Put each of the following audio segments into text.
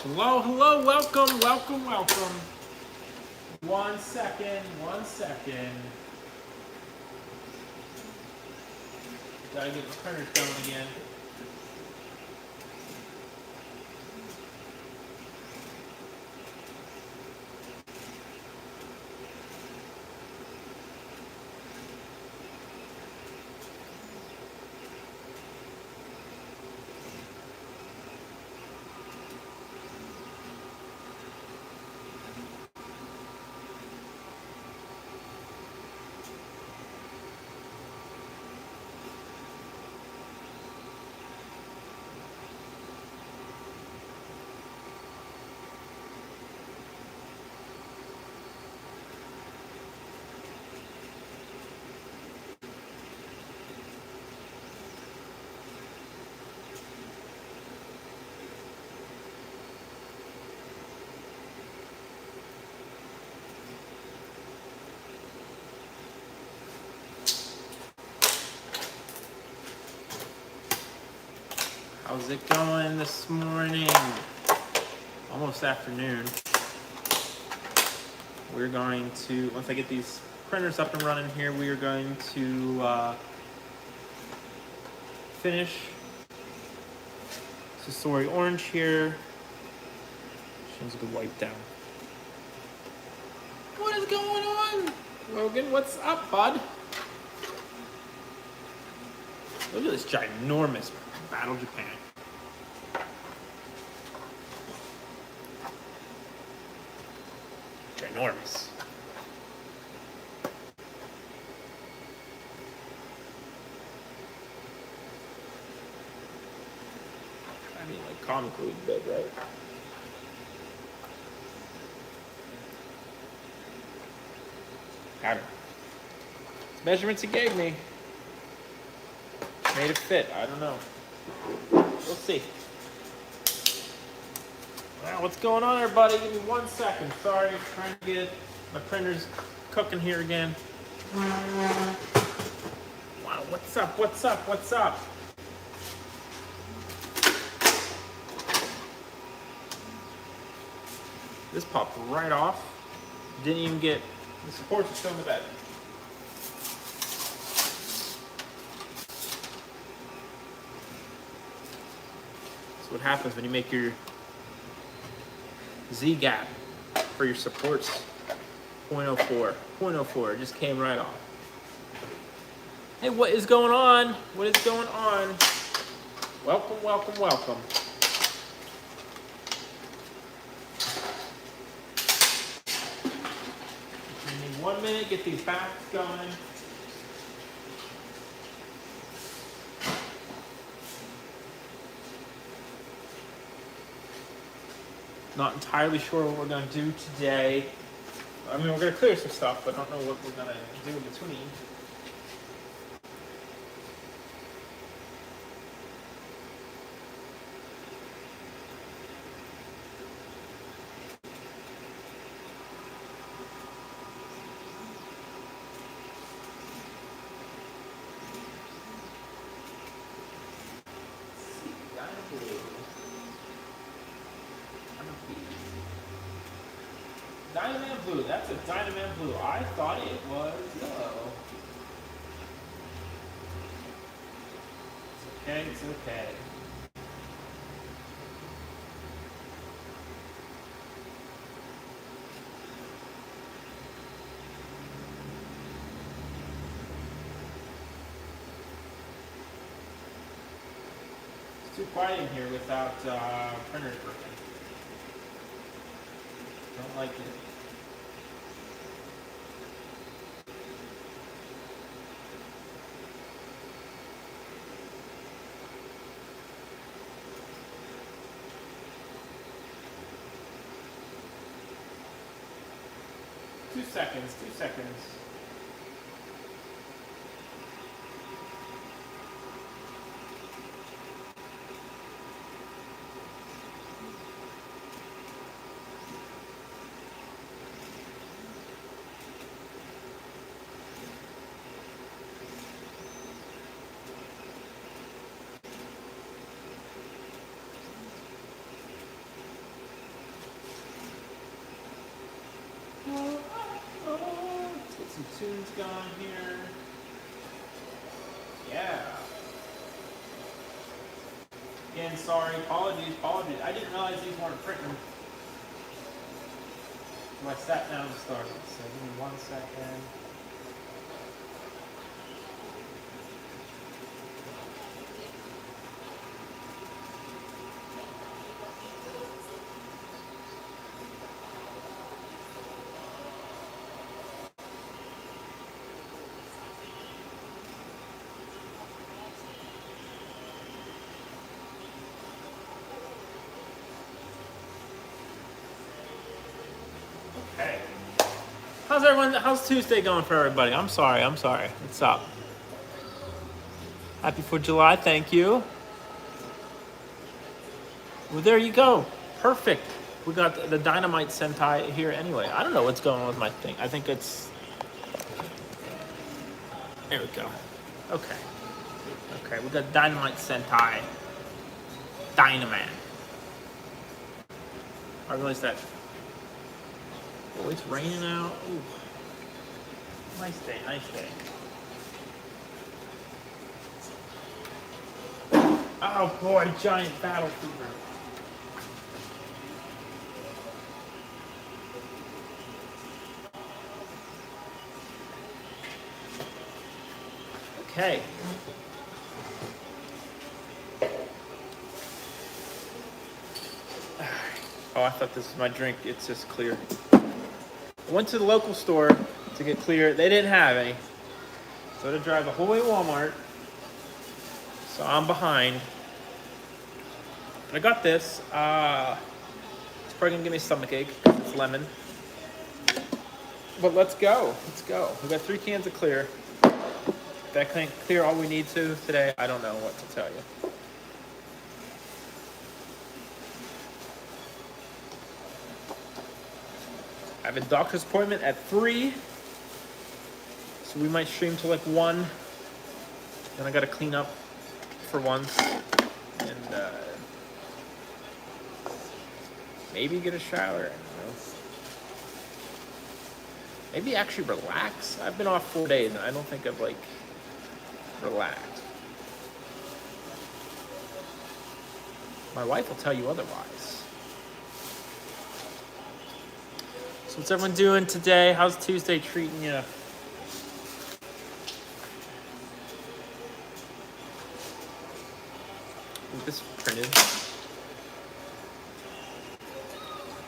Hello, hello, welcome, welcome, welcome. 1 second, 1 second. Gotta get the printers going again. How's it going this morning? Almost afternoon. We're going to, once I get these printers up and running here, we are going to finish Stickasaurus orange here. Shows a good wipe down. What is going on? Logan, what's up, bud? Look at this ginormous Battle Japan. Ginormous. I mean, like comically big, right? I don't know. The measurements he gave me made it fit. I don't know. We'll see. Well, what's going on, everybody? Give me 1 second. Sorry, trying to get my printers cooking here again. Wow, what's up? What's up? What's up? This popped right off. Didn't even get the supports are still in the bed. That's what happens when you make your Z gap for your supports. 0.04. 0.04. It just came right off. Hey, what is going on? What is going on? Welcome, welcome, welcome. Give me 1 minute, get these backs going. Not entirely sure what we're going to do today. I mean, we're going to clear some stuff, but I don't know what we're going to do in between. Dynamite blue. That's a Dynamite blue. I thought it was yellow. It's okay. It's okay. It's too quiet in here without printers working. Don't like it. Two seconds. some tunes going here. Yeah. Again, sorry, apologies. I didn't realize these weren't printing. So I sat down and started. So give me 1 second. Okay. How's everyone? How's Tuesday going for everybody? I'm sorry. What's up? Happy 4th of July. Thank you. Well, there you go. Perfect. We got the Dynamite Sentai here anyway. I don't know what's going on with my thing. I think it's... There we go. Okay. Okay, we got Dynamite Sentai. Dynaman. I realized that... Oh, it's raining out. Ooh. Nice day. Oh boy, giant battle fever. Okay. Oh, I thought this was my drink. It's just clear. I went to the local store to get clear. They didn't have any. So I had to drive the whole way to Walmart. So I'm behind. But I got this. It's probably gonna give me a stomach ache because it's lemon. But let's go. We got 3 cans of clear. That can't clear all we need to today. I don't know what to tell you. I have a doctor's appointment at 3. So we might stream to like 1. Then I gotta clean up for once. And maybe get a shower. I don't know. Maybe actually relax. I've been off 4 days and I don't think I've like relaxed. My wife will tell you otherwise. So what's everyone doing today? How's Tuesday treating you? This printed.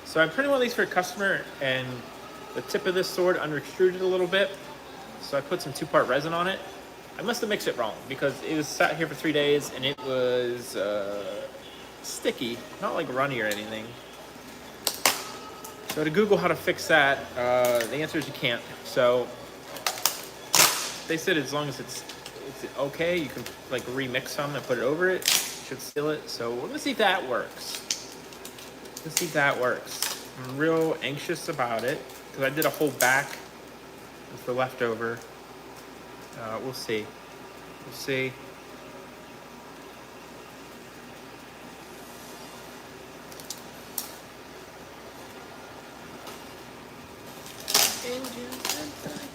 So I printed one of these for a customer, and the tip of this sword under extruded a little bit. So I put some 2-part resin on it. I must have mixed it wrong because it was sat here for 3 days and it was sticky, not like runny or anything. So to Google how to fix that, the answer is you can't. So they said as long as it's okay, you can like remix some and put it over it. Should seal it. So we're gonna see if that works. I'm real anxious about it because I did a whole back for leftover. We'll see.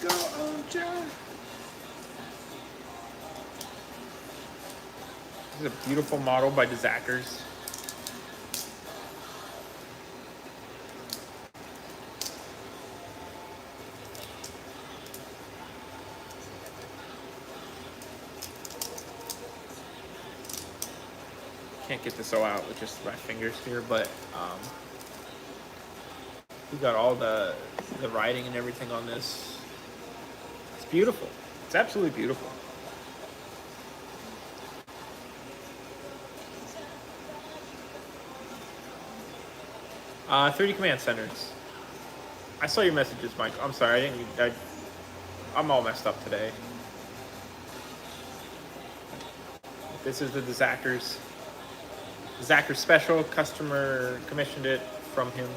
Go on, John. This is a beautiful model by Zackers. Can't get this all out with just my fingers here, but we got all the writing and everything on this. It's beautiful. It's absolutely beautiful. 30 command centers. I saw your messages, Mike. I'm sorry. I'm all messed up today. This is the Zackers special. Customer commissioned it from him.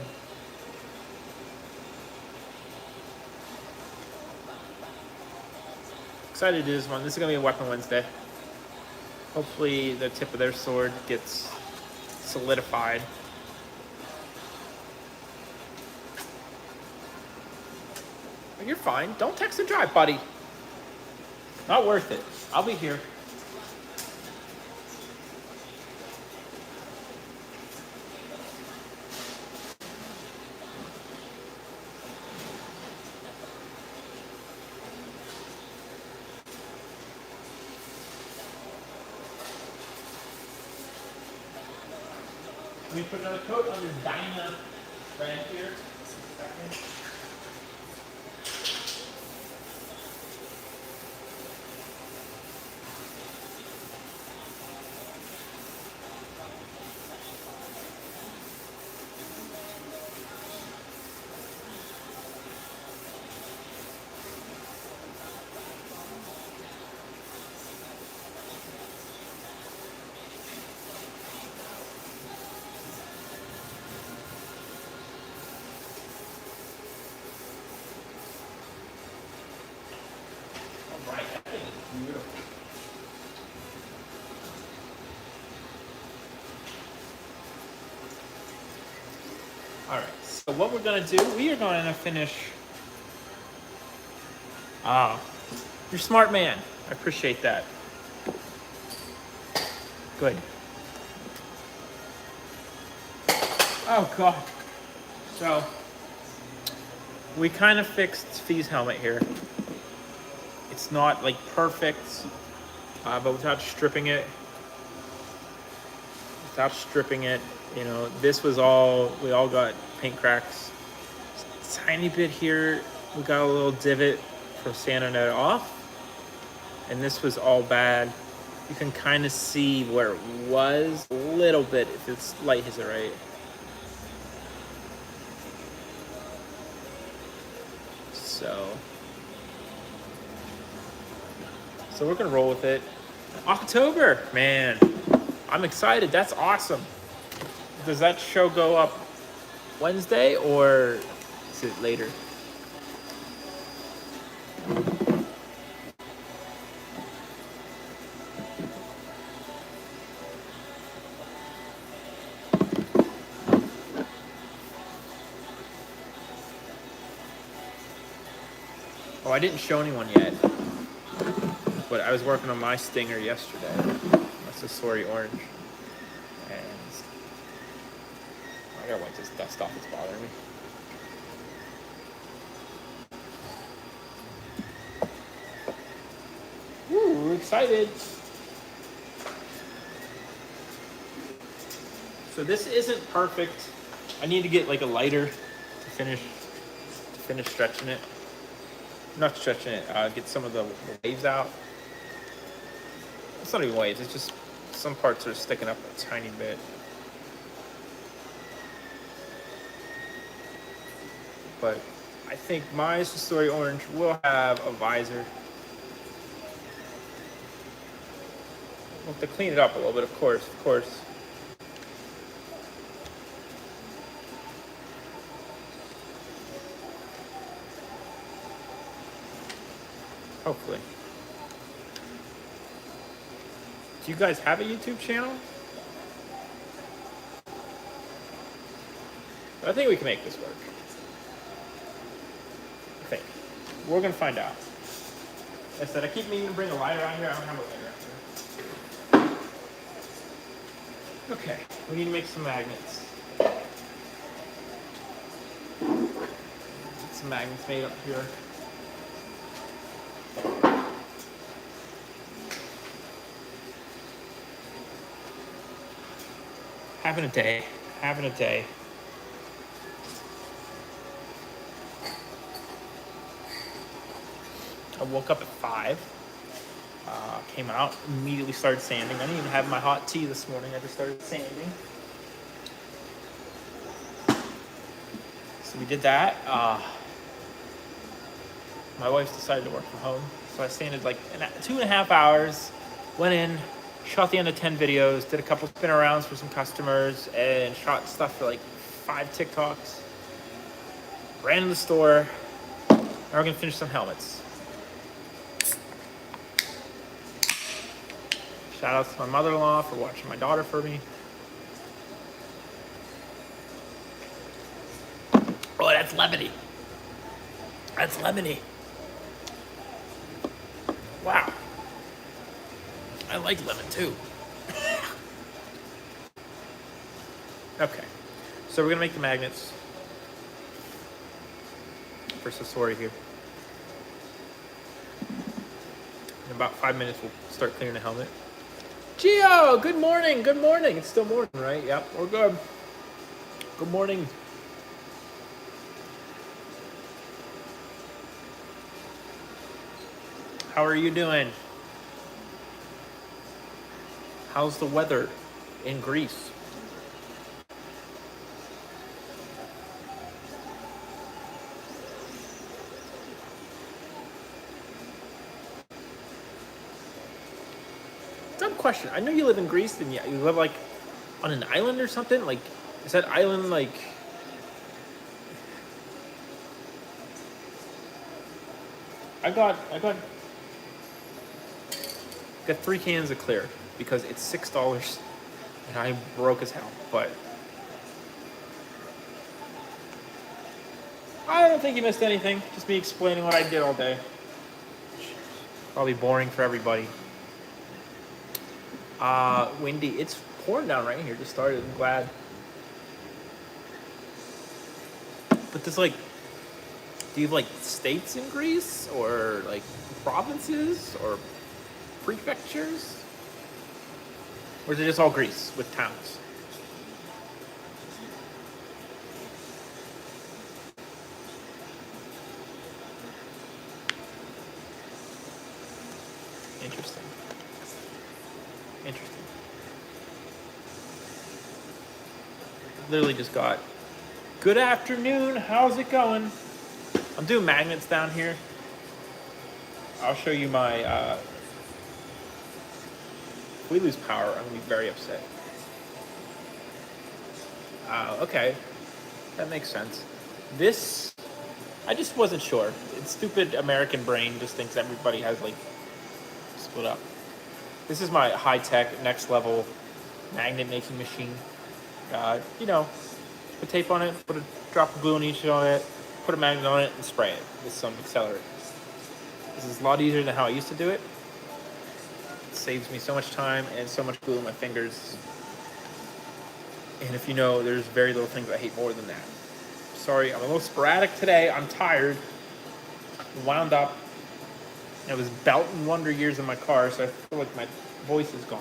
Excited to do this one. This is gonna be a Weapon Wednesday. Hopefully the tip of their sword gets solidified. You're fine. Don't text and drive, buddy. Not worth it. I'll be here. Let me put another coat on this Dyna brand here. Right, that thing is beautiful. All right, so what we're gonna do, we are gonna finish. Ah, you're a smart man. I appreciate that. Good. Oh God. So we kind of fixed Fee's helmet here. It's not like perfect, but without stripping it, you know, this was all, we all got paint cracks. Tiny bit here, we got a little divot from sanding it off, and this was all bad. You can kind of see where it was a little bit if it's light hits it right. So we're gonna roll with it. October, man, I'm excited. That's awesome. Does that show go up Wednesday or is it later? Oh, I didn't show anyone yet, but I was working on my stinger yesterday. That's a sorry orange. And I gotta wipe this dust off, it's bothering me. Woo, excited. So this isn't perfect. I need to get like a lighter to finish stretching it. Not stretching it, get some of the waves out. It's not even waves, it's just some parts are sticking up a tiny bit. But I think my Story Orange will have a visor. We'll have to clean it up a little bit, of course. Hopefully. Do you guys have a YouTube channel? I think we can make this work. I think. We're gonna find out. Like I said, I keep meaning to bring a lighter out here. I don't have a lighter out here. Okay, we need to make some magnets. Get some magnets made up here. Having a day. I woke up at 5, came out, immediately started sanding. I didn't even have my hot tea this morning, I just started sanding. So we did that. My wife decided to work from home, so I sanded like 2.5 hours, went in, shot the end of 10 videos, did a couple spin arounds for some customers, and shot stuff for like 5 TikToks. Ran in the store. Now we're gonna finish some helmets. Shout out to my mother-in-law for watching my daughter for me. Oh, that's levity. That's lemony. Wow. I like lemon too. Okay. So we're gonna make the magnets for Sasori here. In about 5 minutes, we'll start clearing the helmet. Gio, good morning. Good morning. It's still morning, right? Yep, we're good. Good morning. How are you doing? How's the weather in Greece? Dumb question. I know you live in Greece, and yeah, you live like on an island or something. Like, is that island like? I got 3 cans of clear because it's $6, and I'm broke as hell. But I don't think you missed anything. Just me explaining what I did all day. Probably boring for everybody. Windy. It's pouring down right here. Just started. I'm glad. But there's like, do you have like states in Greece or like provinces or prefectures? Or is it just all Greece with towns? Interesting. Interesting. Literally just got, good afternoon, how's it going? I'm doing magnets down here. I'll show you my, if we lose power, I'm gonna be very upset. Okay, that makes sense. This, I just wasn't sure. It's stupid American brain just thinks everybody has like split up. This is my high-tech, next-level magnet making machine. You know, put tape on it, put a drop of glue on each on it, put a magnet on it, and spray it with some accelerant. This is a lot easier than how I used to do it. It saves me so much time and so much glue in my fingers. And if you know, there's very little things I hate more than that. Sorry, I'm a little sporadic today. I'm tired. I'm wound up. I was belting Wonder Years in my car, so I feel like my voice is gone.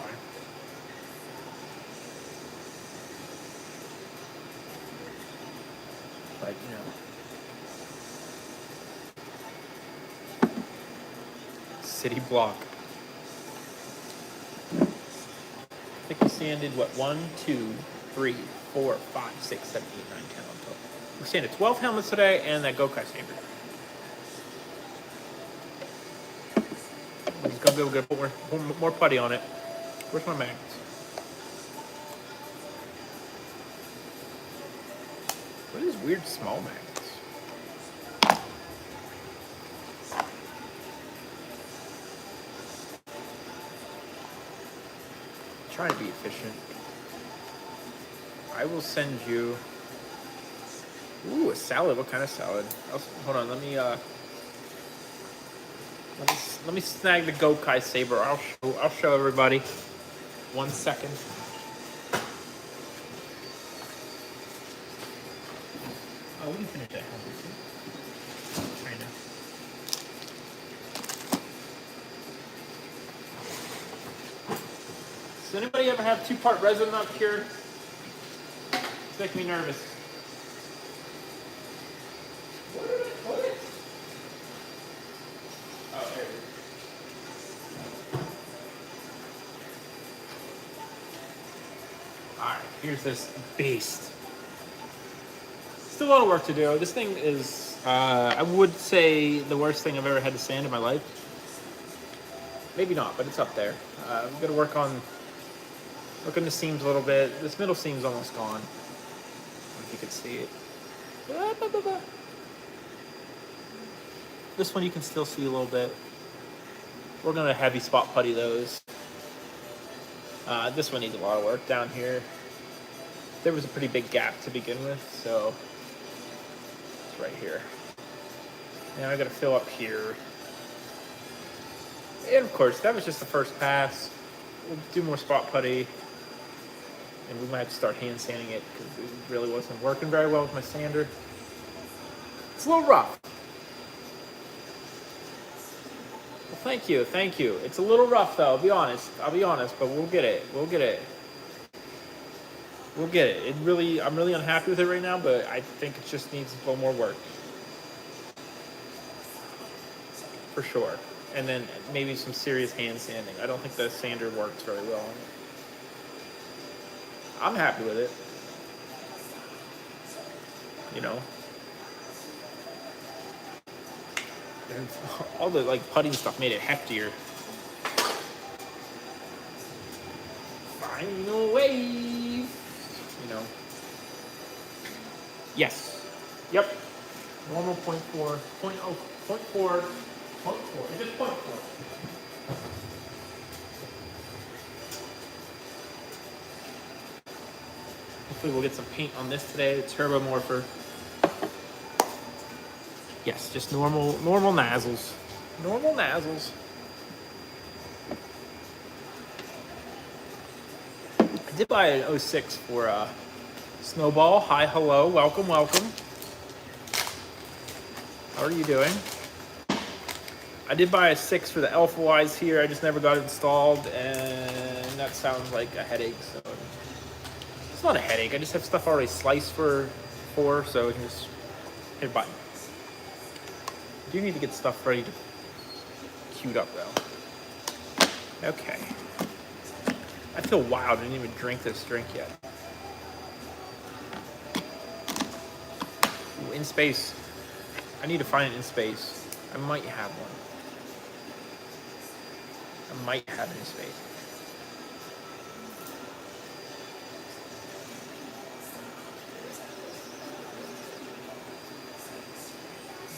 But, you know. City block. I think we sanded, what, 1, 2, 3, 4, 5, 6, 7, 8, 9, 10, 12. We sanded 12 helmets today and that Gokai saber. I'm just gonna go put more putty on it. Where's my magnets? What are these weird small magnets? Trying to be efficient. I will send you. Ooh, a salad. What kind of salad? Hold on. Let me snag the Gokai saber. I'll show everybody. 1 second. Oh, we can finish that. Does anybody ever have 2-part resin not cured? It's making me nervous. What? Oh, there it is. Alright, here's this beast. Still a lot of work to do. This thing is, I would say, the worst thing I've ever had to sand in my life. Maybe not, but it's up there. I'm going to work on the seams a little bit. This middle seam's almost gone. I don't know if you can see it. This one you can still see a little bit. We're going to heavy spot putty those. This one needs a lot of work down here. There was a pretty big gap to begin with, so it's right here. Now I gotta fill up here. And of course, that was just the first pass. We'll do more spot putty. And we might have to start hand sanding it because it really wasn't working very well with my sander. It's a little rough. Well, thank you, thank you. It's a little rough though, I'll be honest, but we'll get it, we'll get it. We'll get it. I'm really unhappy with it right now, but I think it just needs a little more work. For sure. And then maybe some serious hand sanding. I don't think the sander works very well on it. I'm happy with it. You know. And all the like putting stuff made it heftier. Final wave. You know. Yes. Yep. Normal 0.4, 0.0, 0.4, 0.4. Just 0.4. Hopefully we'll get some paint on this today. The turbo morpher. Yes, just normal nozzles. Normal nozzles. I did buy an 06 for Snowball. Hi, hello, welcome, welcome. How are you doing? I did buy a 6 for the Alpha Wise here. I just never got it installed, and that sounds like a headache. So it's not a headache. I just have stuff already sliced for, so I can just hit a button. I do need to get stuff ready to queued up though. Okay. I feel wild. I didn't even drink this drink yet. Ooh, in space. I need to find it in space. I might have one. I might have it in space.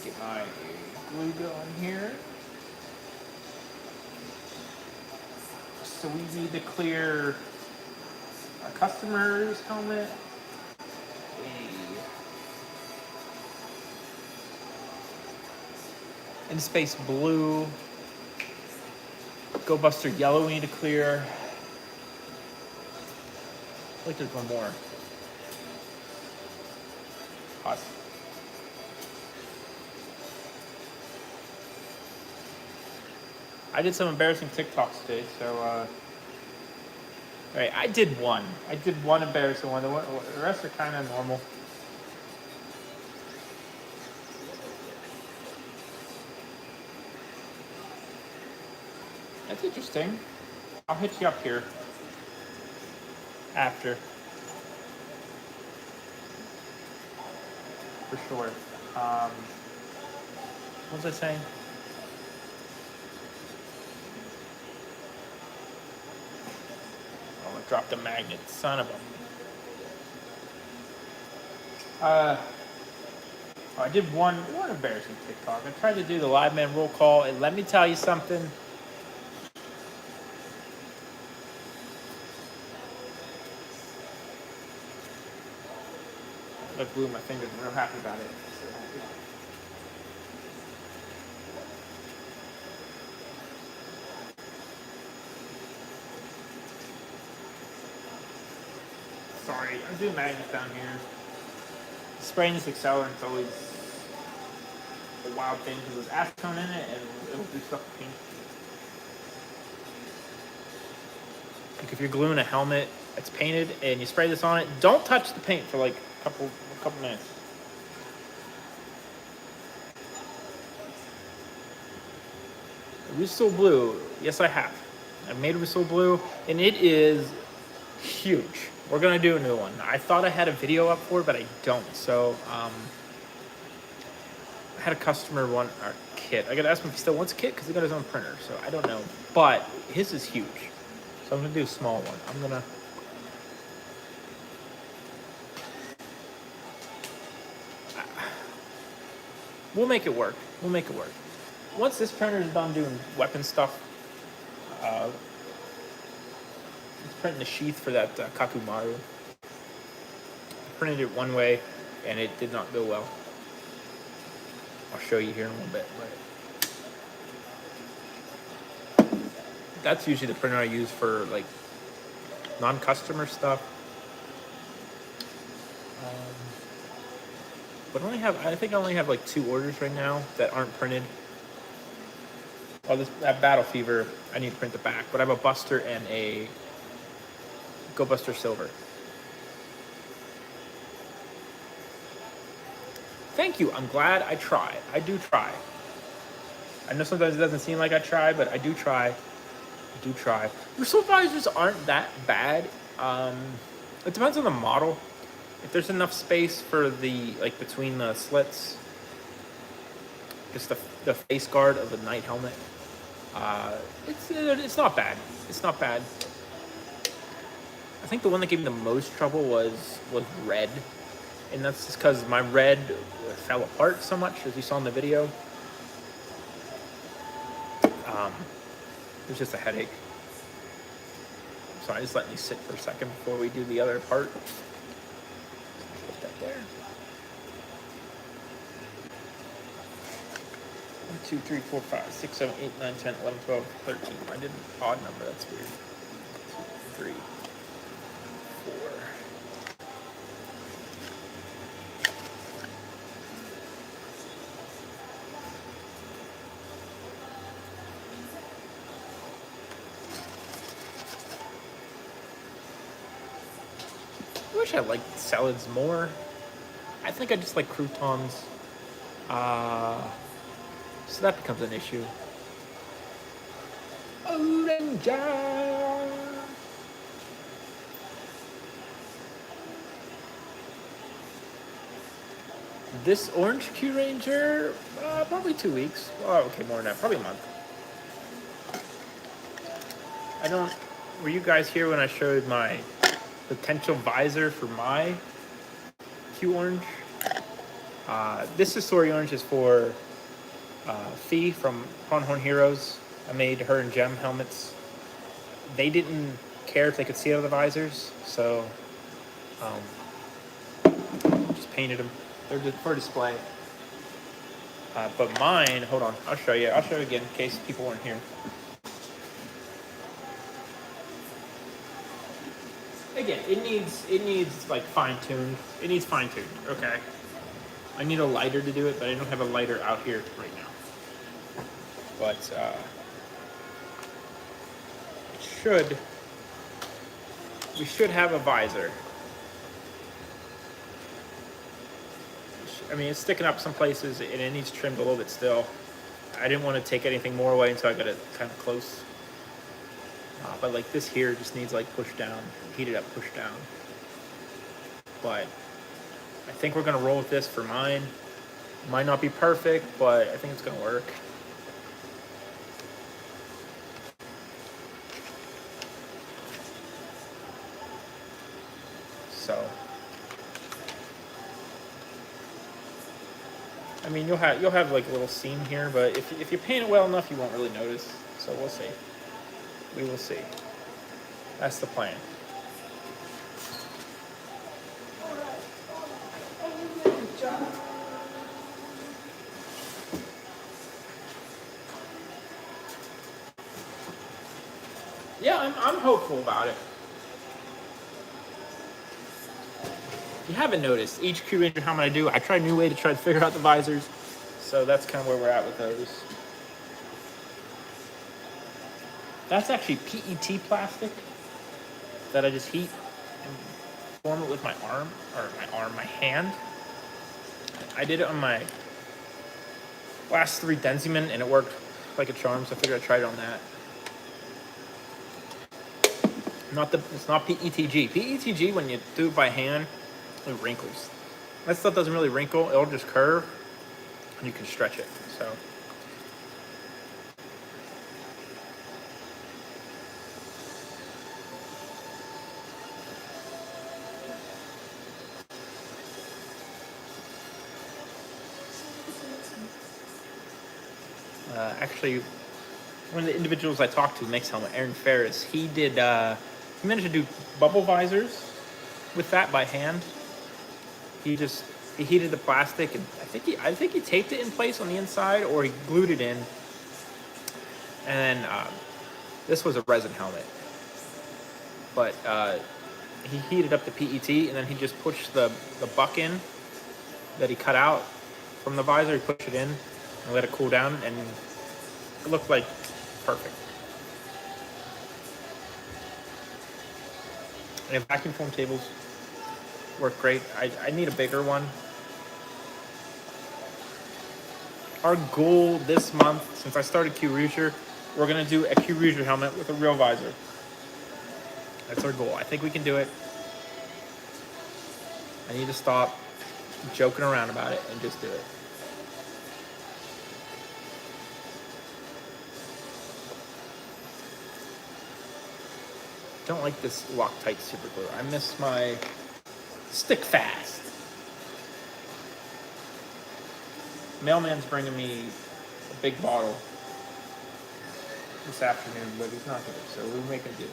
Get my glue gun here. So we need to clear our customer's helmet. In space blue. Go Buster yellow we need to clear. I think there's one more. Hot. I did some embarrassing TikToks today, so right, I did one embarrassing one. The rest are kind of normal. That's interesting. I'll hit you up here after. For sure. What was I saying? Oh, I dropped a magnet. Son of a... I did one embarrassing TikTok. I tried to do the live man roll call, and let me tell you something. I blew my fingers. I'm real happy about it. So happy. Sorry, I'm doing magnets down here. Spraying this accelerant is always a wild thing because there's acetone in it and it'll do stuff to paint. Like if you're gluing a helmet that's painted and you spray this on it, don't touch the paint for like a couple minutes. Russo Blue, yes I have. I made Russo Blue and it is huge. We're gonna do a new one. I thought I had a video up for it, but I don't. So I had a customer want our kit. I gotta ask him if he still wants a kit because he got his own printer. So I don't know, but his is huge. So I'm gonna do a small one. I'm gonna. We'll make it work. We'll make it work. Once this printer is done doing weapon stuff, it's printing the sheath for that Kakumaru. I printed it one way, and it did not go well. I'll show you here in a little bit. But that's usually the printer I use for like non-customer stuff. But I think I only have like 2 orders right now that aren't printed. Oh, that Battle Fever, I need to print the back, but I have a Buster and a Go Buster Silver. Thank you. I'm glad I try. I do try. I know sometimes it doesn't seem like I try, but I do try. I do try. Your soul visors aren't that bad. It depends on the model. If there's enough space for the, like, between the slits, just the face guard of the knight helmet, it's not bad. It's not bad. I think the one that gave me the most trouble was red, and that's just because my red fell apart so much, as you saw in the video. It was just a headache. So I just let me sit for a second before we do the other part. Put that there. 1, 2, 3, 4, 5, 6, 7, 8, 9, 10, 11, 12, 13. I did an odd number. That's weird. 2, 3, 4. I wish I liked salads more. I think I just like croutons. So that becomes an issue. Orange. This Orange Q Ranger, probably 2 weeks. Oh, okay, more than that, probably a month. Were you guys here when I showed my potential visor for my Q Orange? This Story Orange is for Fee from Pronghorn Heroes. I made her and Gem helmets. They didn't care if they could see out of the visors, so just painted them. They're just for display. But mine, hold on, I'll show you. I'll show you again in case people weren't here. Again, it needs like fine-tuned. It needs fine-tuned, okay? I need a lighter to do it, but I don't have a lighter out here right now. But we should have a visor. I mean, it's sticking up some places and it needs trimmed a little bit still. I didn't want to take anything more away until I got it kind of close. But like this here just needs like push down, heated up, push down. But I think we're gonna roll with this for mine. Might not be perfect, but I think it's gonna work. So, I mean, you'll have like a little seam here, but if you paint it well enough, you won't really notice. So we'll see. We will see. That's the plan. Yeah, I'm hopeful about it. If you haven't noticed, each Q Ranger helmet I do, I try a new way to try to figure out the visors. So that's kind of where we're at with those. That's actually PET plastic that I just heat and form it with my hand. I did it on my last 3 Denziman and it worked like a charm, so I figured I'd try it on that. It's not PETG. PETG, when you do it by hand, it wrinkles. That stuff doesn't really wrinkle, it'll just curve and you can stretch it. So actually, one of the individuals I talked to makes helmet, Aaron Ferris. He managed to do bubble visors with that by hand. He just he heated the plastic, and I think he taped it in place on the inside, or he glued it in. And then this was a resin helmet, but he heated up the PET, and then he just pushed the buck in that he cut out from the visor. He pushed it in and let it cool down, and it looked like perfect. And vacuum foam tables work great. I need a bigger one. Our goal this month, since I started Q Rouger, we're gonna do a Q Rouger helmet with a real visor. That's our goal. I think we can do it. I need to stop joking around about it and just do it. Don't like this Loctite super glue. I miss my stick fast. Mailman's bringing me a big bottle this afternoon, but he's not here, so we're making a deal.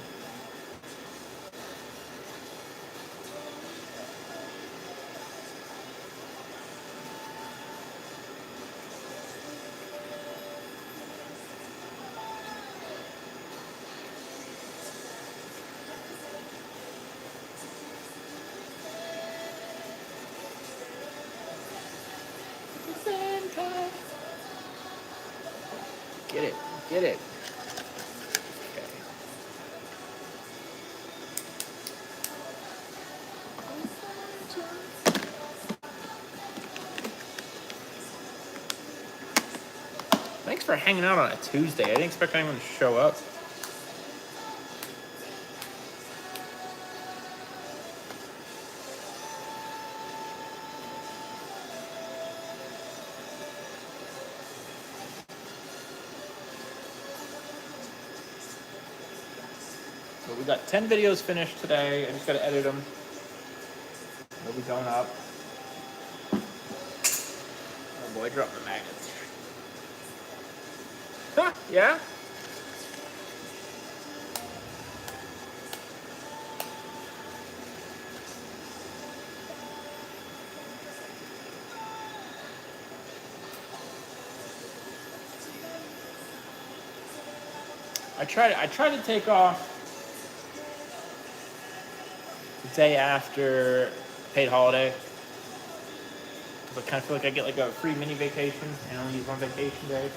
Get it, get it. Okay. Thanks for hanging out on a Tuesday. I didn't expect anyone to show up. But we got 10 videos finished today. I just gotta edit them. They'll be going up. Oh boy, dropped the magnets. Huh, yeah? I tried to take off the day after paid holiday, because I kind of feel like I get like a free mini vacation and I only use one vacation day.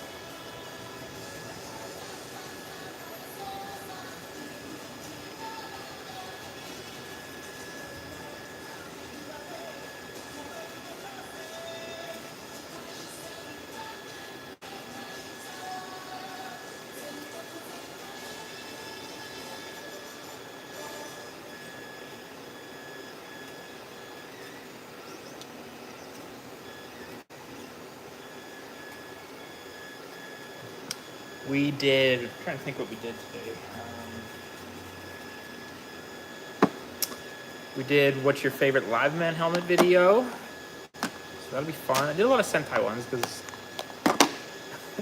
We did, I'm trying to think what we did today. We did what's your favorite Live Man helmet video. So that'll be fun. I did a lot of Sentai ones because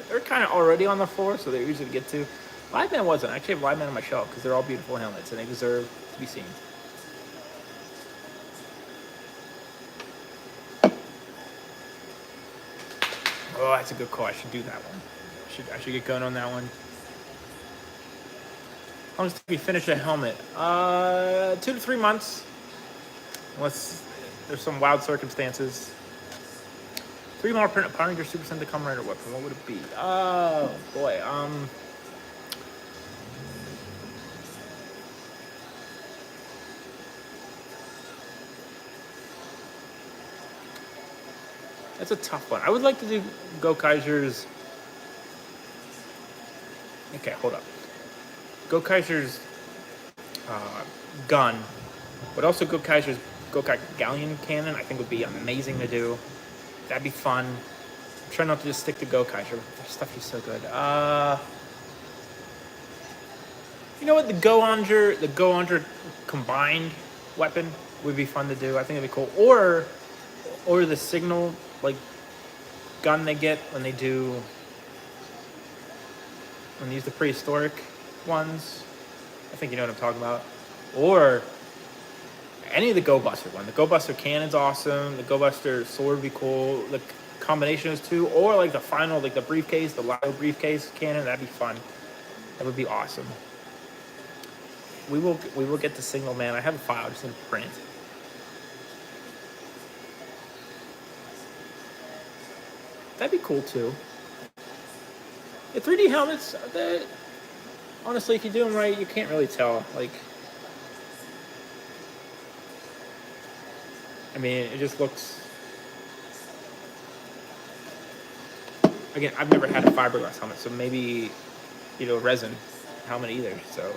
they're kind of already on the floor, so they're easy to get to. Live Man wasn't. I actually have Live Man on my shelf because they're all beautiful helmets and they deserve to be seen. Oh, that's a good call. I should do that one. I should get going on that one. How long does it take me to finish a helmet? 2 to 3 months. Unless there's some wild circumstances. 3 more print upon your Super Sentai Kamen Rider weapon. What would it be? Oh boy. That's a tough one. I would like to do Go Kaiser's. Okay, hold up. Go Kaiser's gun, but also Go Kaiser's Gokai Galleon cannon, I think would be amazing to do. That'd be fun. I'm trying not to just stick to Go Kaiser. Their stuff is so good. You know what? The Go Onger combined weapon would be fun to do. I think it'd be cool. Or the signal like gun they get when they use the prehistoric ones. I think you know what I'm talking about. Or any of the Go Buster one. The Go Buster cannon's awesome. The Go Buster sword would be cool. The combination of those two, or like the final, like the briefcase, the Lotto briefcase cannon, that'd be fun. That would be awesome. We will get the signal, man. I have a file, just need to print it. That'd be cool too. The 3D helmets, honestly, if you do them right, you can't really tell. Like, I mean, it just looks. Again, I've never had a fiberglass helmet, so maybe, resin helmet either. So,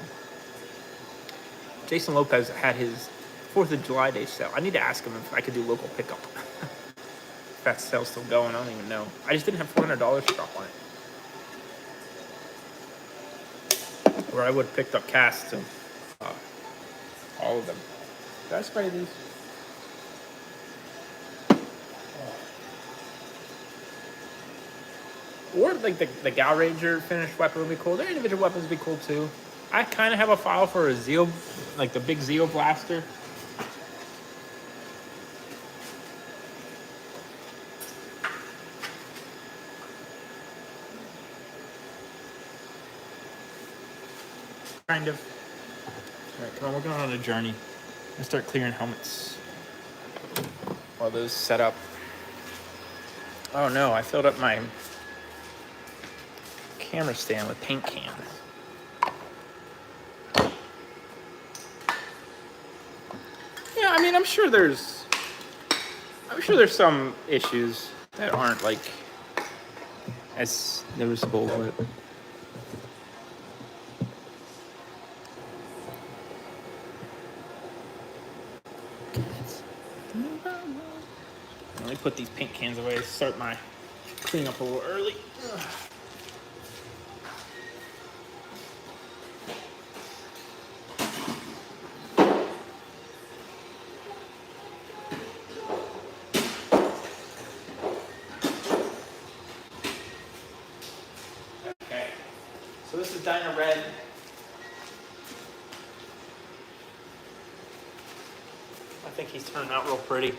Jason Lopez had his 4th of July day sale. I need to ask him if I could do local pickup. If that sale's still going, I don't even know. I just didn't have $400 to drop on it. Or I would have picked up casts of all of them. Did I spray these? Or like the Gal Ranger finished weapon would be cool. Their individual weapons would be cool too. I kind of have a file for a Zeo, like the big Zeo blaster. Kind of. All right, come on, we're going on a journey. I'm gonna start clearing helmets while those set up. Oh no, I filled up my camera stand with paint cans. Yeah, I mean, I'm sure there's some issues that aren't like as noticeable, but let me put these paint cans away. Start my cleanup a little early. Ugh. Okay, so this is Dyna Red. I think he's turning out real pretty.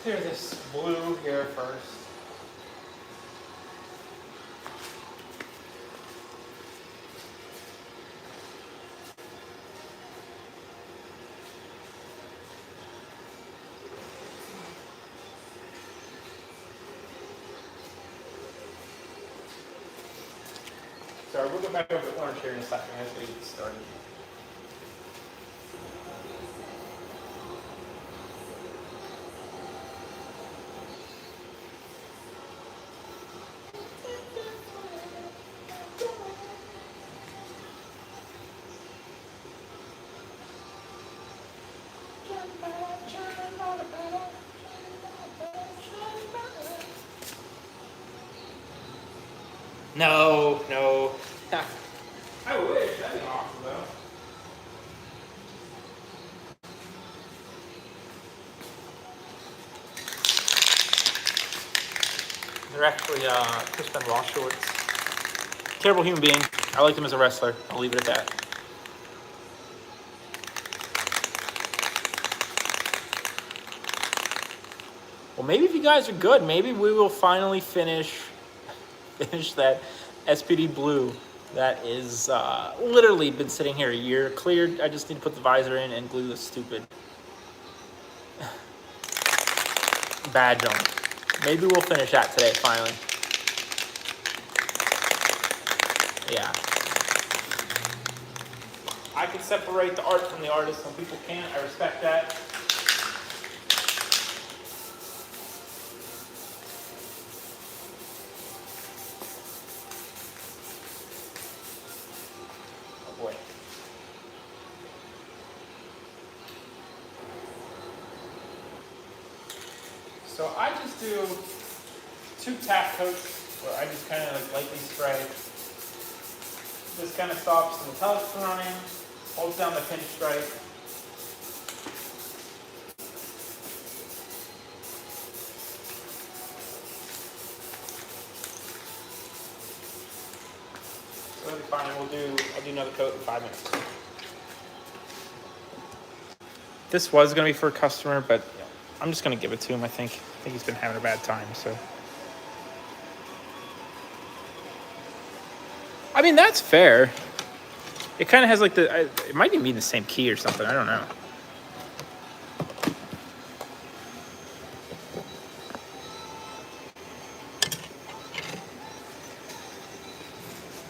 Clear this blue here first. Sorry, we'll go back over to orange here in a second as we get started. No. I wish. That'd be awesome, though. They're actually Chris Benoit shorts. Terrible human being. I liked him as a wrestler. I'll leave it at that. Well, maybe if you guys are good, maybe we will finally finish that SPD blue that is literally been sitting here a year. Cleared. I just need to put the visor in and glue this stupid badge on. Maybe we'll finish that today, finally. Yeah. I can separate the art from the artist. Some people can't. I respect that. Oh boy. So I just do 2 tap coats where I just kind of like lightly spray. This kind of stops the metallic from running, holds down the pinstripe. So it'll be fine. I'll do another coat in 5 minutes. This was gonna be for a customer, but I'm just gonna give it to him. I think he's been having a bad time. So, I mean, that's fair. It kind of has like it might even be the same key or something. I don't know.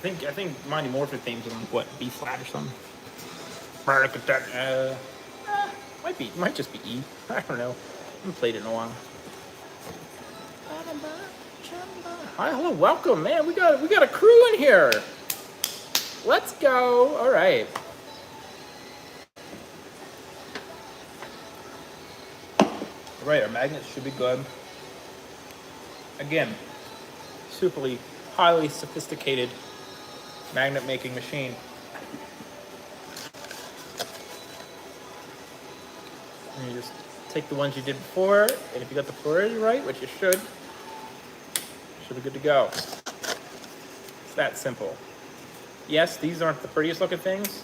I think Mighty Morphin themes are what, B flat or something. Might just be E. I don't know. I haven't played it in a while. Hi, hello, welcome, man. We got a crew in here. Let's go. All right. All right, our magnets should be good. Again, superly, highly sophisticated magnet making machine. And you just take the ones you did before, and if you got the polarity right, which you should be good to go. It's that simple. Yes, these aren't the prettiest looking things,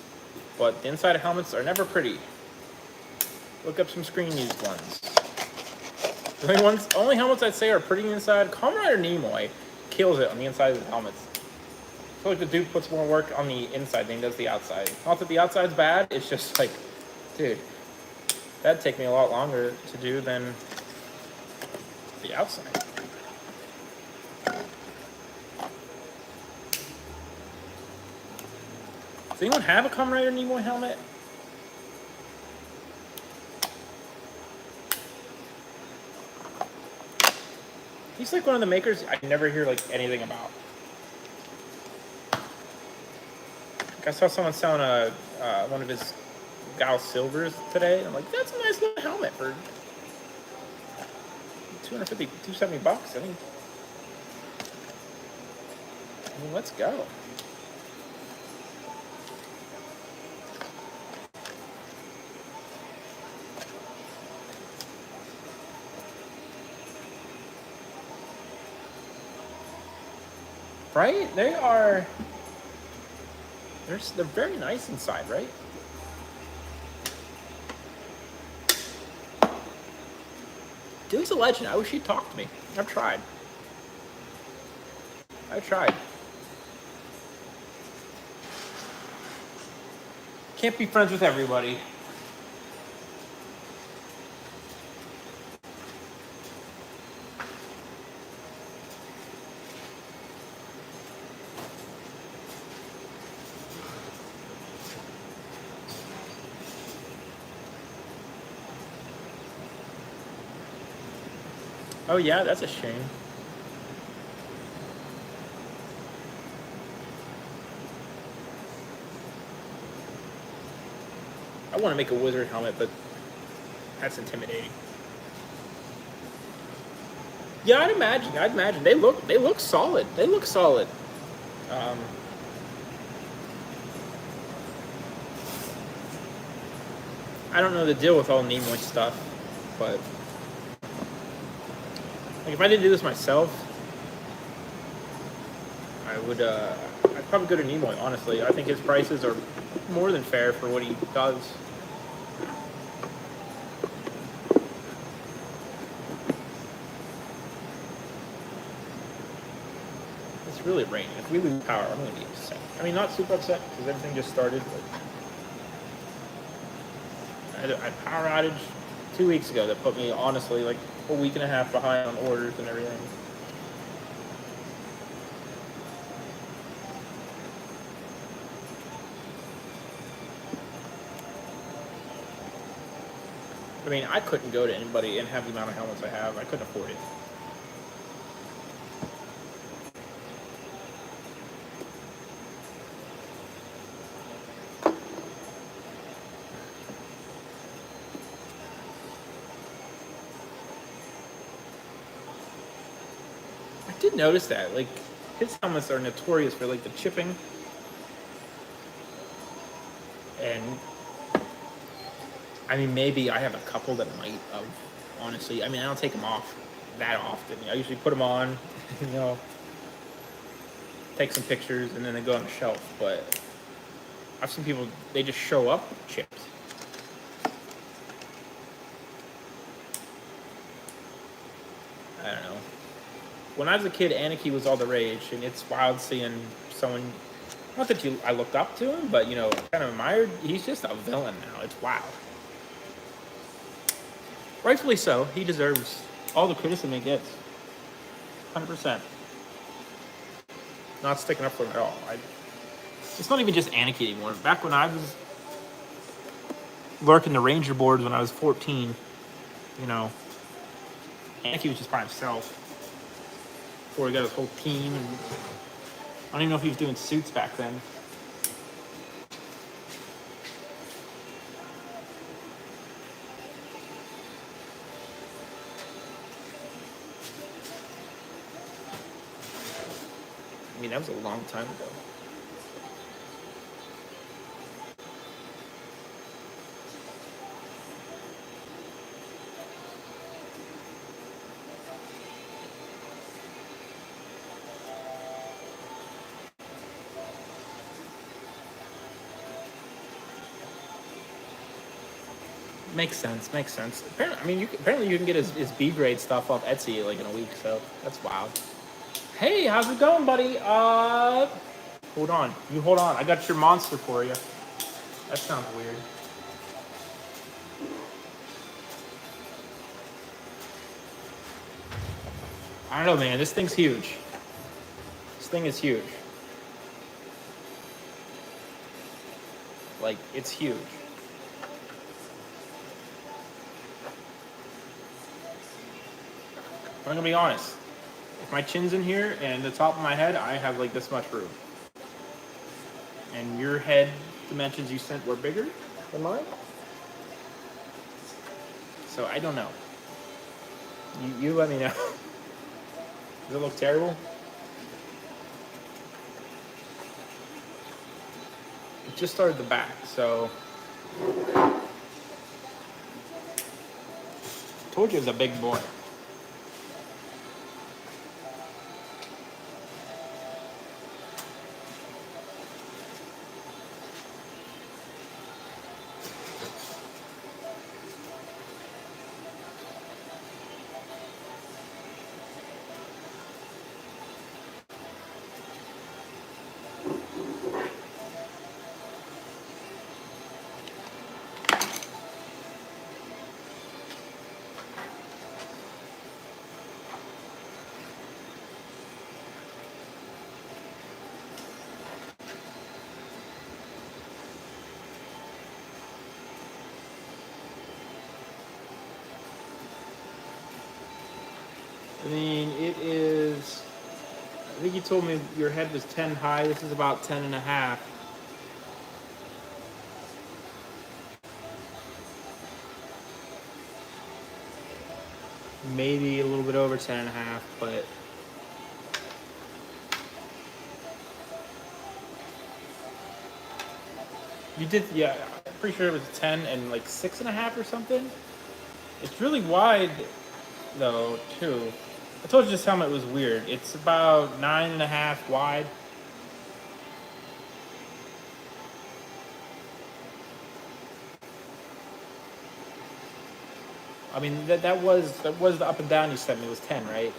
but the inside of helmets are never pretty. Look up some screen used ones. The only helmets I'd say are pretty inside. Kamen Rider Nimoy kills it on the inside of the helmets. I feel like the dude puts more work on the inside than he does the outside. Not that the outside's bad, it's just like, dude, that'd take me a lot longer to do than the outside. Does anyone have a Kamen Rider Nimoy helmet? He's like one of the makers I never hear like anything about. Like I saw someone selling one of his Gal Silvers today. I'm like, that's a nice little helmet for $250, $270. I mean, let's go. Right? They're very nice inside, right? Dude's a legend. I wish he'd talk to me. I've tried. Can't be friends with everybody. Oh yeah, that's a shame. I want to make a wizard helmet, but that's intimidating. Yeah, I'd imagine they look solid. They look solid. I don't know the deal with all Nimoy stuff, but like if I didn't do this myself, I'd probably go to Nimoy, honestly. I think his prices are more than fair for what he does. It's really raining. If we lose power, I'm going to be upset. I mean, not super upset because everything just started, but I had a power outage 2 weeks ago that put me, honestly, like a week and a half behind on orders and everything. I mean, I couldn't go to anybody and have the amount of helmets I have. I couldn't afford it. I did notice that. Like, his helmets are notorious for like the chipping, and I mean maybe I have a couple that might have. Honestly, I mean I don't take them off that often. I usually put them on, you know, take some pictures, and then they go on the shelf. But I've seen people, they just show up with chips. I don't know. When I was a kid, Anarchy was all the rage, and it's wild seeing someone. Not that I looked up to him, but you know, kind of admired. He's just a villain now. It's wild. Rightfully so. He deserves all the criticism he gets. 100%. Not sticking up for him at all. It's not even just Anarchy anymore. Back when I was lurking the Ranger boards when I was 14, you know, Anarchy was just by himself before he got his whole team. And I don't even know if he was doing suits back then. I mean, that was a long time ago. Makes sense. Makes sense. Apparently, I mean, apparently you can get his B grade stuff off Etsy like in a week. So that's wild. Hey, how's it going, buddy? Hold on. You hold on. I got your monster for you. That sounds weird. I don't know, man. This thing's huge. This thing is huge. Like, it's huge. I'm gonna be honest. If my chin's in here and the top of my head, I have like this much room. And your head dimensions you sent were bigger than mine? So I don't know. You let me know. Does it look terrible? It just started the back, so. Told you it was a big boy. I mean, it is, I think you told me your head was 10 high. This is about 10 and a half. Maybe a little bit over 10 and a half, but you did, yeah, I'm pretty sure it was 10 and like 6 and a half or something. It's really wide though, too. I told you this helmet was weird. It's about 9 and a half wide. I mean, that was the up and down you sent me was 10, right?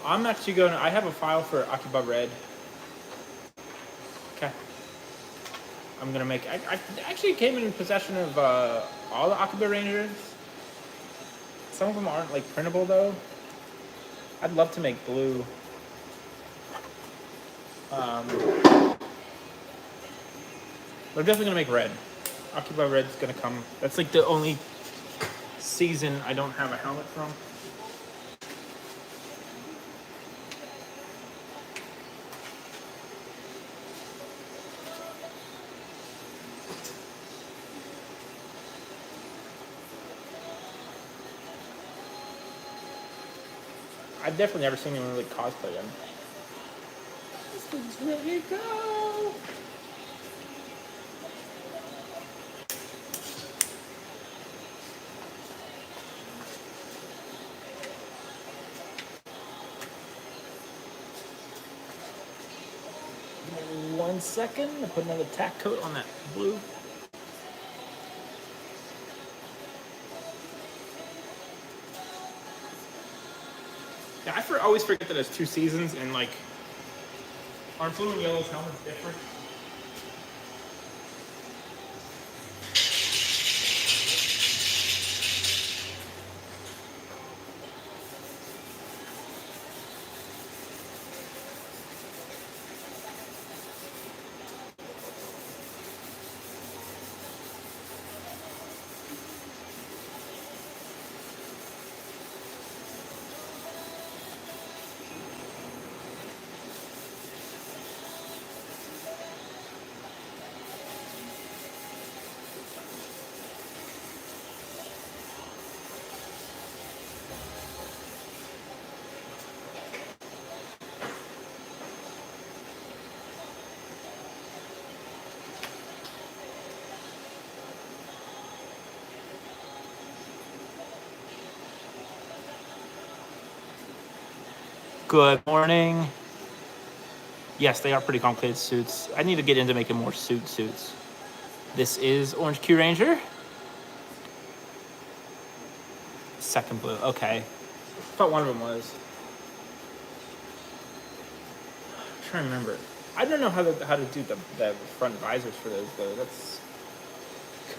I'm actually going to, I have a file for Akiba Red. Okay. I'm going to make, I actually came in possession of all the Akiba Rangers. Some of them aren't like printable though. I'd love to make blue. But I'm definitely going to make red. Akiba Red's going to come. That's like the only season I don't have a helmet from. I've definitely never seen anyone really cosplay them. This thing's ready to go. Give me 1 second. I put another tack coat on that blue. Yeah, I always forget that there's 2 seasons, and like, aren't blue and yellow's helmets different? Good morning. Yes, they are pretty complicated suits. I need to get into making more suits. This is Orange Q Ranger. Second blue. Okay. I thought one of them was. I'm trying to remember. I don't know how to do the front visors for those though. That's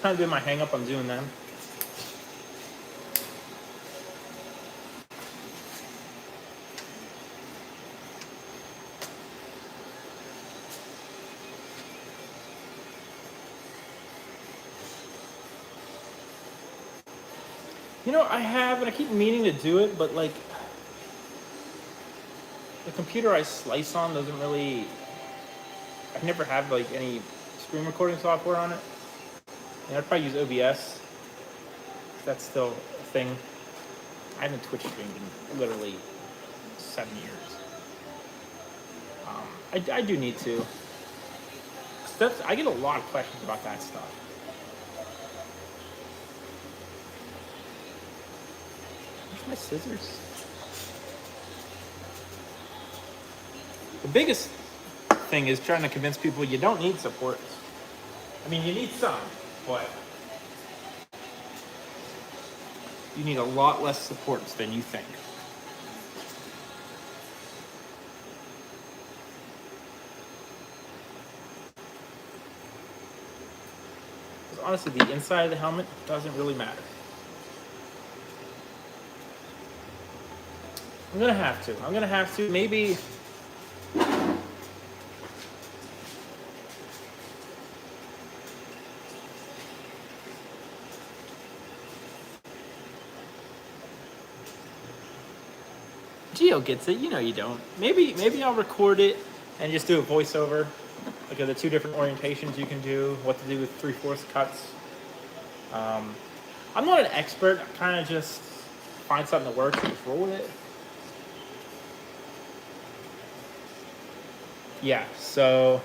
kind of been my hang up on doing them. You know, I have, and I keep meaning to do it, but like, the computer I slice on doesn't really, I've never had like any screen recording software on it. And I'd probably use OBS. That's still a thing. I haven't Twitch streamed in literally 7 years. I do need to. I get a lot of questions about that stuff. Where's my scissors? The biggest thing is trying to convince people you don't need supports. I mean, you need some, but you need a lot less supports than you think. Because honestly, the inside of the helmet doesn't really matter. I'm gonna have to. Maybe. Geo gets it, you know you don't. Maybe I'll record it and just do a voiceover. Like the 2 different orientations you can do, what to do with 3/4 cuts. I'm not an expert. I kind of just find something that works and just roll with it. Yeah, so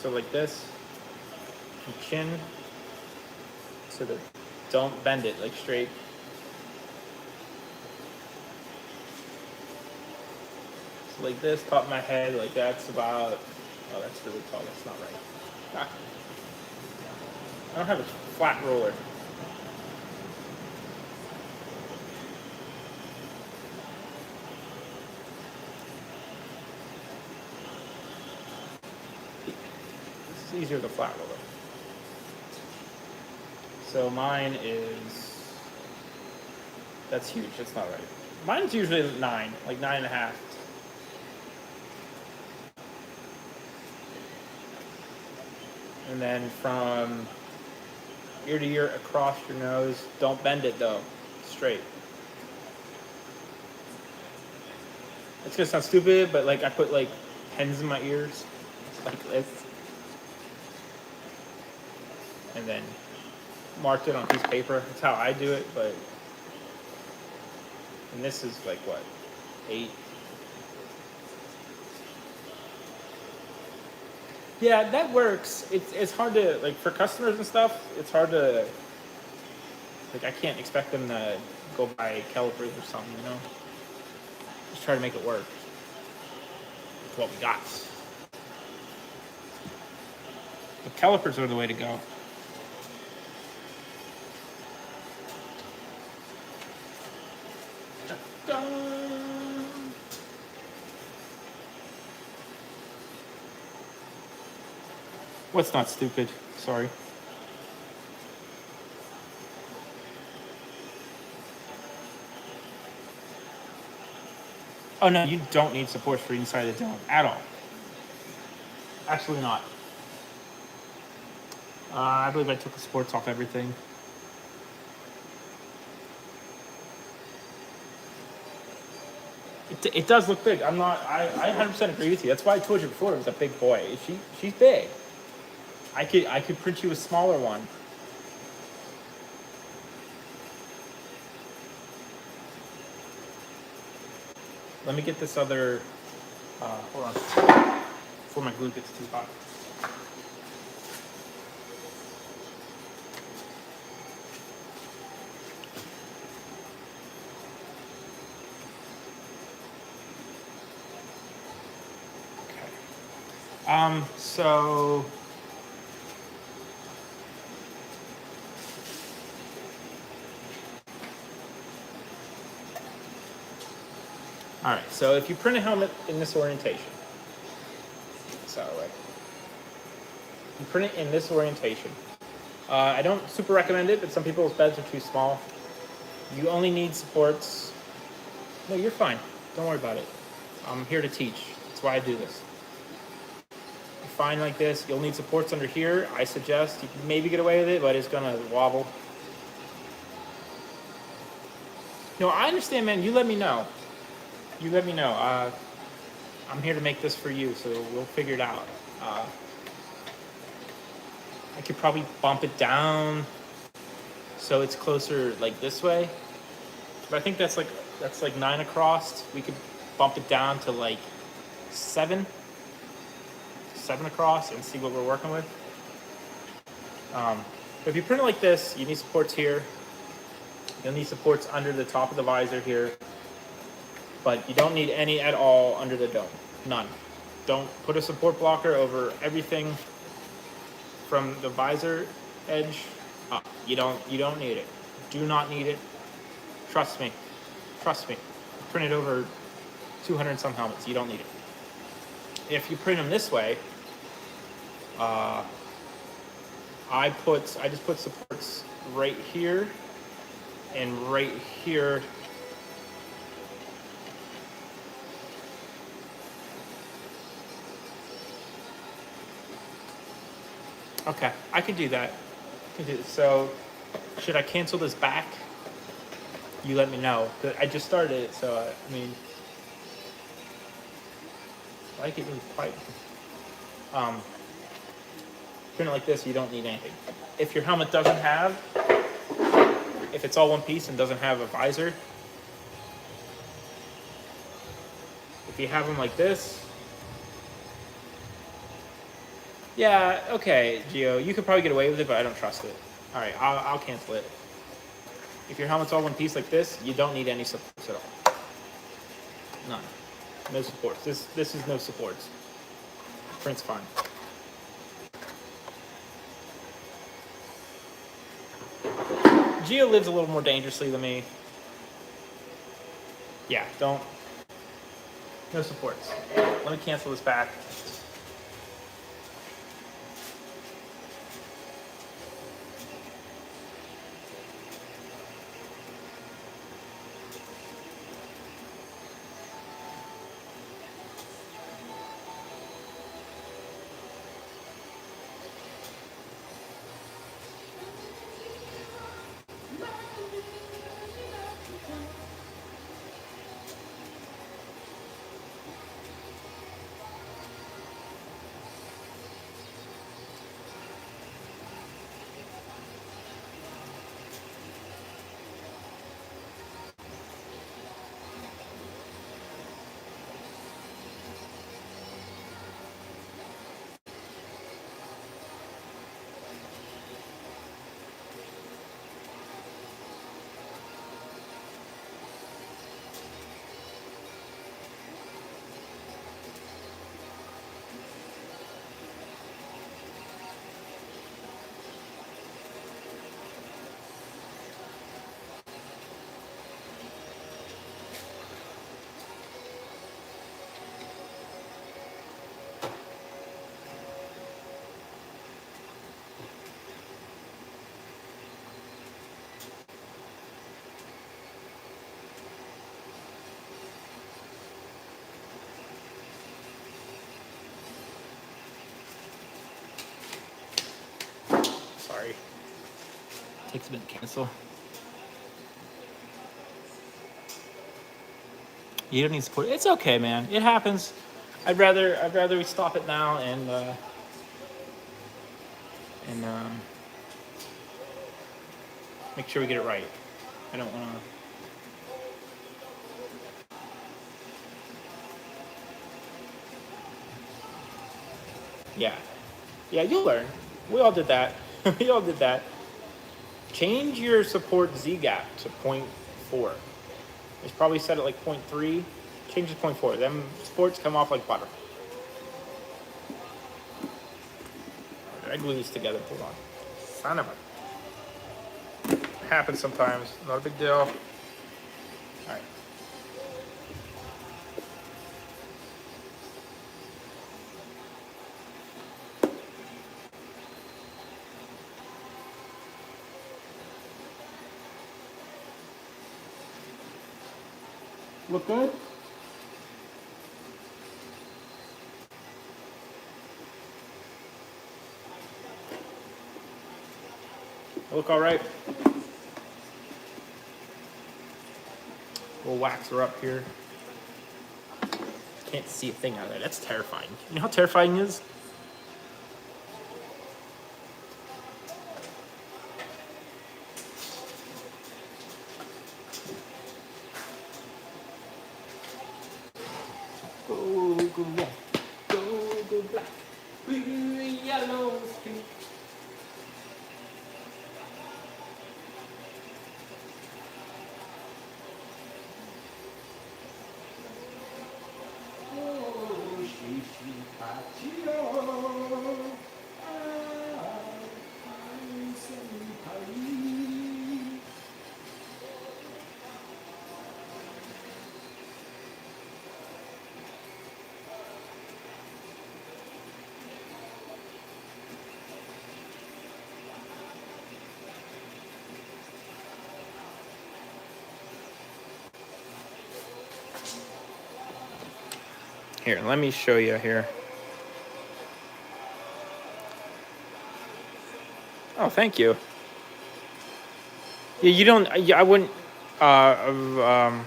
like this, chin, so that don't bend it, like straight. So like this, top of my head, like that's about, oh, that's really tall, that's not right. Ah. I don't have a flat roller. It's easier with a flat roller. So mine is, that's huge, that's not right. Mine's usually 9, like 9.5. And then from ear to ear across your nose, don't bend it though, straight. It's gonna sound stupid, but like I put like pens in my ears, like this. And then marked it on a piece of paper. That's how I do it, but And this is like what, 8? Yeah, that works. It's hard to, like, for customers and stuff, it's hard to, like, I can't expect them to go buy calipers or something, you know? Just try to make it work. It's what we got. The calipers are the way to go. What's not stupid? Sorry. Oh no, you don't need supports for inside the dome at all. Absolutely not. I believe I took the supports off everything. It does look big. I 100% agree with you. That's why I told you before it was a big boy. She's big. I could print you a smaller one. Let me get this other. Hold on. Before my glue gets too hot. So all right, so if you print a helmet in this orientation, so like you print it in this orientation, I don't super recommend it, but some people's beds are too small. You only need supports. No, you're fine. Don't worry about it. I'm here to teach. That's why I do this. Fine like this. You'll need supports under here. I suggest you can maybe get away with it, but it's gonna wobble. No, I understand, man. You let me know. You let me know. I'm here to make this for you, so we'll figure it out. I could probably bump it down so it's closer like this way. But I think that's like 9 across. We could bump it down to like 7 across and see what we're working with. But if you print it like this, you need supports here. You'll need supports under the top of the visor here. But you don't need any at all under the dome. None. Don't put a support blocker over everything from the visor edge up. You don't need it. Do not need it. Trust me. Trust me. Print it over 200 and some helmets. You don't need it. If you print them this way, I just put supports right here and right here. Okay, I can do that. So, should I cancel this back? You let me know. I just started it, so I mean, I like it really quiet. Print it like this, you don't need anything. If your helmet doesn't have, if it's all one piece and doesn't have a visor, if you have them like this, yeah, okay, Gio, you could probably get away with it, but I don't trust it. All right, I'll cancel it. If your helmet's all one piece like this, you don't need any supports at all. None. No supports. This is no supports. Print's fine. Gio lives a little more dangerously than me. Yeah, no supports. Let me cancel this back. takes a minute to cancel. You don't need support. It's okay, man. It happens. I'd rather we stop it now and make sure we get it right. I don't want to. Yeah, yeah. You'll learn. We all did that. We all did that. Change your support Z gap to 0.4. It's probably set at like 0.3. Change it to 0.4. Them supports come off like butter. I glue these together. Hold on. Son of a. Happens sometimes. Not a big deal. All right. Look good? Look all right. We'll wax her up here. Can't see a thing out of there. That's terrifying. You know how terrifying it is? Go black, go black, blue yellow street. Here, let me show you here. Oh, thank you. Yeah, you don't. I wouldn't. A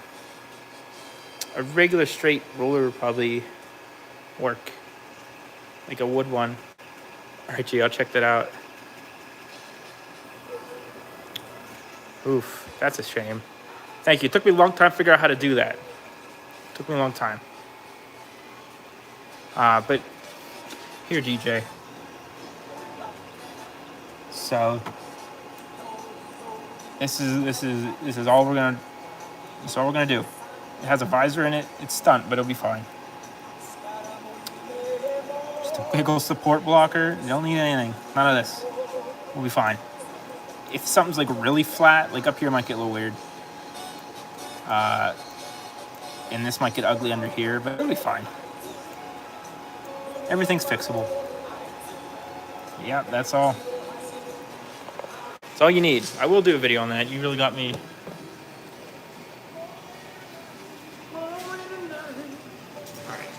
regular straight roller would probably work, like a wood one. All right, G, I'll check that out. Oof, that's a shame. Thank you. It took me a long time to figure out how to do that. It took me a long time. But here, DJ. So this is all we're gonna. This is all we're gonna do. It has a visor in it. It's stunt, but it'll be fine. Just a big old support blocker. You don't need anything. None of this. We'll be fine. If something's like really flat, like up here might get a little weird. And this might get ugly under here, but it'll be fine. Everything's fixable. Yeah, that's all. That's all you need. I will do a video on that. You really got me. Alright,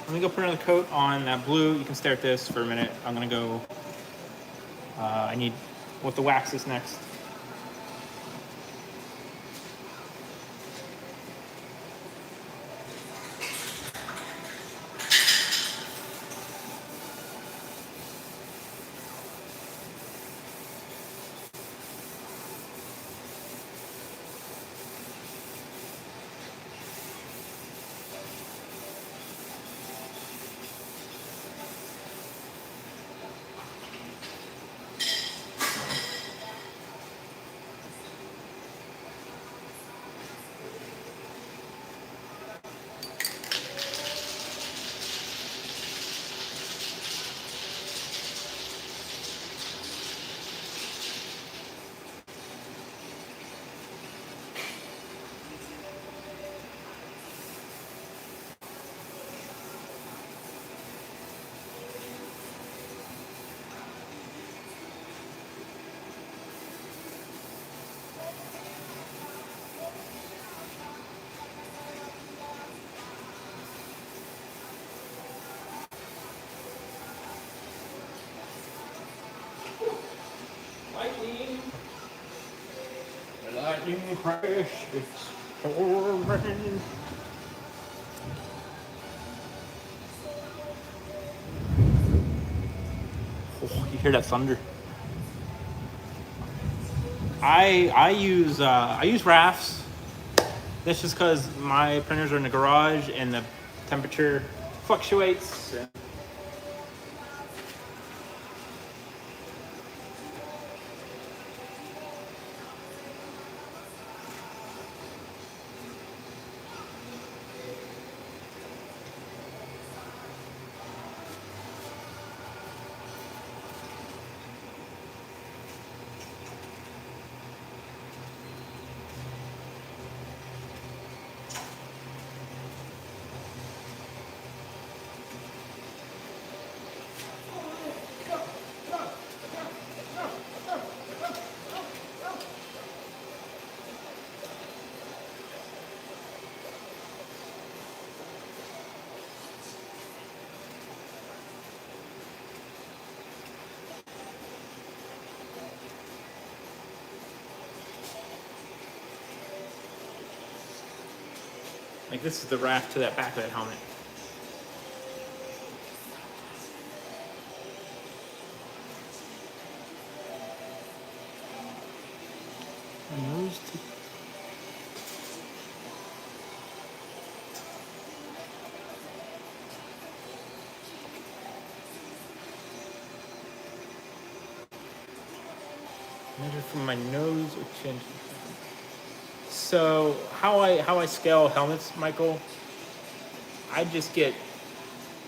let me go put another coat on that blue. You can stare at this for a minute. I'm gonna go. I need what the wax is next. crash, it's pouring. Oh, you hear that thunder? I use rafts. That's just because my printers are in the garage and the temperature fluctuates. Like this is the raft to that back of that helmet. Measure from my nose or chin. So how I scale helmets, Michael? I just get,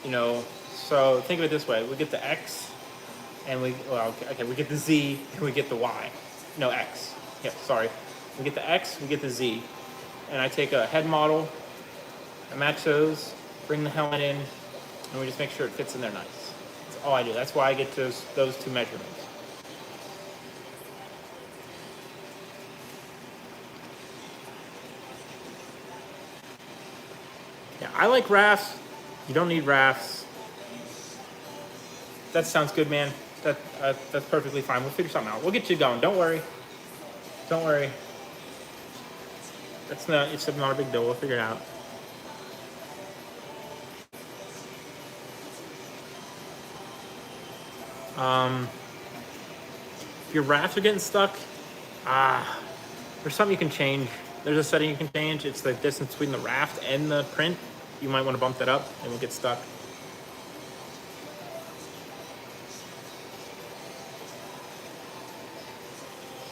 so think of it this way: we get the X, and we get the Z, and we get the Y. No, X. Yeah, sorry. We get the X, we get the Z, and I take a head model, I match those, bring the helmet in, and we just make sure it fits in there nice. That's all I do. That's why I get those two measurements. Yeah, I like rafts. You don't need rafts. That sounds good, man. That's perfectly fine. We'll figure something out. We'll get you going. Don't worry. Don't worry. It's not a big deal. We'll figure it out. If your rafts are getting stuck, there's something you can change. There's a setting you can change. It's the distance between the raft and the print. You might want to bump that up and we'll get stuck.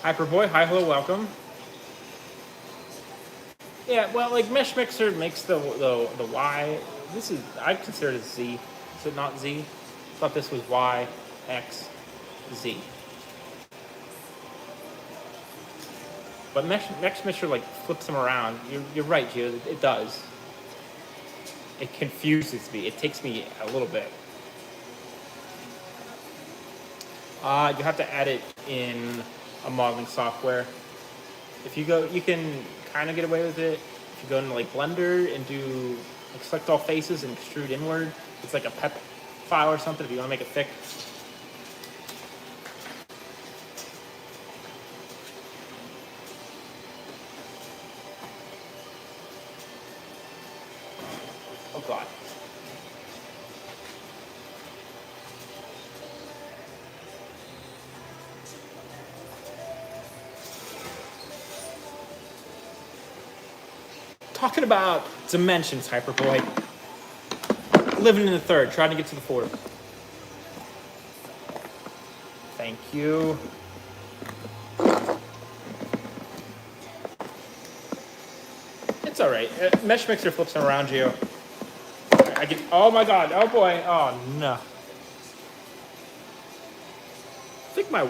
Hyperboy, hi, hello, welcome. Yeah, well, like Mesh Mixer makes the Y. This is, I consider it Z. Is it not Z? I thought this was Y, X, Z. But Mesh Mixer like flips them around. You're right, Gio. It does. It confuses me. It takes me a little bit. You have to add it in a modeling software. If you go, you can kind of get away with it. If you go into like Blender and do like select all faces and extrude inward, it's like a PEP file or something if you want to make it thick. Oh God. Talking about dimensions, Hyperboy. Living in the third, trying to get to the fourth. Thank you. It's all right. Mesh Mixer flips around you. I get. Oh my God. Oh boy. Oh no. I think my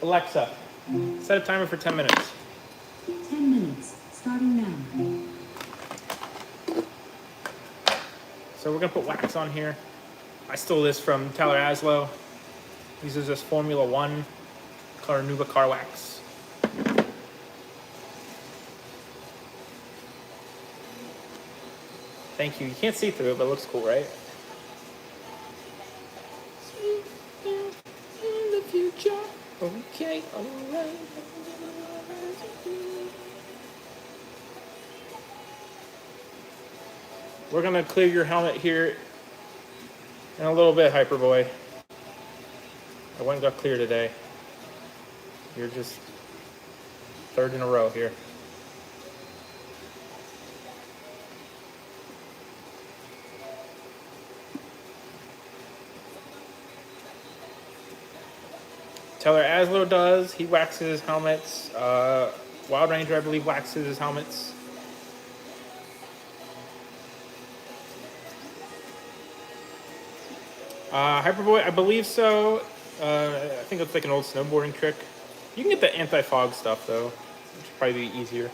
Alexa, set a timer for 10 minutes. 10 minutes, starting now. So we're gonna put wax on here. I stole this from Tyler Aslow. He uses this Formula One Carnauba car wax. Thank you. You can't see through it, but it looks cool, right? In the future. Okay, alright. We're gonna clear your helmet here in a little bit, Hyperboy. I went and got clear today. You're just third in a row here. Teller Aslo does. He waxes his helmets. Wild Ranger, I believe, waxes his helmets. Hyperboy, I believe so. I think it's like an old snowboarding trick. You can get the anti-fog stuff, though, which would probably be easier.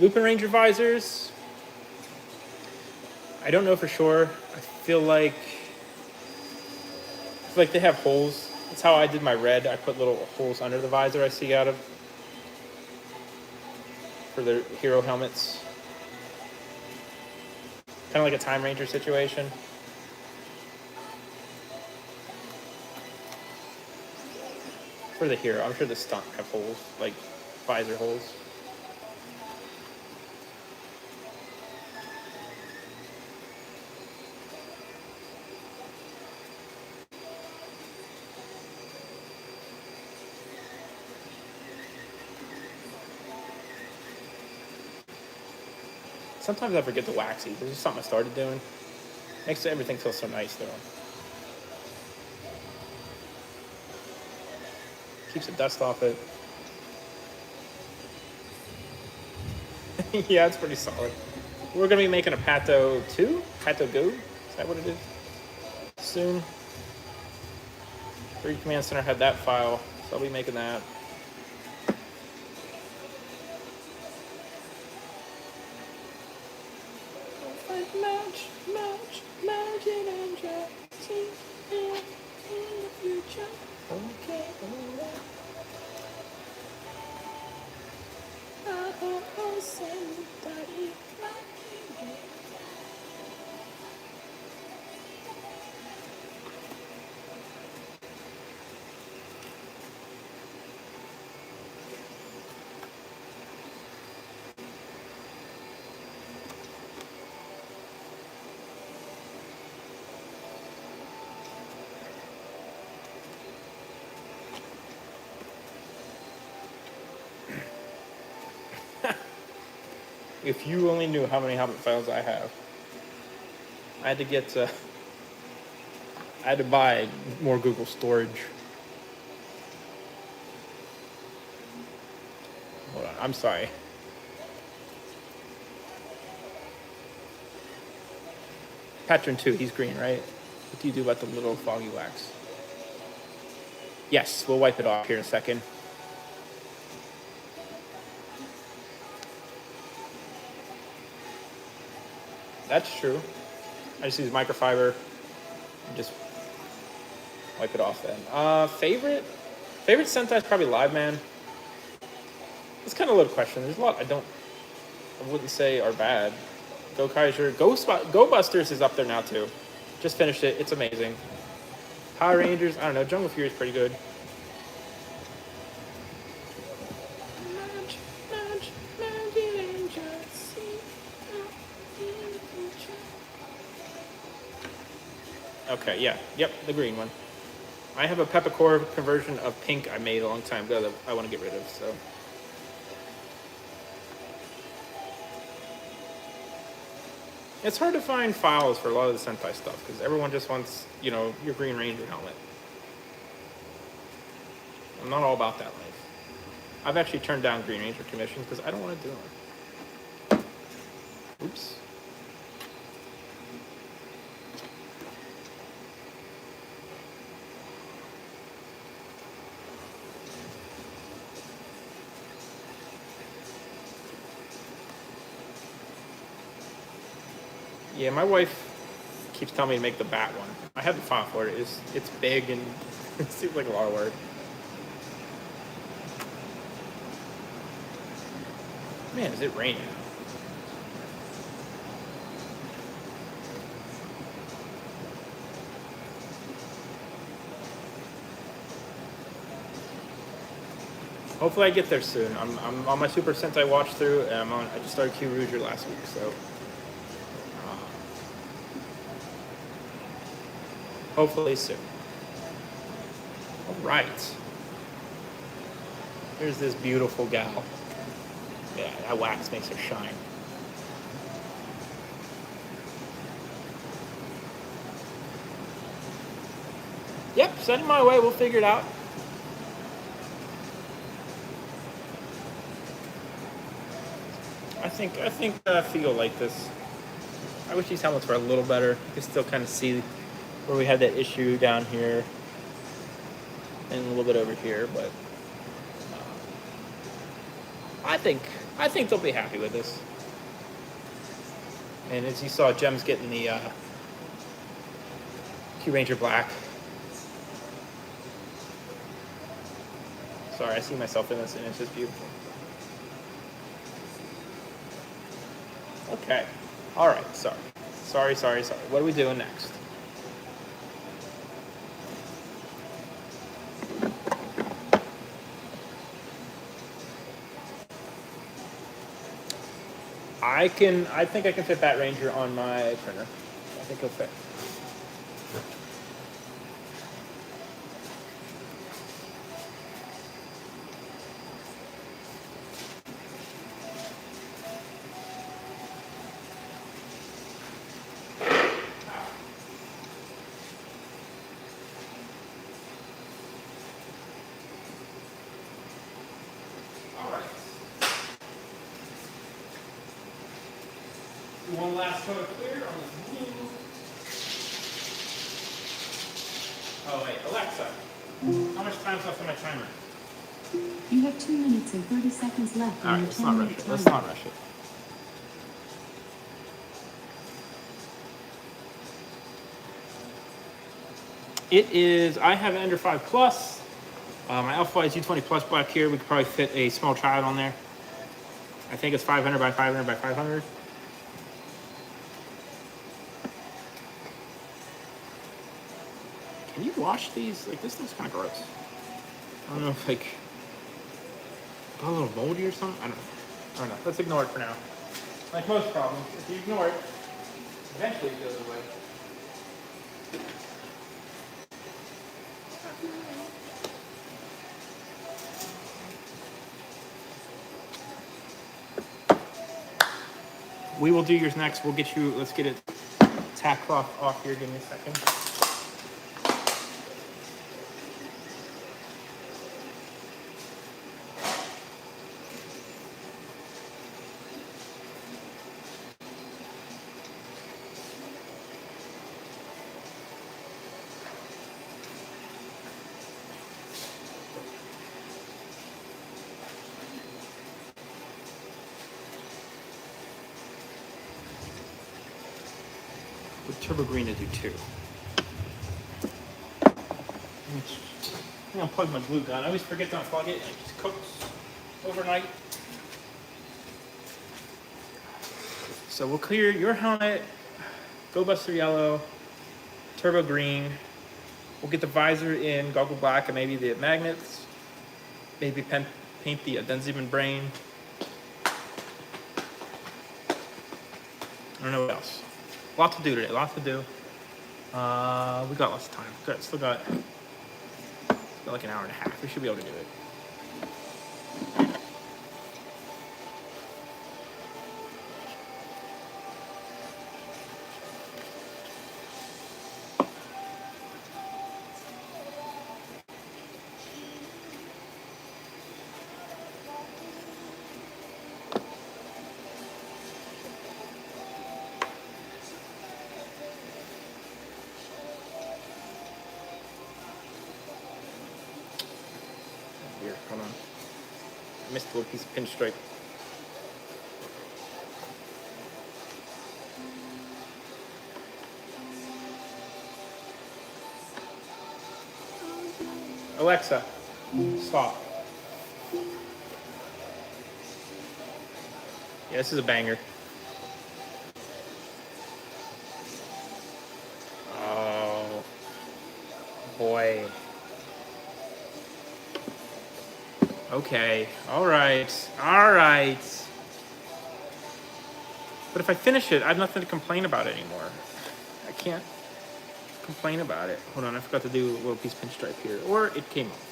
Lupin Ranger visors. I don't know for sure. I feel like they have holes. That's how I did my red. I put little holes under the visor I see out of for the hero helmets. Kind of like a Time Ranger situation. For the hero, I'm sure the stunt have holes, like visor holes. Sometimes I forget to wax these. This is something I started doing. Makes everything feel so nice, though. Keeps the dust off it. Yeah, it's pretty solid. We're going to be making a Pato 2? Pato Go? Is that what it is? Soon. 3 Command Center had that file, so I'll be making that. If you only knew how many helmet files I have. I had to get, I had to buy more Google storage. Hold on, I'm sorry. Patron 2, he's green, right? What do you do about the little foggy wax? Yes, we'll wipe it off here in a second. That's true. I just use microfiber and just wipe it off then. Favorite Sentai is probably Live Man. It's kind of a little question. There's a lot I wouldn't say are bad. Go Kaiser, Go Busters is up there now too. Just finished it. It's amazing. Power Rangers, I don't know. Jungle Fury is pretty good. Okay, yeah. Yep, the green one. I have a Peppercore conversion of pink I made a long time ago that I want to get rid of, so. It's hard to find files for a lot of the Sentai stuff, because everyone just wants, you know, your Green Ranger helmet. I'm not all about that life. I've actually turned down Green Ranger commissions because I don't want to do them. Oops. Yeah, my wife keeps telling me to make the bat one. I have the file for it. It's big and it seems like a lot of work. Man, is it raining? Hopefully I get there soon. I'm on my Super Sentai watch through, and I just started Q Rouger last week, so hopefully soon. All right. Here's this beautiful gal. Yeah, that wax makes her shine. Yep, send it my way. We'll figure it out. I think Theo like this. I wish these helmets were a little better. You can still kind of see where we had that issue down here and a little bit over here, but I think they'll be happy with this. And as you saw, Jem's getting the Q Ranger Black. Sorry, I see myself in this, and it's just beautiful. Okay. All right. Sorry. What are we doing next? I think I can fit Bat Ranger on my printer. I think it'll fit. One last coat of clear on this blue. Oh wait, Alexa, how much time's left on my timer? You have 2 minutes and 30 seconds left on your Let's not rush 10-minute it. timer. Let's not rush it. It is, I have an Ender 5 Plus. My Alpha is U20 Plus black here. We could probably fit a small child on there. I think it's 500 by 500 by 500. Can you wash these? Like, this thing's kind of gross. I don't know if, like, got a little moldy or something. I don't know. Let's ignore it for now. Like most problems, if you ignore it, eventually it goes away. We will do yours next. We'll get you, let's get it tack cloth off here. Give me a second. With turbo green to do two. I'm gonna plug my glue gun. I always forget to unplug it and it just cooks overnight. So we'll clear your helmet, Go Buster yellow, turbo green. We'll get the visor in goggle black and maybe the magnets. Maybe paint the Denziman brain. I don't know what else. Lots to do today, lots to do. We got lots of time. Still got like an hour and a half. We should be able to do it. Here, hold on. I missed a little piece of pinstripe. Alexa, stop. Yeah, this is a banger. Oh, boy. Okay, all right, all right. But if I finish it, I have nothing to complain about anymore. I can't complain about it. Hold on, I forgot to do a little piece of pinstripe here. Or it came off.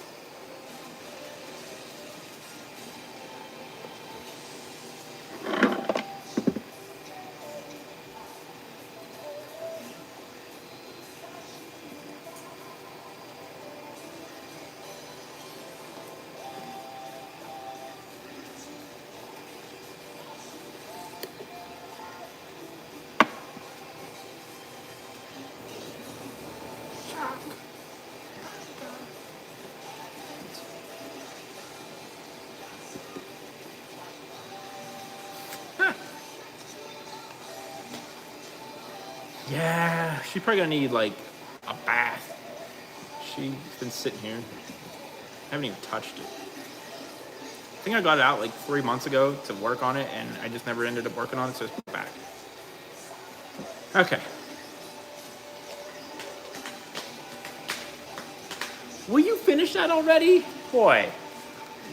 Yeah, she's probably gonna need like a bath. She's been sitting here. I haven't even touched it. I think I got it out like 3 months ago to work on it, and I just never ended up working on it, so it's back. Okay. Will you finish that already? Boy,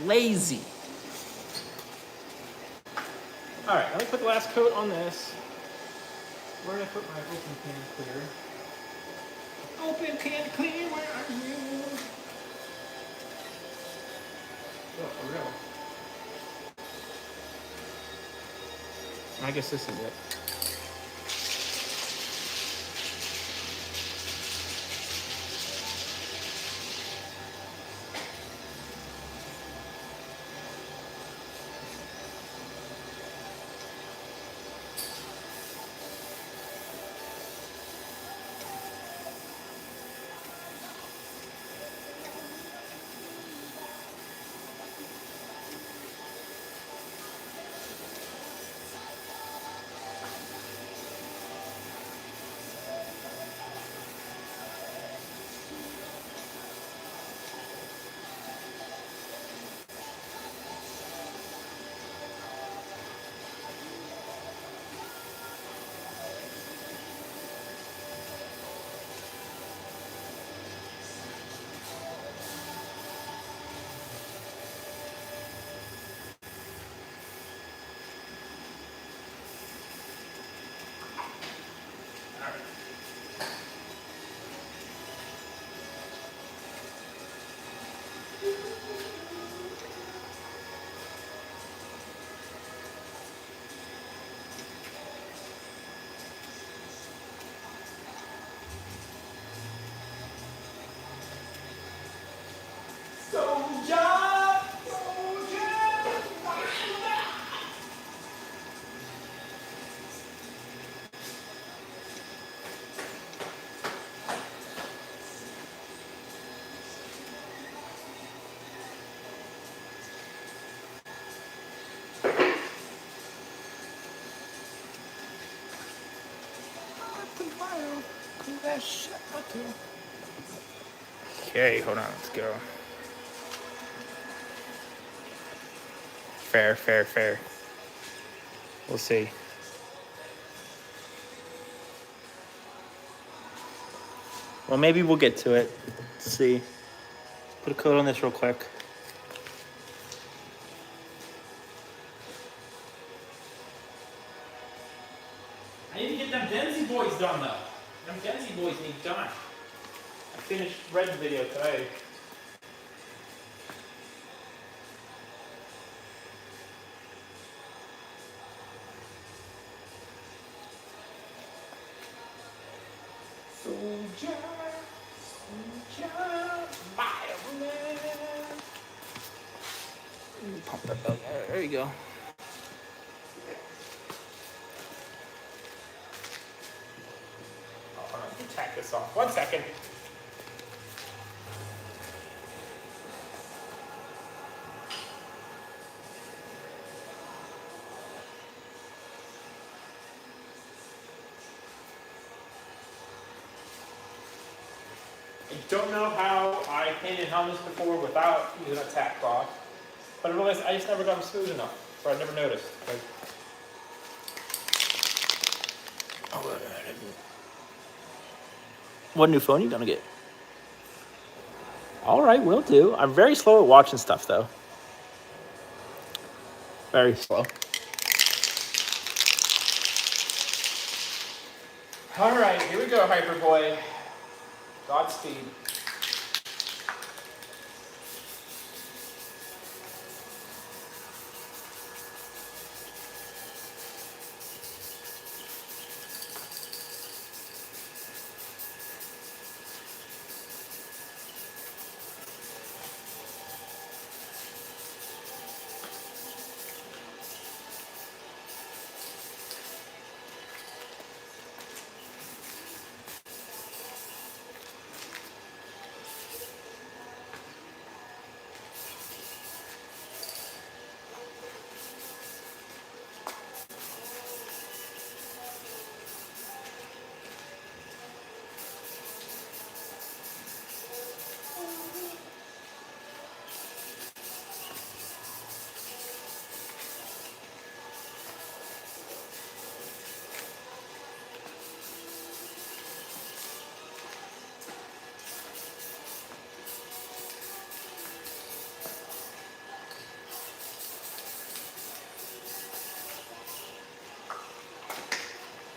lazy. All right, let me put the last coat on this. Where did I put my open can clear? Open can clear, where are you? Oh, for real. I guess this is it. Okay, hold on, let's go. Fair, fair, fair. We'll see. Well, maybe we'll get to it. Let's see. Put a coat on this real quick. I need to get them Denzi boys done though. Them Denzi boys need done. I finished Red's video today. Soldier, fireman. Pump that belt. There you go. Oh, let me tack this off. 1 second. I don't know how I painted helmets before without using a tack cloth, but I realized I just never got them smooth enough, so I never noticed. Like, What new phone you gonna get? All right, will do. I'm very slow at watching stuff, though. Very slow. All right, here we go, Hyperboy. Godspeed.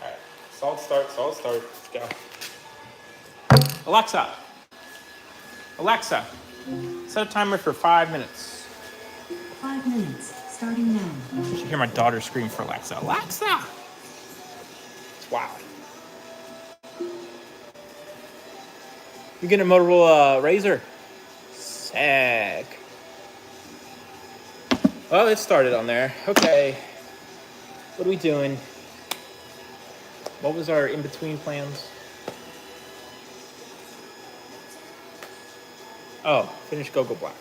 All right, solid start, solid start. Let's go. Alexa, set a timer for 5 minutes. 5 minutes, starting now. You should hear my daughter scream for Alexa. Alexa! It's wild. You getting a Motorola Razr? Sick. Well, it started on there. Okay. What are we doing? What was our in-between plans? Oh, finish Go Black.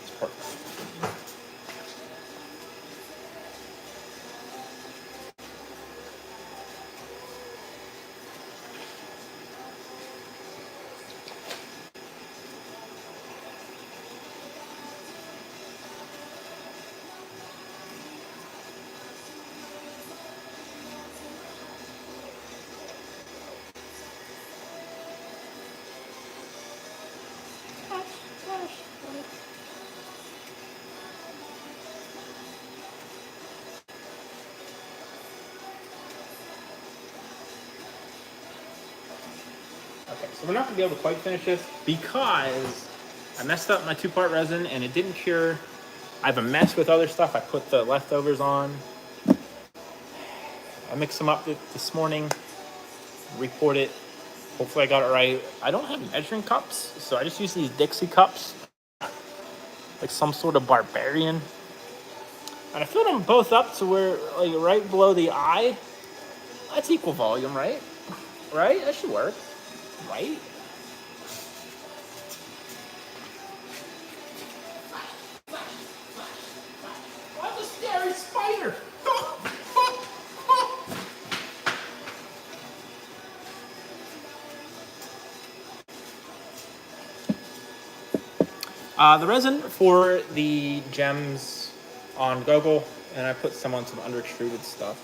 It's perfect. Okay, so we're not gonna be able to quite finish this because I messed up my 2-part resin and it didn't cure. I have a mess with other stuff. I put the leftovers on. I mixed them up this morning, report it. Hopefully I got it right. I don't have measuring cups, so I just use these Dixie cups, like some sort of barbarian. And I filled them both up to where, like, right below the eye. That's equal volume, right? Right? That should work, right? What's a scary spider? The resin for the gems on Google, and I put some on some under extruded stuff.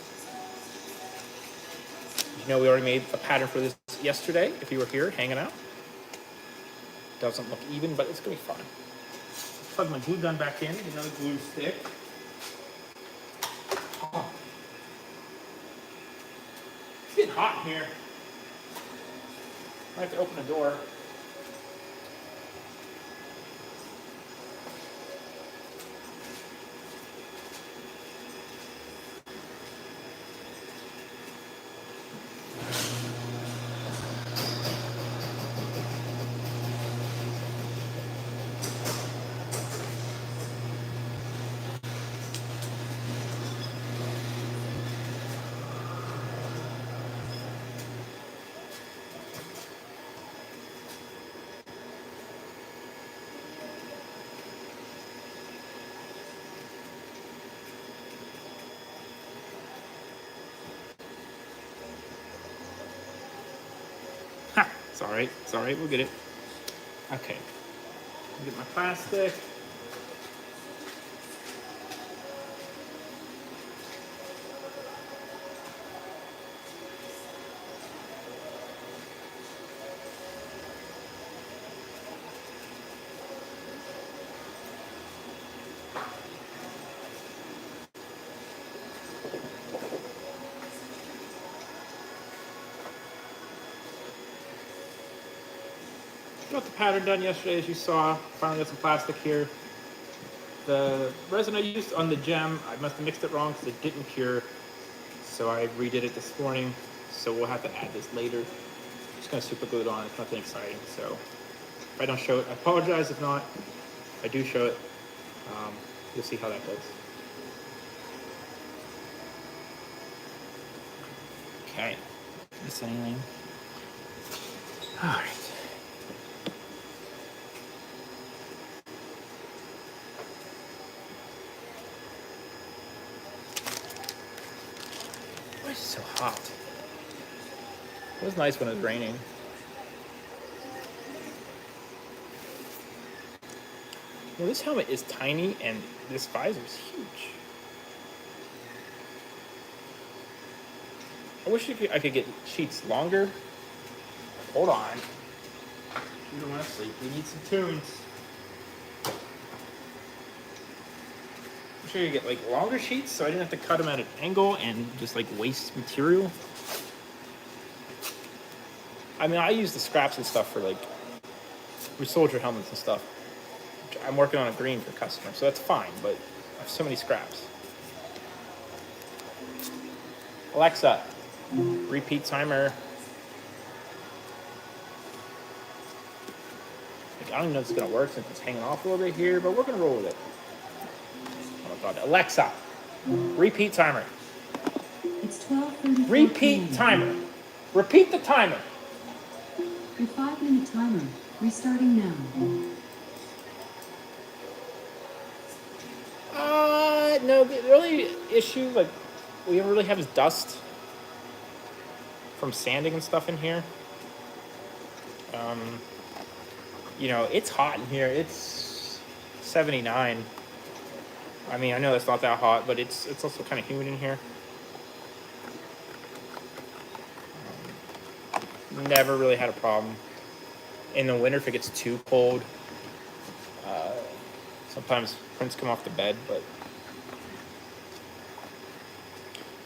You know, we already made a pattern for this yesterday. If you were here hanging out, doesn't look even, but it's gonna be fine. Plug my glue gun back in. Another glue stick. Oh. It's getting hot in here. I have to open the door. It's all right, we'll get it. Okay, get my plastic. Got the pattern done yesterday, as you saw. Finally got some plastic here. The resin I used on the gem, I must have mixed it wrong because it didn't cure. So I redid it this morning. So we'll have to add this later. Just gonna super glue it on. It's nothing exciting. So if I don't show it, I apologize. If not, I do show it. You'll see how that goes. Okay. Miss anything? All right. Why is it so hot? It was nice when it was raining. Well, this helmet is tiny and this visor is huge. I wish I could get sheets longer. Hold on. You don't want to sleep. We need some tunes. Wish I could get like longer sheets so I didn't have to cut them at an angle and just like waste material. I mean, I use the scraps and stuff for like soldier helmets and stuff. I'm working on a green for customers, so that's fine, but I have so many scraps. Alexa, repeat timer. Like, I don't even know if it's gonna work since it's hanging off a little bit here, but we're gonna roll with it. Oh my God, Alexa, repeat timer. It's 12:34 Repeat timer. Repeat the timer. Your 5-minute timer. Restarting now. No, the only issue, like, we really have is dust from sanding and stuff in here. You know, it's hot in here. It's 79. I mean, I know that's not that hot, but it's also kind of humid in here. Never really had a problem. In the winter, if it gets too cold, sometimes prints come off the bed, but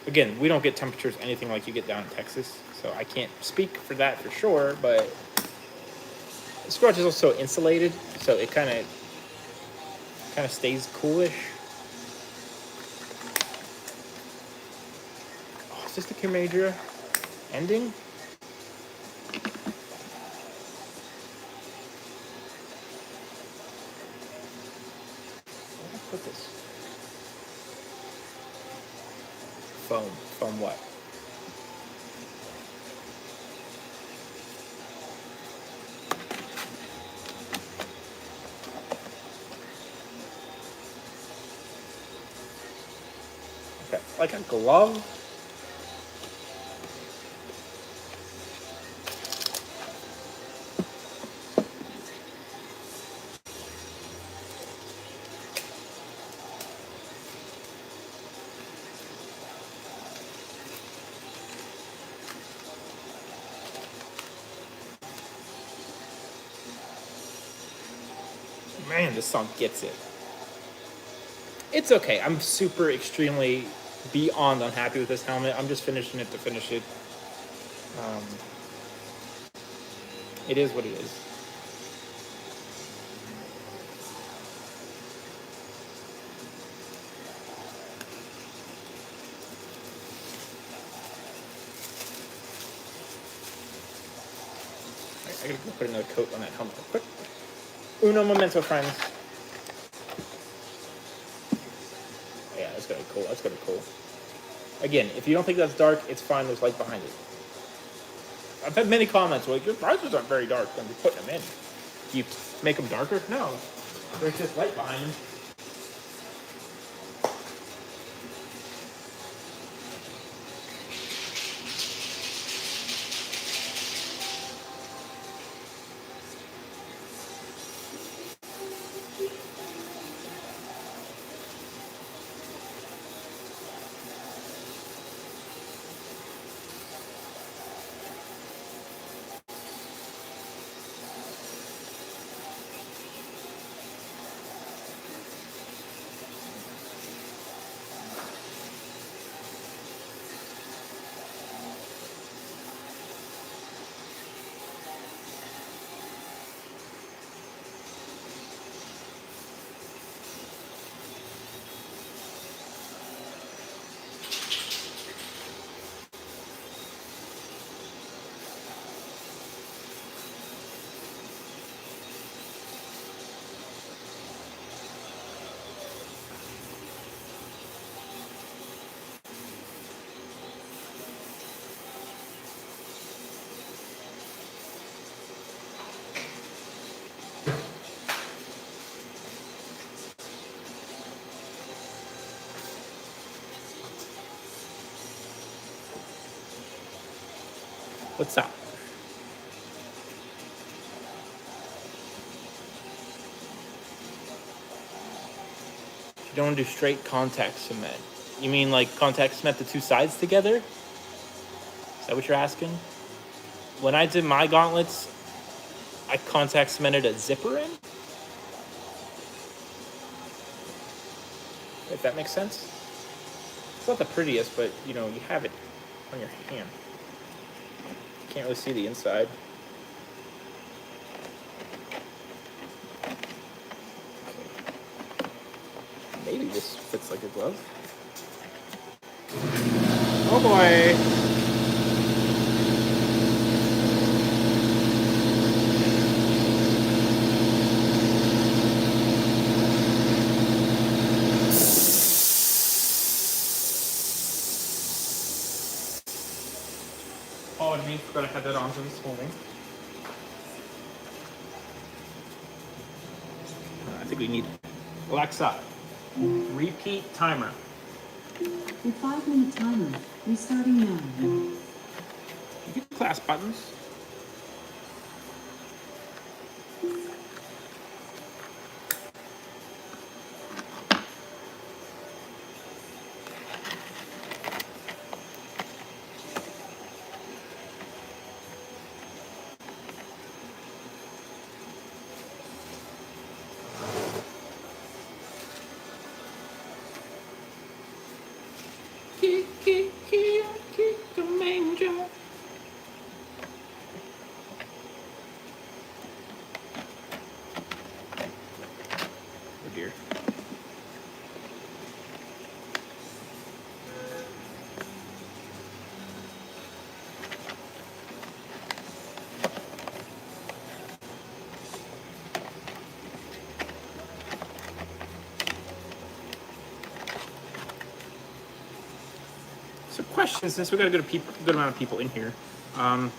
again, we don't get temperatures anything like you get down in Texas, so I can't speak for that for sure, but the scratch is also insulated, so it kind of stays coolish. Oh, is this the Kimadra ending? Where did I put this? Foam what? Okay, like a glove? Man, this song gets it. It's okay. I'm super extremely beyond unhappy with this helmet. I'm just finishing it to finish it. It is what it is. I gotta go put another coat on that helmet real quick. Uno momento, friends. Yeah, that's gonna be cool. That's gonna be cool. Again, if you don't think that's dark, it's fine. There's light behind it. I've had many comments like, your visors aren't very dark when you're putting them in. Do you make them darker? No. There's just light behind them. What's up? You don't want to do straight contact cement. You mean like contact cement the two sides together? Is that what you're asking? When I did my gauntlets, I contact cemented a zipper in. If that makes sense. It's not the prettiest, but you know, you have it on your hand. You can't really see the inside. Maybe this fits like a glove. Oh boy. Oh, I mean, forgot I had that on this morning. I think we need Alexa, repeat timer. Your 5-minute timer, restarting now. You get clasp buttons. Kick the manger. Oh dear. So questions, since we got a good amount of people in here. I've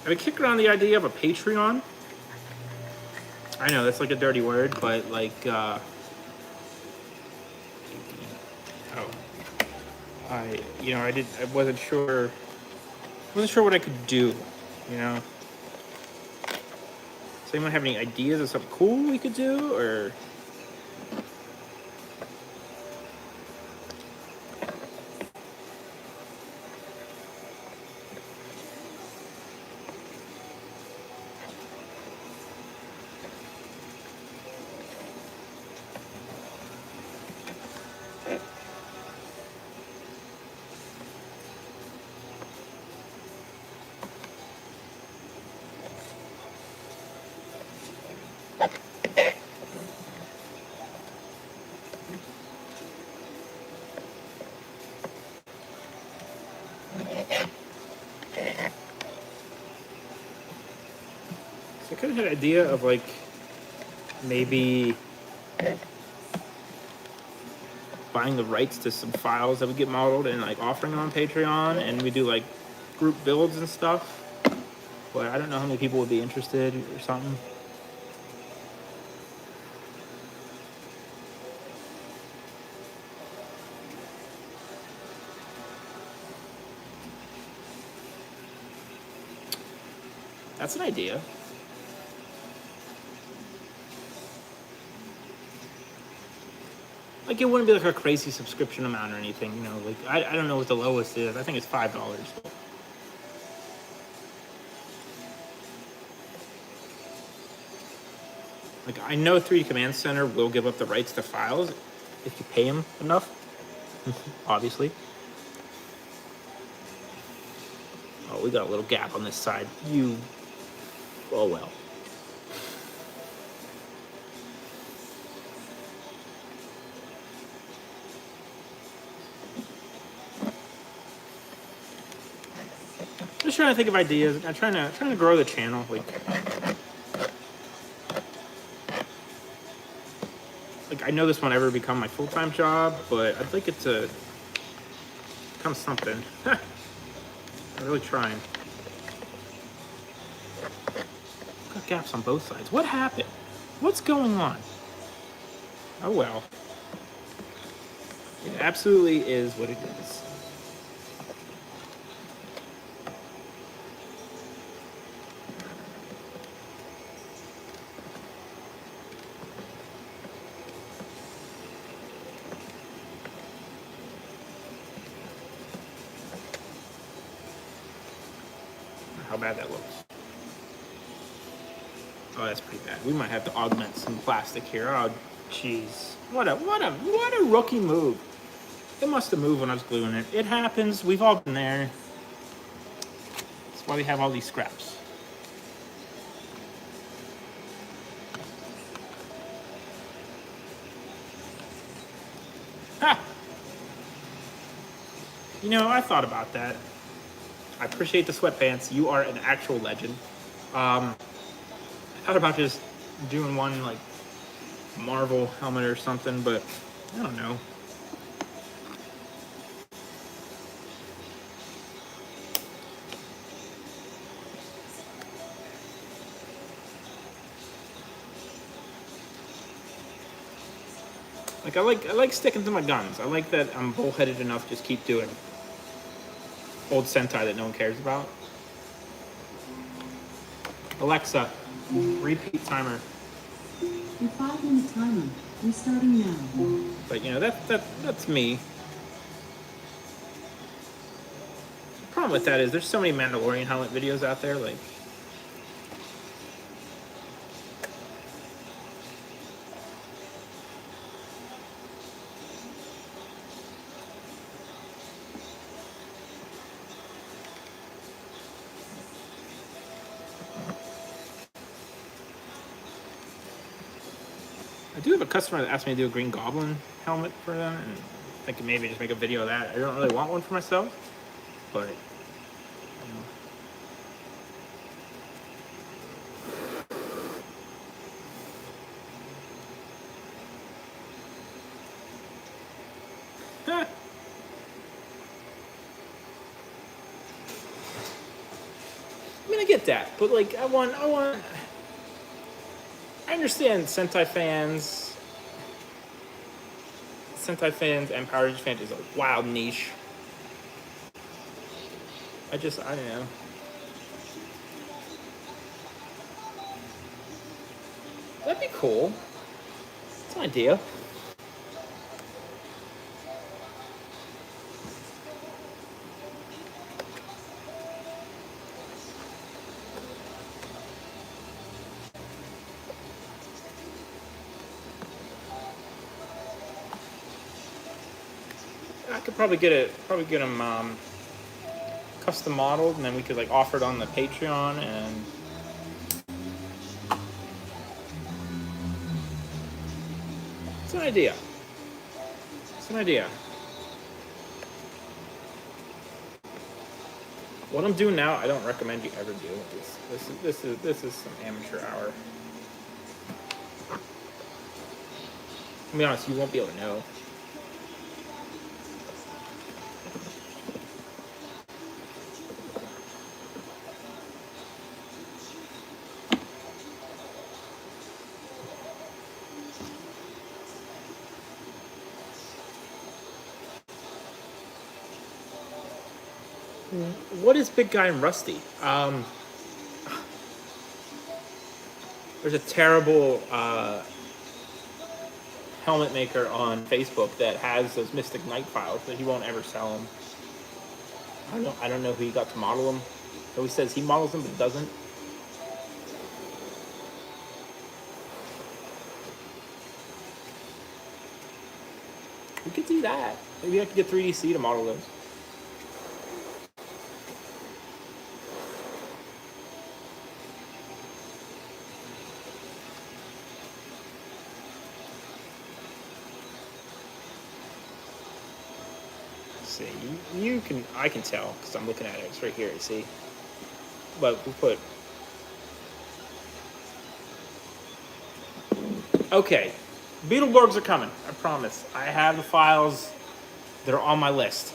been kicking around the idea of a Patreon. I know that's like a dirty word, but like, I wasn't sure what I could do, you know. Does anyone have any ideas of something cool we could do, or? So I kind of had an idea of like maybe buying the rights to some files that would get modeled and like offering them on Patreon, and we do like group builds and stuff. But I don't know how many people would be interested or something. That's an idea. Like, it wouldn't be like a crazy subscription amount or anything, you know. Like, I don't know what the lowest is. I think it's $5. Like, I know 3D Command Center will give up the rights to files if you pay them enough, obviously. Oh, we got a little gap on this side. Oh well. Just trying to think of ideas. I'm trying to grow the channel. Like I know this won't ever become my full-time job, but I'd like it to become something. I'm really trying. Got gaps on both sides. What happened? What's going on? Oh well. It absolutely is what it is. how bad that looks. Oh, that's pretty bad. We might have to augment some plastic here. Oh, jeez. What a rookie move. It must have moved when I was gluing it. It happens. We've all been there. That's why we have all these scraps. Ha! You know, I thought about that. I appreciate the sweatpants. You are an actual legend. I thought about just doing one like Marvel helmet or something, but I don't know. Like I like sticking to my guns. I like that I'm bullheaded enough to just keep doing old Sentai that no one cares about. Alexa, repeat timer. Your 5-minute timer. Restarting now. But you know that's me. The problem with that is there's so many Mandalorian helmet videos out there. Like, I do have a customer that asked me to do a Green Goblin helmet for them, and thinking maybe just make a video of that. I don't really want one for myself, but I mean, I get that, but like, I understand Sentai fans and Power Rangers fans is a wild niche. I don't know. That'd be cool. It's an idea. I could probably get them custom modeled, and then we could like offer it on the Patreon, and it's an idea. It's an idea. What I'm doing now, I don't recommend you ever do. This is some amateur hour. To be honest, you won't be able to know. What is Big Guy and Rusty? There's a terrible helmet maker on Facebook that has those Mystic Knight files, but he won't ever sell them. I don't know who he got to model them. He always says he models them, but doesn't. We could do that. Maybe I could get 3DC to model those. See, I can tell because I'm looking at it. It's right here. You see, but we'll put. Okay, Beetleborgs are coming. I promise. I have the files. They're on my list.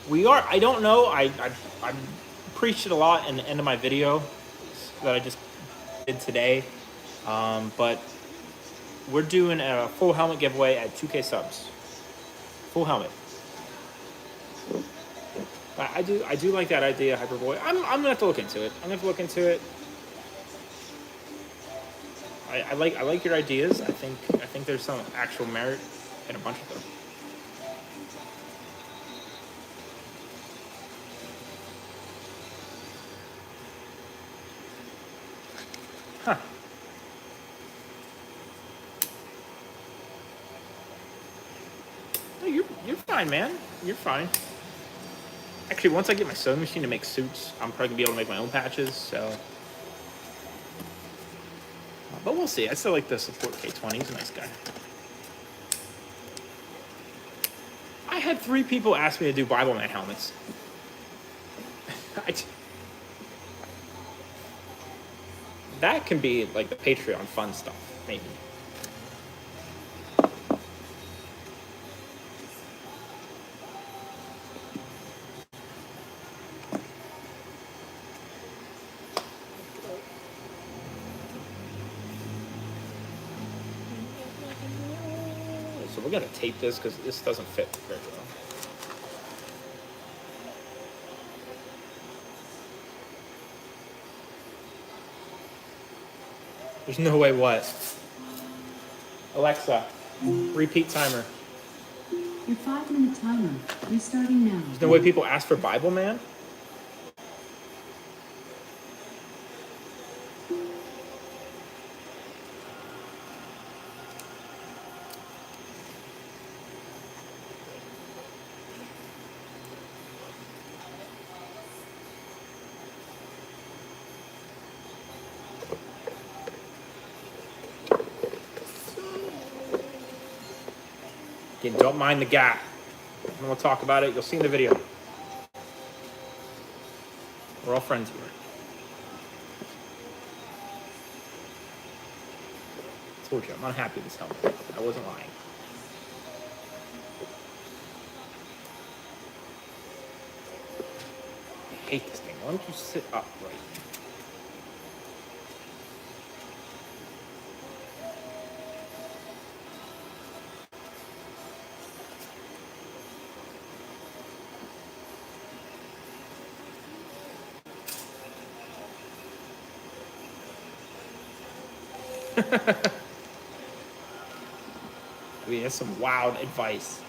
We are. I don't know. I preached it a lot in the end of my video that I just did today, but. We're doing a full helmet giveaway at 2K subs. Full helmet. I do like that idea, Hyperboy. I'm gonna have to look into it. I like your ideas. I think there's some actual merit in a bunch of them. you're fine, man. You're fine. Actually, once I get my sewing machine to make suits, I'm probably gonna be able to make my own patches. So, but we'll see. I still like the support K20. He's a nice guy. I had 3 people ask me to do Bible Man helmets. That can be like the Patreon fun stuff, maybe. So we're gonna tape this because this doesn't fit very well. There's no way what? Alexa, repeat timer. Your 5-minute timer. Restarting now. There's no way people ask for Bible Man? Again, don't mind the gap. And we'll talk about it. You'll see in the video. We're all friends here. I told you, I'm unhappy with this helmet. I wasn't lying. I hate this thing. Why don't you sit upright? I mean, that's some wild advice.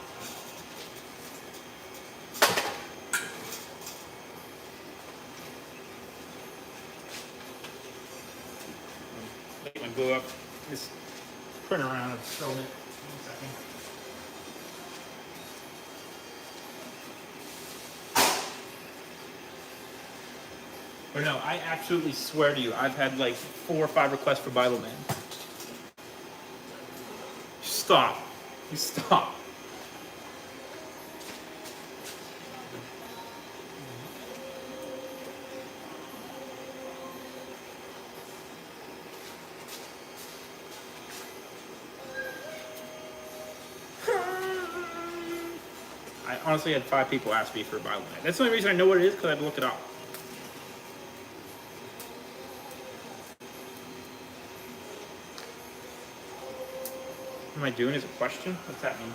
Make my glue up. Just print around and film it. 1 second. But no, I absolutely swear to you, I've had like 4 or 5 requests for Bible Man. Stop. You stop. I honestly had 5 people ask me for a Bible Man. That's the only reason I know what it is, because I had to look it up. What am I doing is a question? What's that mean?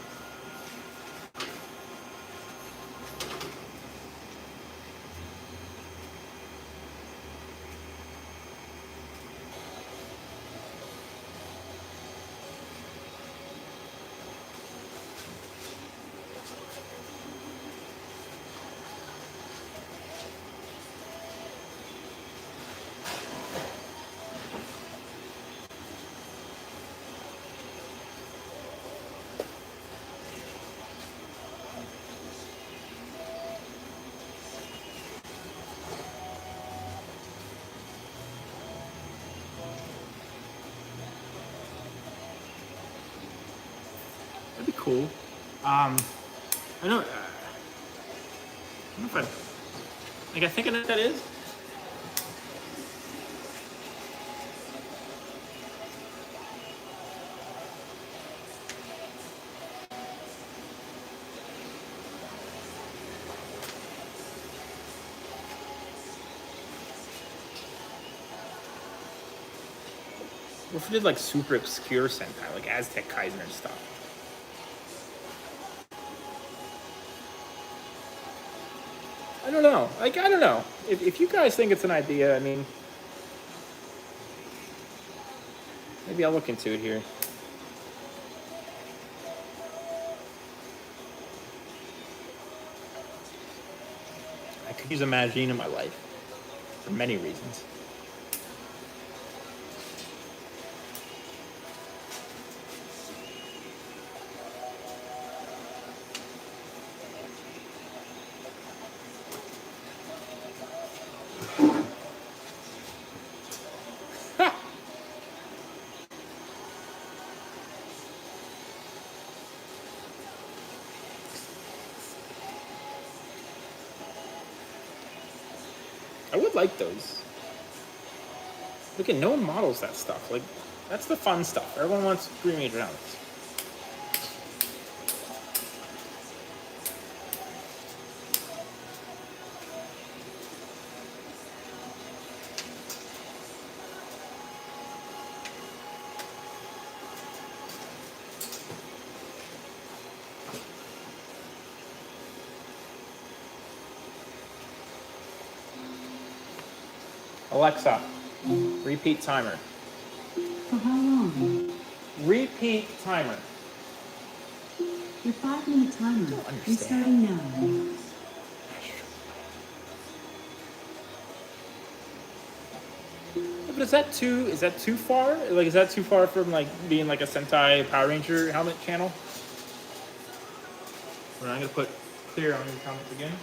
That'd be cool. I know. I don't know if I think I know what that is. What if we did like super obscure Sentai, like Aztec Kaiser and stuff? I don't know. Like, I don't know. If you guys think it's an idea, I mean, maybe I'll look into it here. I could use a magazine in my life for many reasons. I would like those. Look at no one models that stuff. Like, that's the fun stuff. Everyone wants Green Ranger helmets. Alexa, repeat timer. For how long? Repeat timer. Your 5-minute timer understand. is starting now. But is that too far? Like, is that too far from like being like a Sentai Power Ranger helmet channel? Well, I'm gonna put clear on your comments again.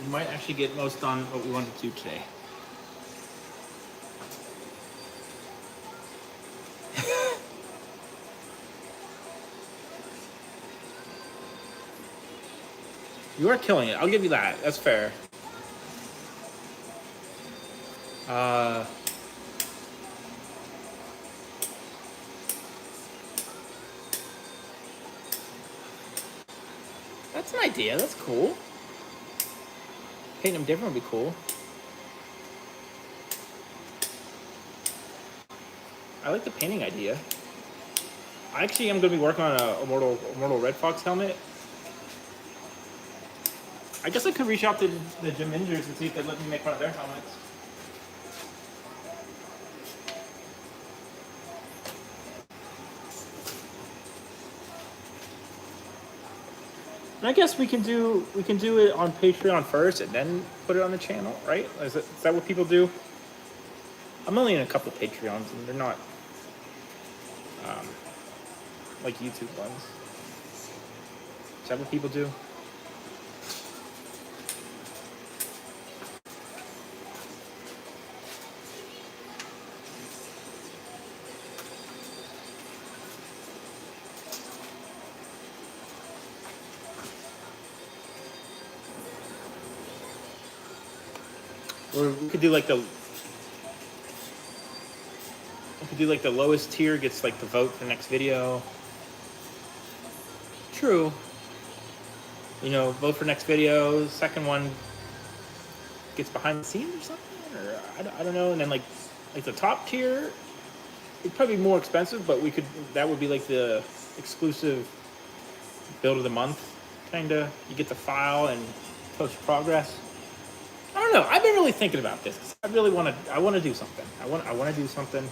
We might actually get most done what we wanted to do today. You are killing it. I'll give you that. That's fair. That's an idea. That's cool. Painting them different would be cool. I like the painting idea. I actually am going to be working on a Immortal Red Fox helmet. I guess I could reach out to the Gym Ninjas and see if they'd let me make one of their helmets. And I guess we can do it on Patreon first and then put it on the channel, right? Is that what people do? I'm only in a couple Patreons and they're not like YouTube ones. Is that what people do? Or we could do like the lowest tier gets like the vote for the next video. True. You know, vote for next video. Second one gets behind the scenes or something, or I don't know. And then like the top tier, it'd probably be more expensive, but that would be like the exclusive build of the month, kinda. You get the file and post progress. I don't know. I've been really thinking about this because I want to do something. I want to do something.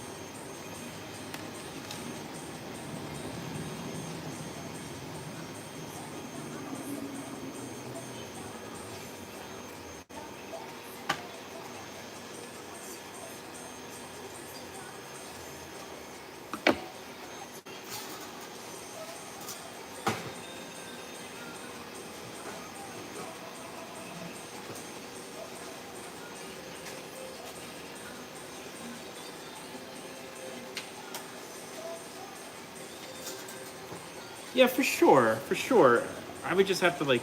Yeah, for sure, for sure. I would just have to like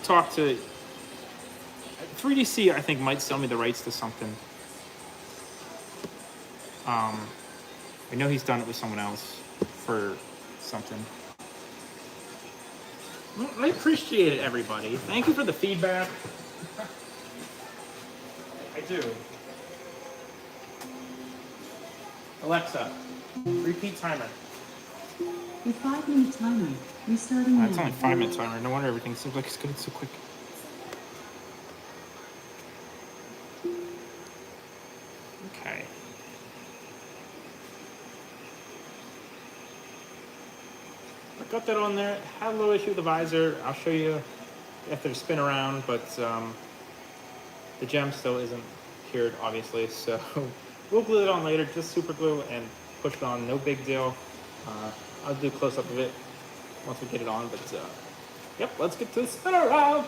talk to 3DC. I think might sell me the rights to something. I know he's done it with someone else for something. Well, I appreciate it, everybody. Thank you for the feedback. I do. Alexa, repeat timer. A 5-minute timer. Restarting It's now. only 5-minute timer. No wonder everything seems like it's going so quick. Okay. I got that on there. Had a little issue with the visor. I'll show you after the spin around, but the gem still isn't cured, obviously. So we'll glue it on later, just super glue and push it on. No big deal. I'll do a close up of it once we get it on. But yep, let's get to the spin around.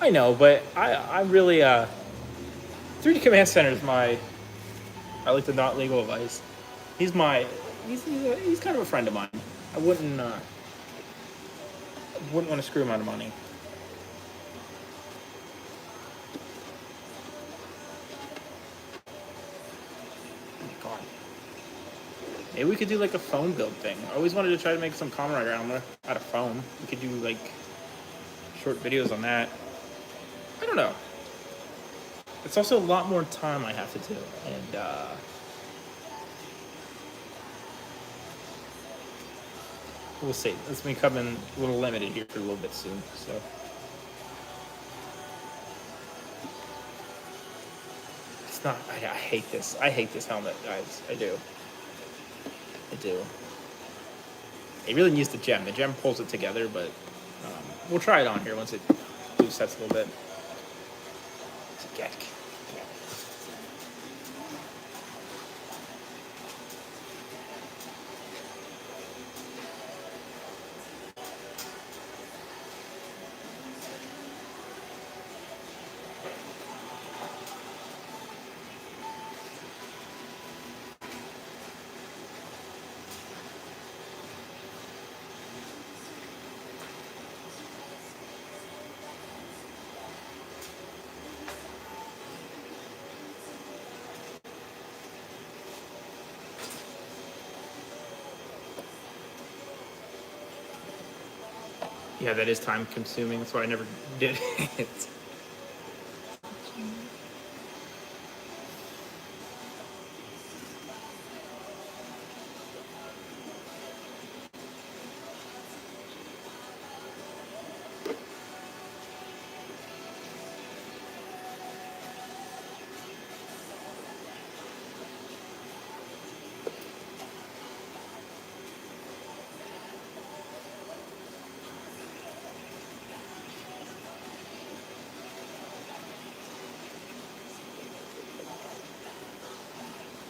I know, but I really 3D Command Center is my, I like the not legal advice. He's he's kind of a friend of mine. I wouldn't want to screw him out of money. Oh my god. Maybe we could do like a phone build thing. I always wanted to try to make some Kamen Rider armor out of foam. We could do like short videos on that. I don't know. It's also a lot more time I have to do, and we'll see. It's becoming a little limited here for a little bit soon. So it's not. I hate this. I hate this helmet, guys. I do. I do. It really needs the gem. The gem pulls it together, but we'll try it on here once it sets a little bit. It's a geck. Yeah, that is time consuming. That's why I never did it.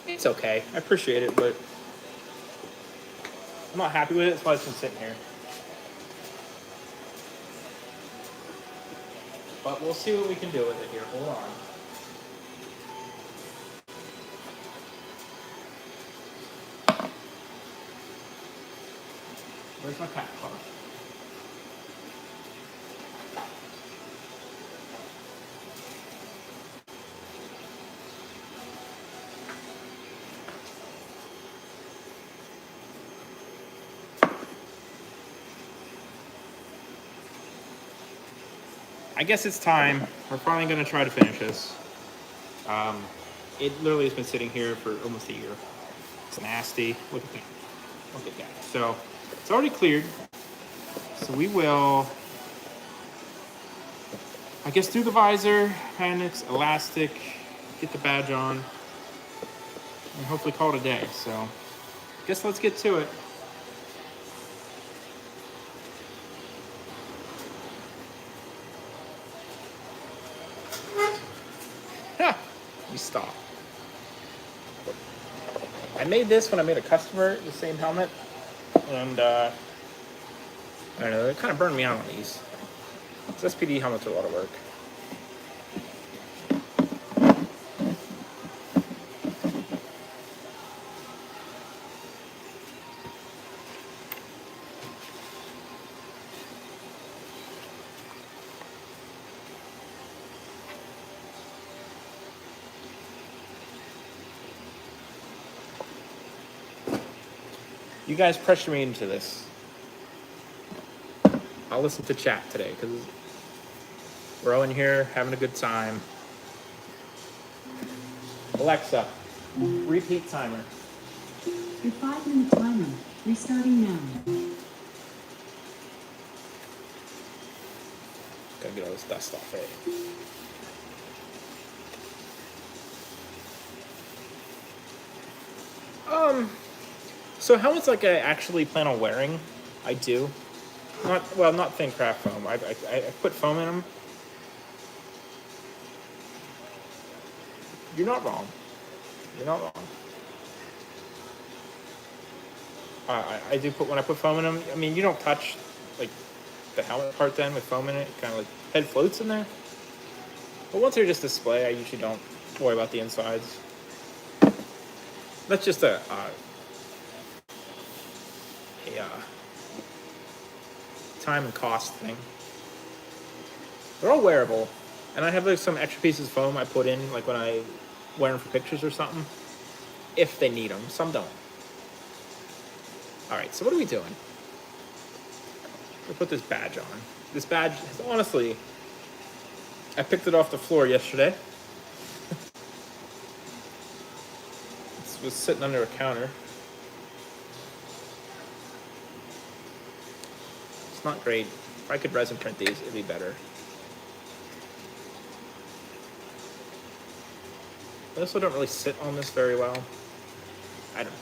It's okay. I appreciate it, but I'm not happy with it. That's why it's been sitting here. But we'll see what we can do with it here. Hold on. Where's my cat car? I guess it's time. We're finally going to try to finish this. It literally has been sitting here for almost a year. It's nasty. Look at that. Look at that. So it's already cleared. So we will, I guess, do the visor, appendix, elastic, get the badge on, and hopefully call it a day. So I guess let's get to it. You stop. I made this when I made a customer the same helmet, and I don't know, it kind of burned me out on these. This SPD helmet's a lot of work. You guys pressure me into this. I'll listen to chat today because we're all in here having a good time. Alexa, repeat timer. Your 5-minute timer. Restarting now. Gotta get all this dust off, right? So helmets like I actually plan on wearing, I do. Not thin craft foam. I put foam in them. You're not wrong. You're not wrong. I do put, when I put foam in them, I mean, you don't touch like the helmet part then with foam in it. Kind of like head floats in there. But once they're just display, I usually don't worry about the insides. That's just a time and cost thing. They're all wearable, and I have like some extra pieces of foam I put in, like when I wear them for pictures or something, if they need them. Some don't. All right, so what are we doing? We'll put this badge on. This badge is honestly, I picked it off the floor yesterday. It was sitting under a counter. It's not great. If I could resin print these, it'd be better. They also don't really sit on this very well. I don't know.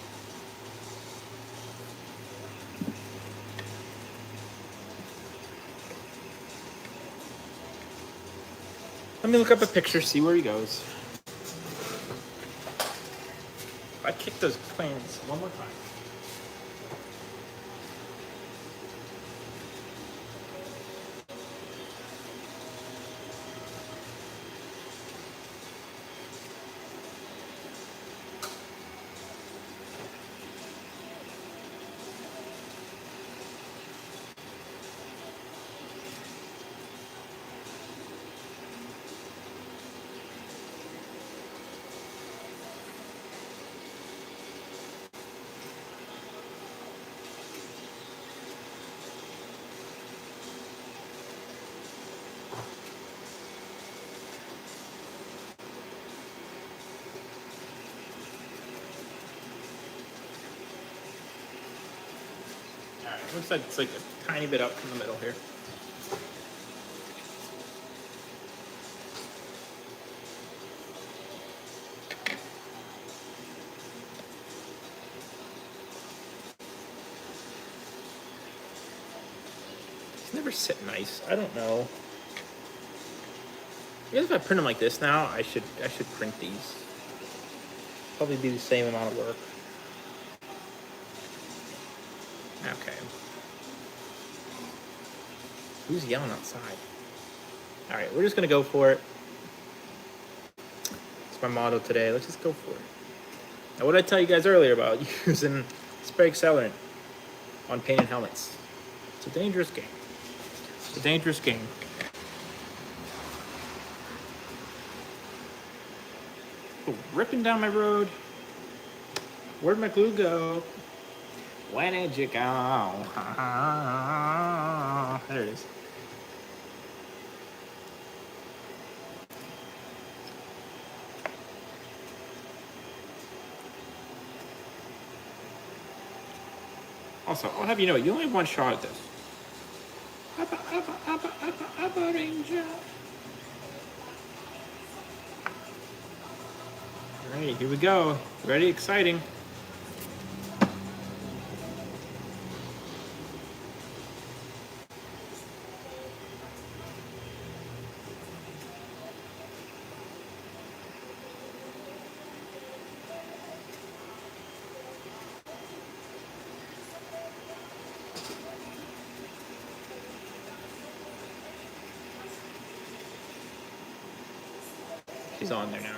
Let me look up a picture, see where he goes. If I kick those planes one more time. Looks like it's like a tiny bit up from the middle here. It's never sit nice. I don't know. I guess if I print them like this now, I should print these. Probably be the same amount of work. Okay. Who's yelling outside? All right, we're just gonna go for it. It's my motto today. Let's just go for it. Now, what did I tell you guys earlier about using spray accelerant on painted helmets? It's a dangerous game. It's a dangerous game. Oh, ripping down my road. Where'd my glue go? Where did you go? There it is. Also, I'll have you know, you only have one shot at this. Abba, Ranger. All right, here we go. Ready? Exciting. She's on there now.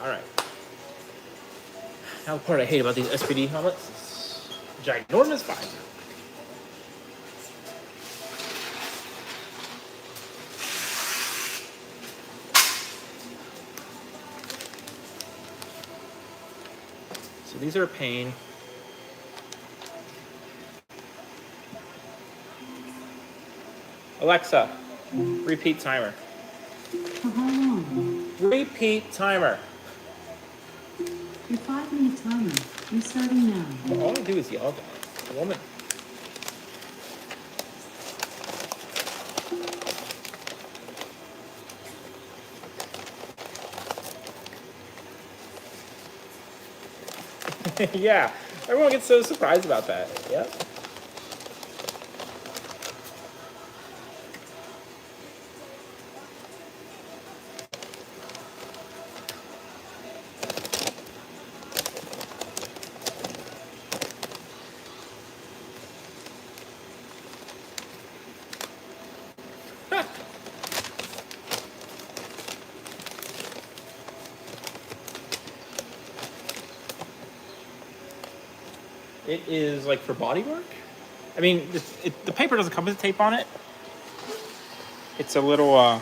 All right. Now the part I hate about these SPD helmets is ginormous visor. So these are a pain. Alexa, repeat timer. For how long? Repeat timer. Your 5-minute timer. Restarting now. Well, all I do is yell at the woman. Yeah, everyone gets so surprised about that. Yep. It is like for body work. I mean, the paper doesn't come with tape on it. It's a little,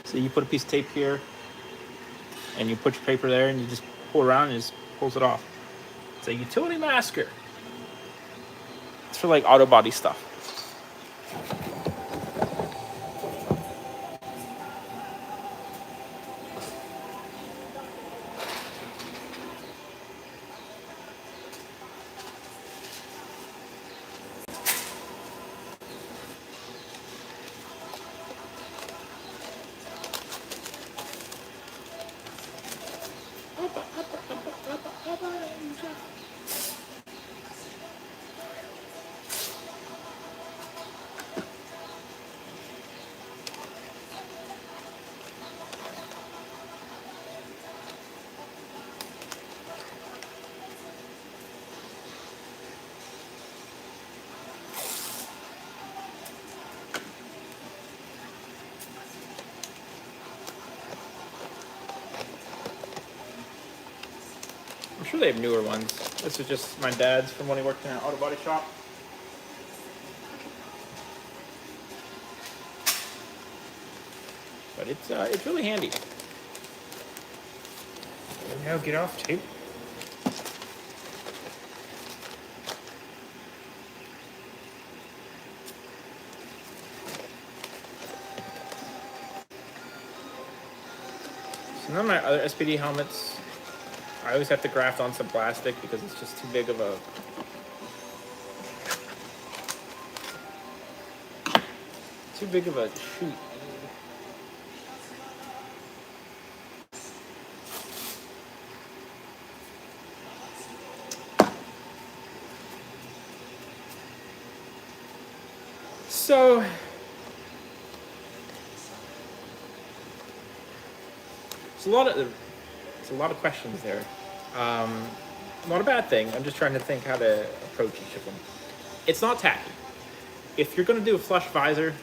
so you put a piece of tape here, and you put your paper there, and you just pull around, and it just pulls it off. It's a utility masker. It's for like auto body stuff. I'm sure they have newer ones. This is just my dad's from when he worked in an auto body shop. But it's really handy. There we go, get off tape. So none of my other SPD helmets, I always have to graft on some plastic because it's just too big of a sheet. So it's a lot of questions there. Not a bad thing. I'm just trying to think how to approach each of them. It's not tacky. If you're going to do a flush visor,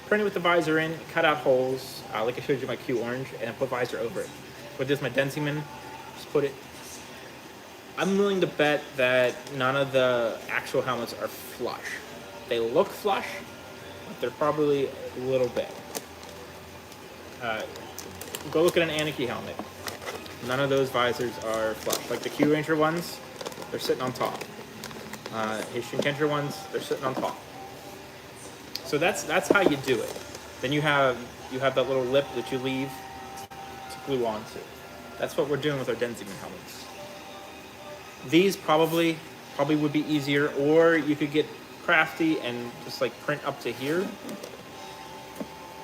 print it with the visor in, cut out holes, like I showed you my Q orange, and put visor over it. With this, my Denziman, just put it. I'm willing to bet that none of the actual helmets are flush. They look flush, but they're probably a little bit. Go look at an Anarchy helmet. None of those visors are flush. Like the Q Ranger ones, they're sitting on top. His Shinkenger ones, they're sitting on top. So that's how you do it. Then you have that little lip that you leave to glue onto. That's what we're doing with our Denziman helmets. These probably would be easier, or you could get crafty and just like print up to here,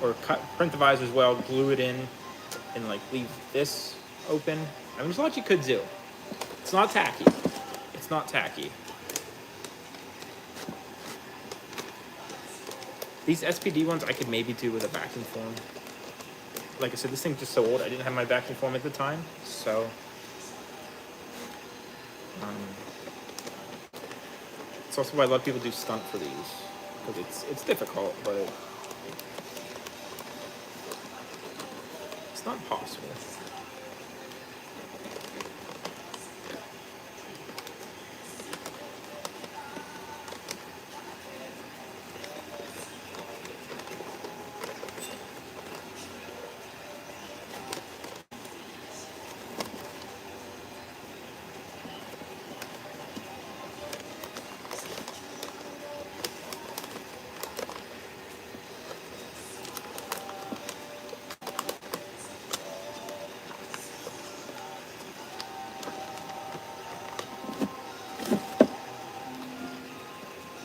or print the visor as well, glue it in, and like leave this open. I mean, there's a lot you could do. It's not tacky. It's not tacky. These SPD ones I could maybe do with a vacuum form. like I said, this thing's just so old. I didn't have my vacuum foam at the time, so it's also why a lot of people do stunt for these, because it's difficult, but it's not impossible.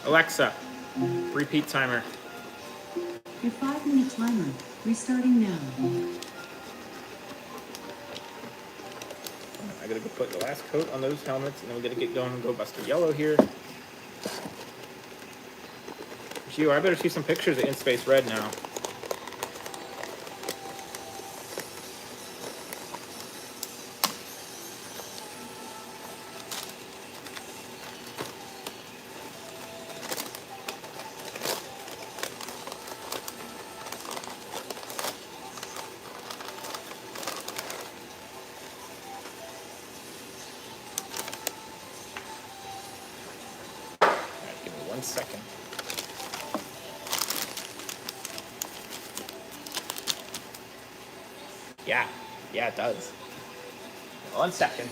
Alexa, repeat timer. Your 5-minute timer, restarting now. I gotta go put the last coat on those helmets, and then we gotta get going and go bust a yellow here. Gio, I better see some pictures of In Space Red now. Alright, give me 1 second. Yeah, it does. 1 second.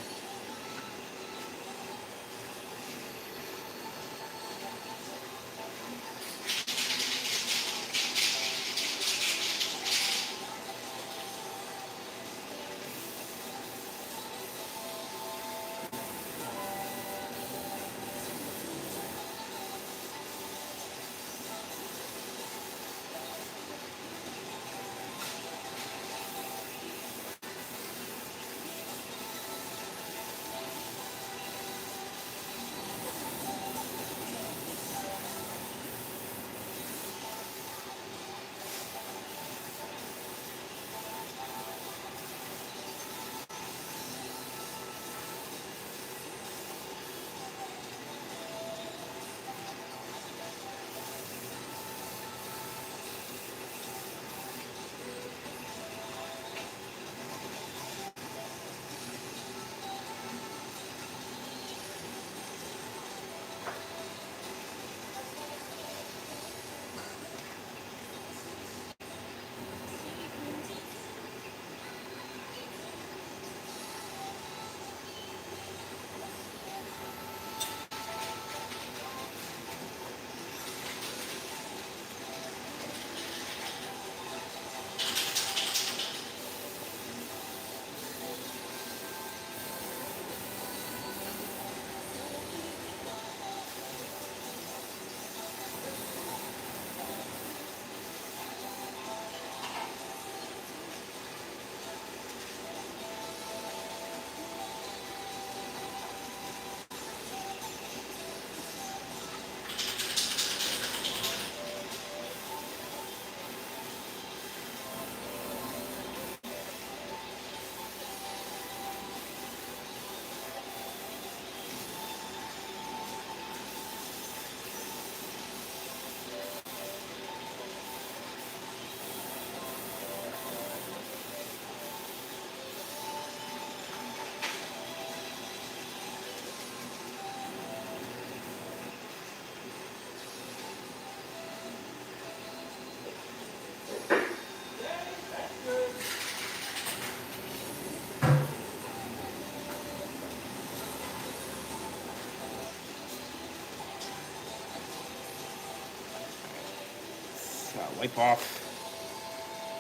Wipe off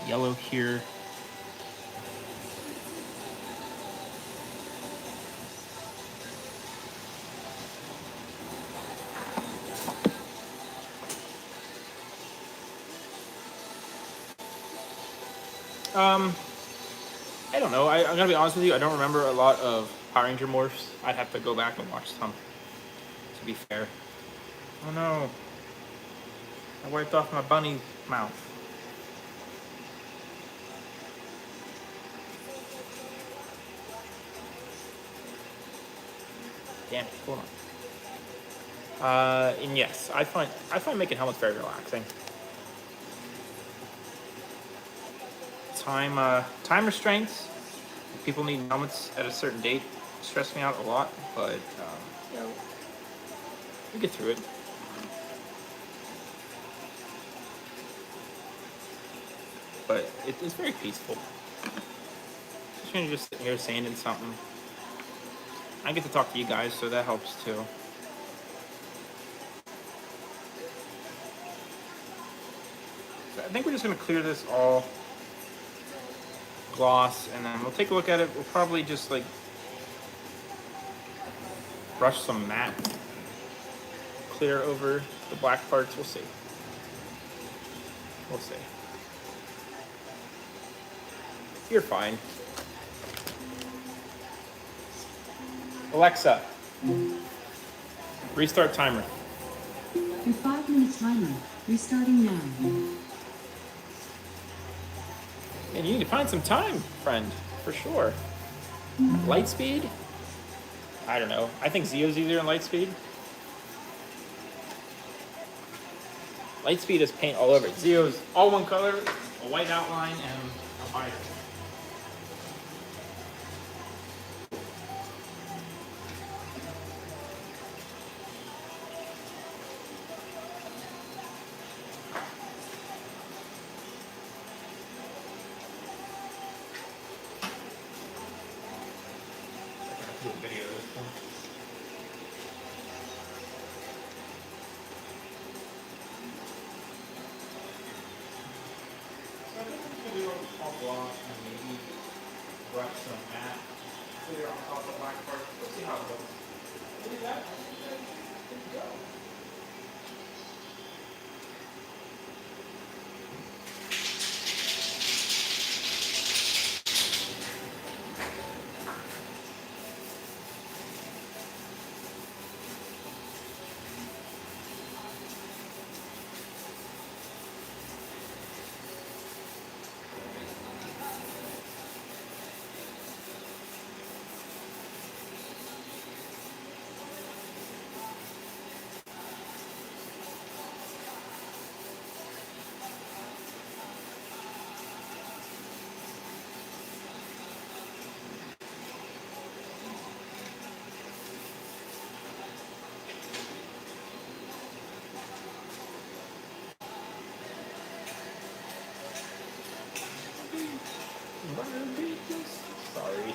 yellow here. I don't know. I'm gonna be honest with you. I don't remember a lot of Power Ranger morphs. I'd have to go back and watch some, to be fair. Oh no. I wiped off my bunny mouth. damn it, hold on. And yes, I find making helmets very relaxing. Time restraints. People need helmets at a certain date. Stress me out a lot, but you know, we get through it. But it's very peaceful. Just sitting here sanding something. I get to talk to you guys, so that helps too. So I think we're just gonna clear this all gloss, and then we'll take a look at it. We'll probably just like brush some matte clear over the black parts. We'll see. We'll see. You're fine. Alexa, restart timer. Your 5-minute timer. Restarting now. And you need to find some time, friend, for sure. Lightspeed? I don't know. I think Zeo's easier than Lightspeed. Lightspeed is paint all over it. Zeo's all one color, a white outline, and a binder. Video of this one. So I think we can do a top block and maybe brush some matte clear on top of the black part. We'll see how it looks. Look at that. Good to go.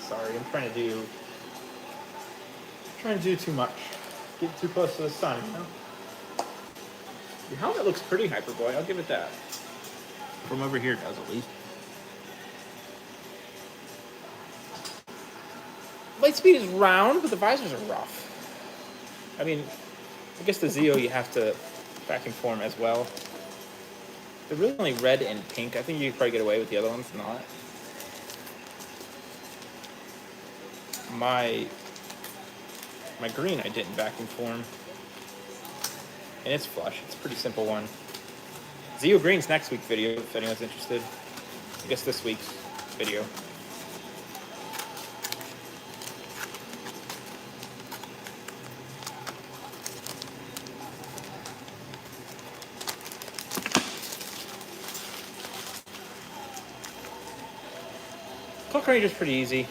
Sorry. I'm trying to do too much. Get too close to the sun, you know? Your helmet looks pretty, Hyperboy. I'll give it that. From over here, it does at least. Lightspeed is round, but the visors are rough. I mean, I guess the Zeo you have to vacuum form as well. They're really only red and pink. I think you could probably get away with the other ones not. My green I didn't vacuum form. And it's flush. It's a pretty simple one. Zeo Green's next week's video, if anyone's interested. I guess this week's video. Clock Ranger's pretty easy.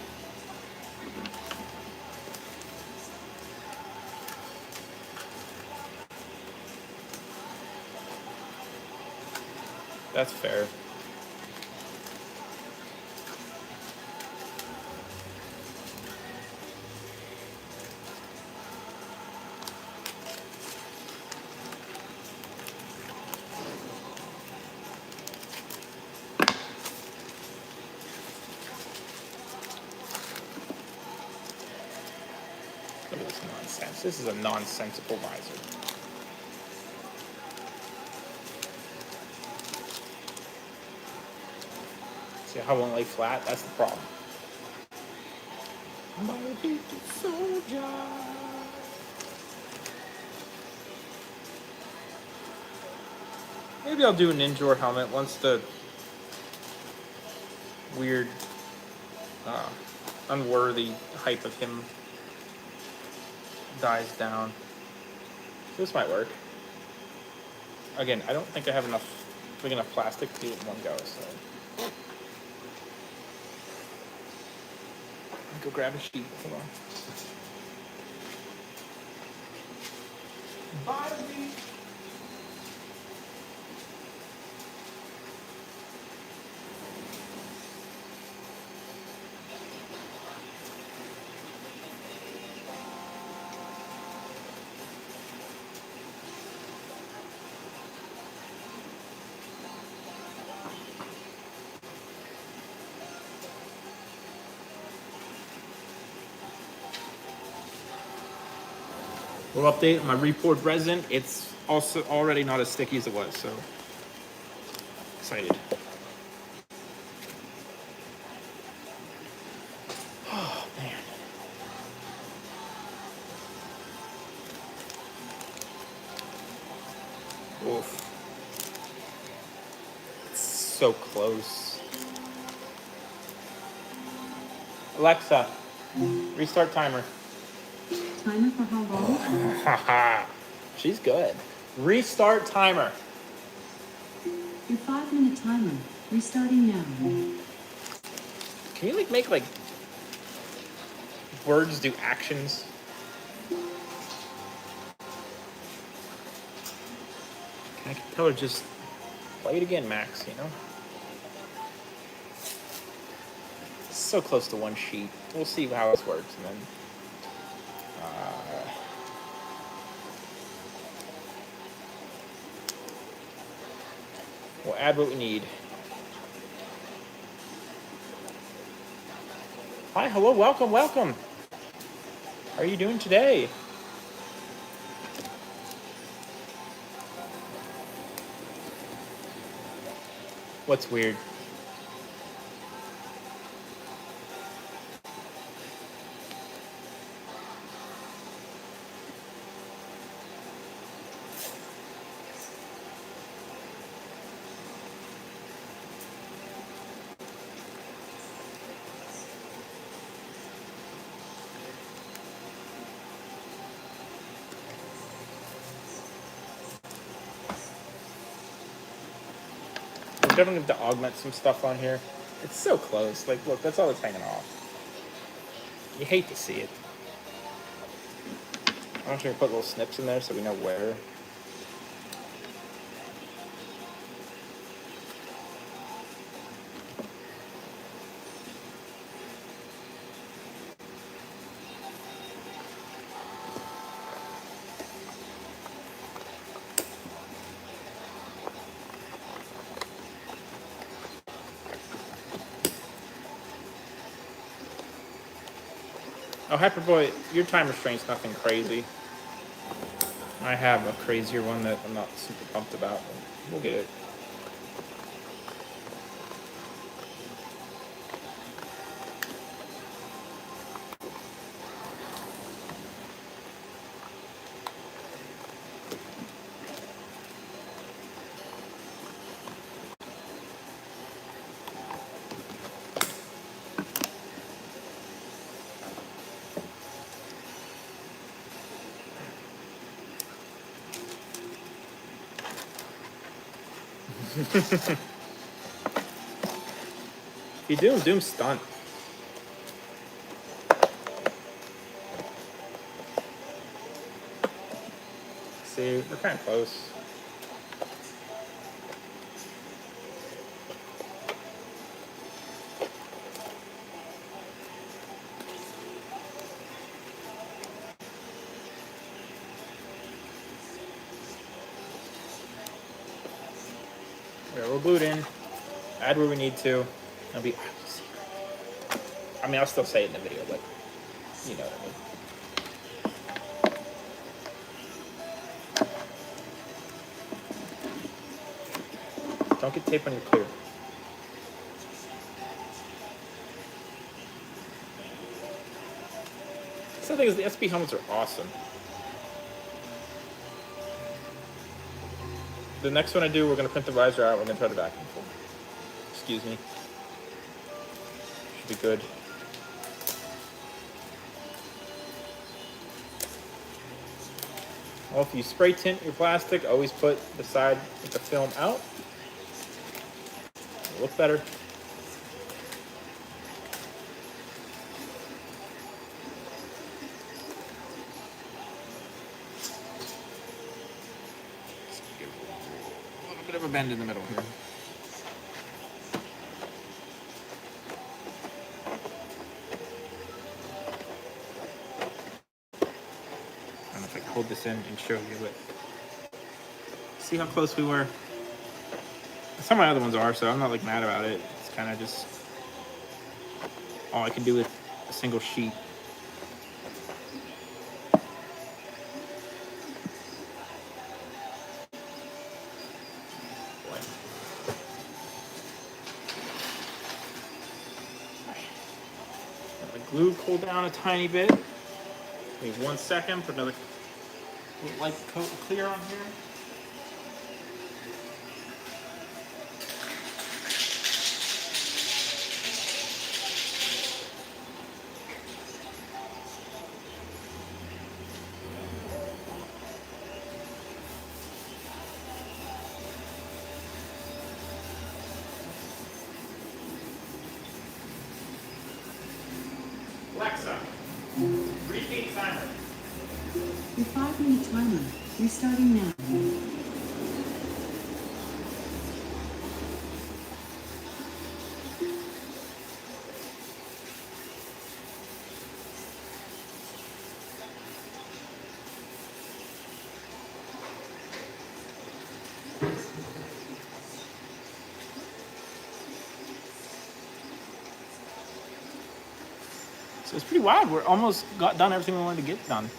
That's fair. Look at this nonsense. This is a nonsensical visor. See how it won't lay flat? That's the problem. My big soldier. Maybe I'll do a Ninja helmet once the weird, unworthy hype of him dies down. This might work. Again, I don't think I have big enough plastic to do it in one go, so. Go grab a sheet. Hold on. Barbie. Little update on my repoured resin. It's also already not as sticky as it was, so excited. Oh man. Oof. It's so close. Alexa, restart timer. Timer for how long? Haha. She's good. Restart timer. Your 5-minute timer. Restarting now. Can you make words do actions? I can tell her just play it again, Max, you know? So close to one sheet. We'll see how this works, and then we'll add what we need. Hi, hello, welcome, welcome. How are you doing today? What's weird? I'm definitely going to augment some stuff on here. It's so close. Look, that's all that's hanging off. You hate to see it. I'm actually going to put little snips in there so we know where. Oh, Hyperboy, your time restraint's nothing crazy. I have a crazier one that I'm not super pumped about. We'll get it. If you Doom stunt. See, we're kind of close. Okay, we're glued in. Add where we need to. It'll be. I mean, I'll still say it in the video, but you know what I mean. Don't get tape on your clear. The thing is, the SB helmets are awesome. The next one I do, we're going to print the visor out. We're going to try the vacuum form. Excuse me. Should be good. Well, if you spray tint your plastic, always put the side with the film out. It'll look better. A little bit of a bend in the middle here. I don't know if I can hold this in and show you, but see how close we were? Some of my other ones are, so I'm not like mad about it. It's kind of just all I can do with a single sheet. Let the glue cool down a tiny bit. Wait 1 second, put another light coat of clear on here. Alexa, repeat timer. Your 5-minute timer. Restarting now. So it's pretty wild. We're almost got done everything we wanted to get done.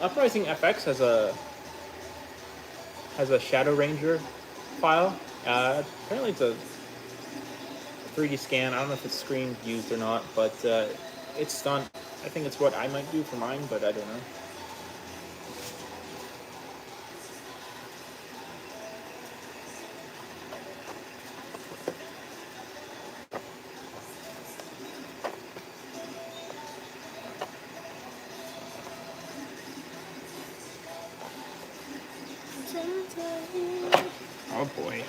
Uprising FX has a Shadow Ranger file. Apparently it's a 3D scan. I don't know if it's screen used or not, but it's done. I think it's what I might do for mine, but I don't know. Oh boy.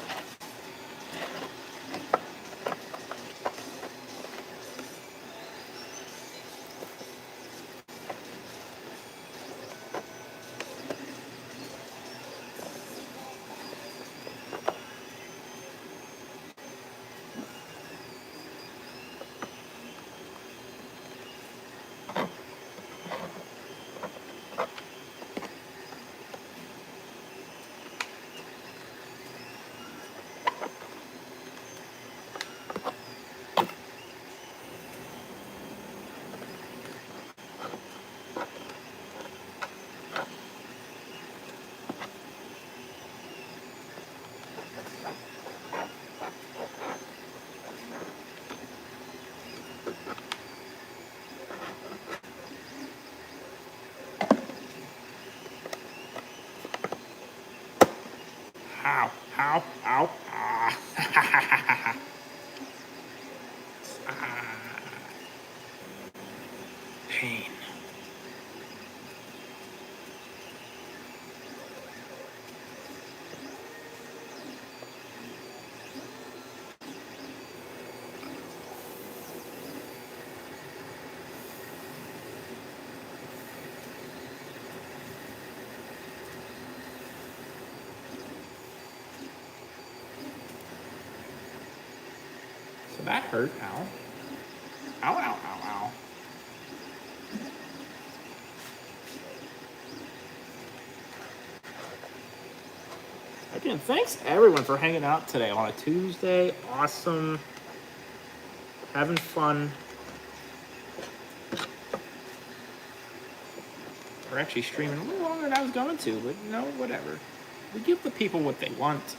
Ow, ow, ow, ah. Pain. So that hurt. Ow. Ow, ow, ow, ow. Again, thanks everyone for hanging out today on a Tuesday. Awesome. Having fun. We're actually streaming a little longer than I was going to, but you know, whatever. We give the people what they want.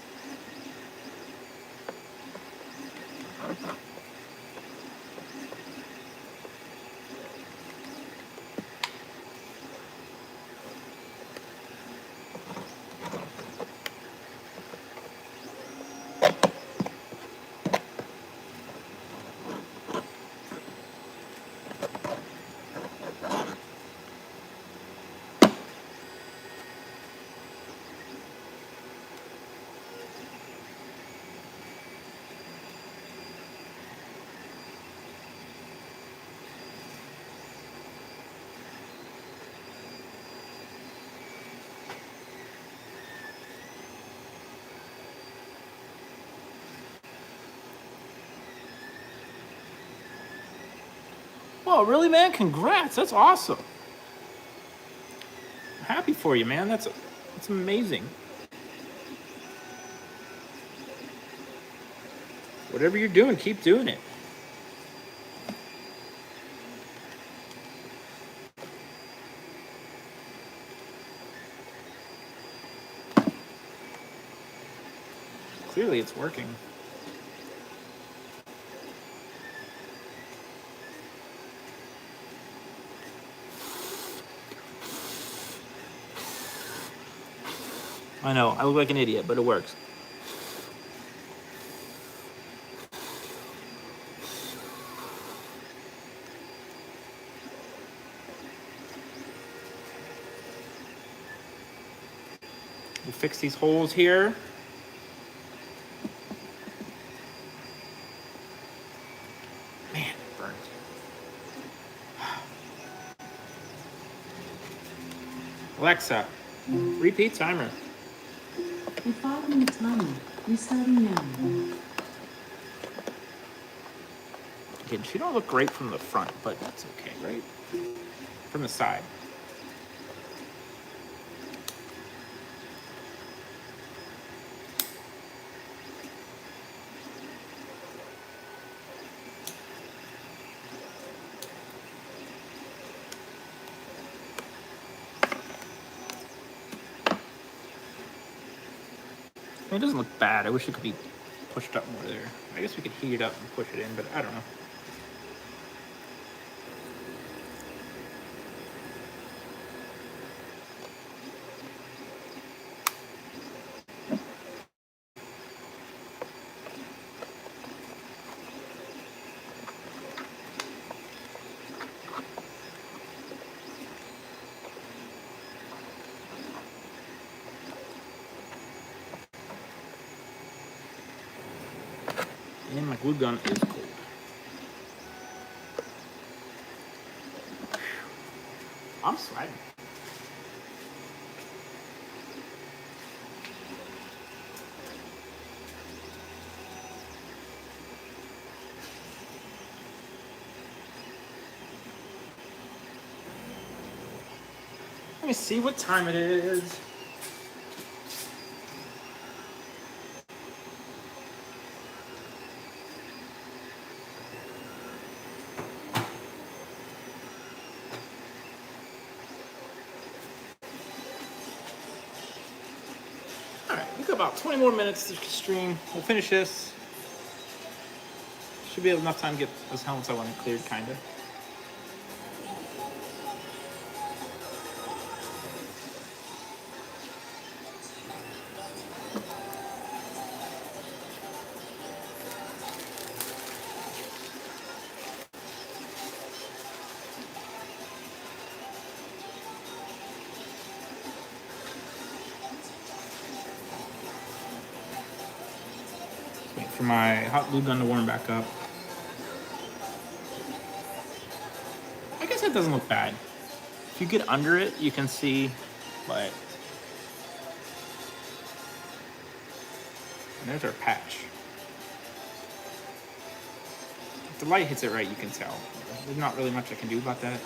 Oh, really, man? Congrats. That's awesome. I'm happy for you, man. That's amazing. Whatever you're doing, keep doing it. Clearly, it's working. I know, I look like an idiot, but it works. We'll fix these holes here. Man, it burnt. Alexa, repeat timer. A 5-minute timer. Restarting now. Again, she don't look great from the front, but that's okay, right? From the side. It doesn't look bad. I wish it could be pushed up more there. I guess we could heat it up and push it in, but I don't know. And my glue gun is cold. I'm sweating. Let me see what time it is. About 20 more minutes to stream. We'll finish this. Should be enough time to get those helmets I want cleared, kinda. For my hot glue gun to warm back up. I guess that doesn't look bad. If you get under it, you can see, but and there's our patch. If the light hits it right, you can tell. There's not really much I can do about that.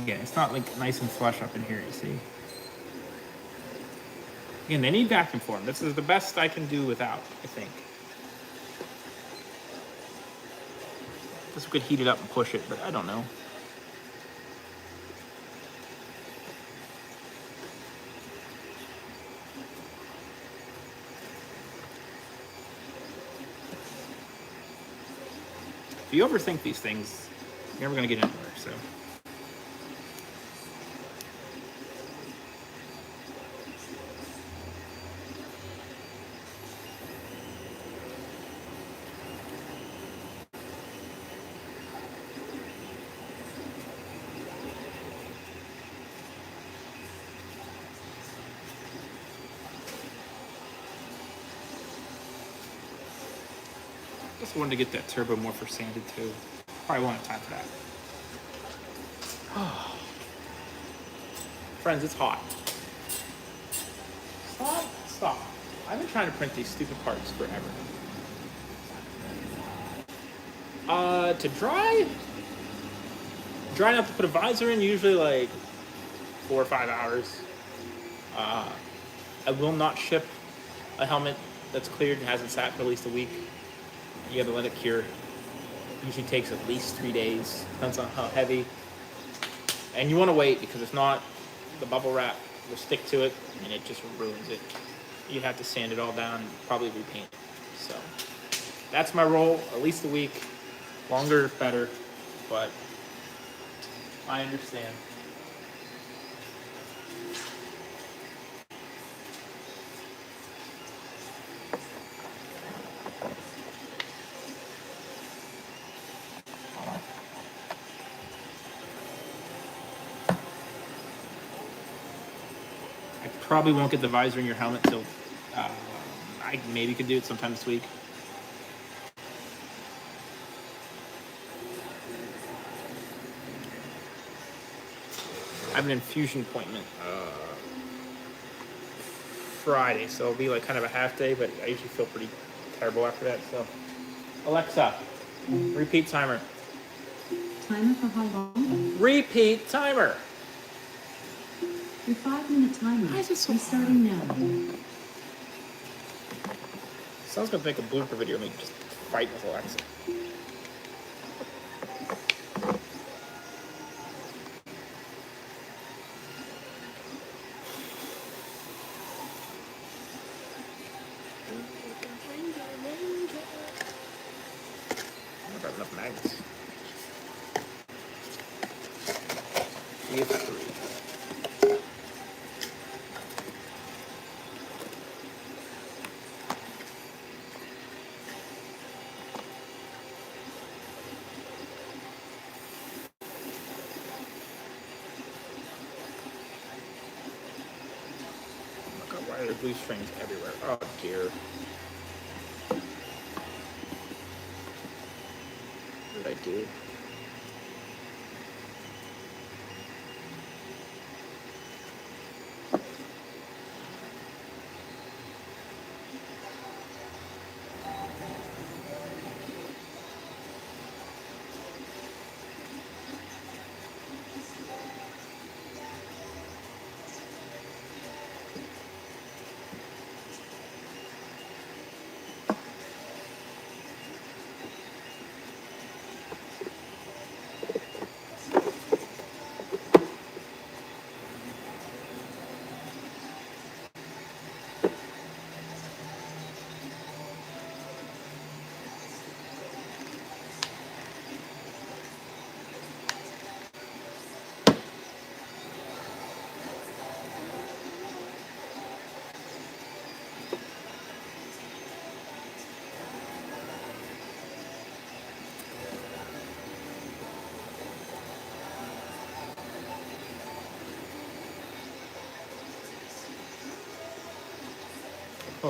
Again, it's not like nice and flush up in here, you see. Again, they need vacuum form. This is the best I can do without, I think. This could heat it up and push it, but I don't know. If you overthink these things, you're never gonna get anywhere, so. Just wanted to get that turbo morpher sanded too. Probably won't have time for that. Friends, it's hot. Stop. I've been trying to print these stupid parts forever. To dry enough to put a visor in, usually like 4 or 5 hours. I will not ship a helmet that's cleared and hasn't sat for at least a week. You gotta let it cure. Usually takes at least 3 days, depends on how heavy. And you want to wait because if not, the bubble wrap will stick to it and it just ruins it. You have to sand it all down and probably repaint it. So that's my role, at least a week. Longer, better, but I understand. I probably won't get the visor in your helmet till I maybe could do it sometime this week. I have an infusion appointment Friday, so it'll be like kind of a half day, but I usually feel pretty terrible after that. So, Alexa, repeat timer. Timer for how long? Repeat timer. Your 5-minute timer. Why is it so restarting now. Someone's gonna make a blooper video of me just fighting with Alexa. I don't have enough magnets. We have 3. Why are there blue strings everywhere? Oh dear. What did I do?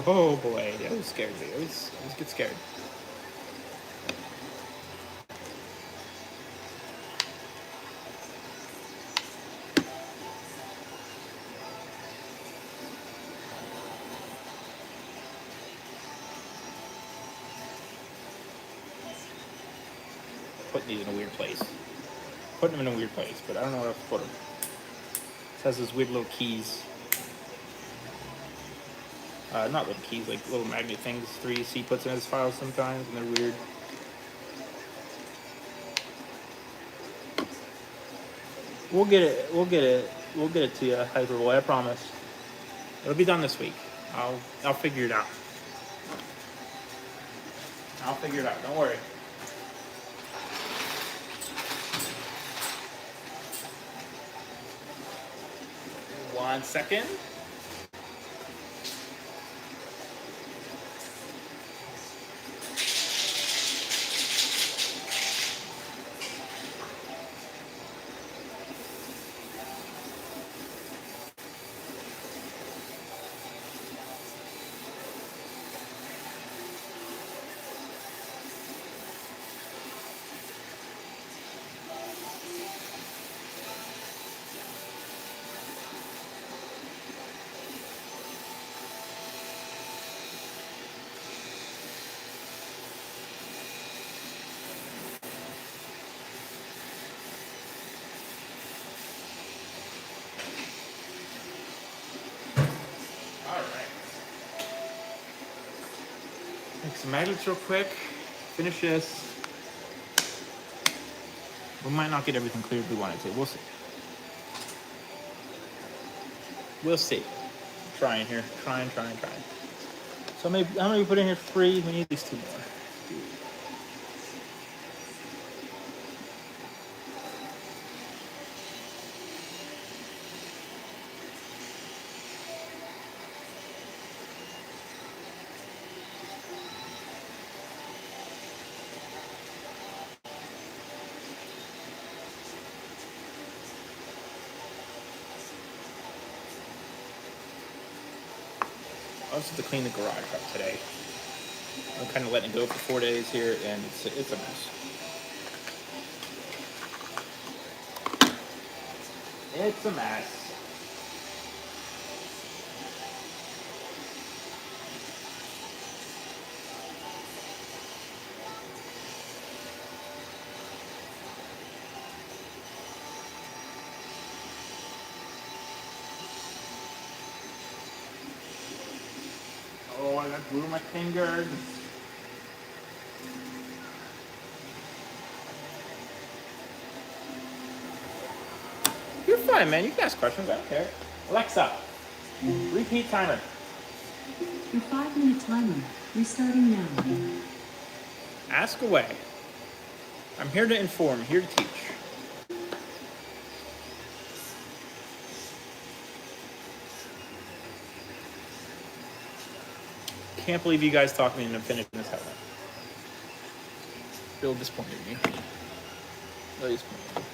Oh boy, that was scared me. I always get scared. Putting these in a weird place. Putting them in a weird place, but I don't know where else to put them. It has those weird little keys. Not little keys, like little magnet things 3C puts in his files sometimes, and they're weird. We'll get it to you, Hyperboy, I promise. It'll be done this week. I'll figure it out. I'll figure it out, don't worry. One second. Take some magnets real quick. Finish this. We might not get everything cleared we wanted to. We'll see. We'll see. Trying here. Trying. So maybe how many we put in here? 3. We need at least 2 more. I also have to clean the garage up today. I'm kind of letting it go for 4 days here, and it's a mess. It's a mess. Oh, I got glue on my fingers. You're fine, man. You can ask questions. I don't care. Alexa, repeat timer. Your 5-minute timer. Restarting now. Ask away. I'm here to inform, here to teach. Can't believe you guys talked me into finishing this helmet. Real disappointed in me. Really disappointed in me.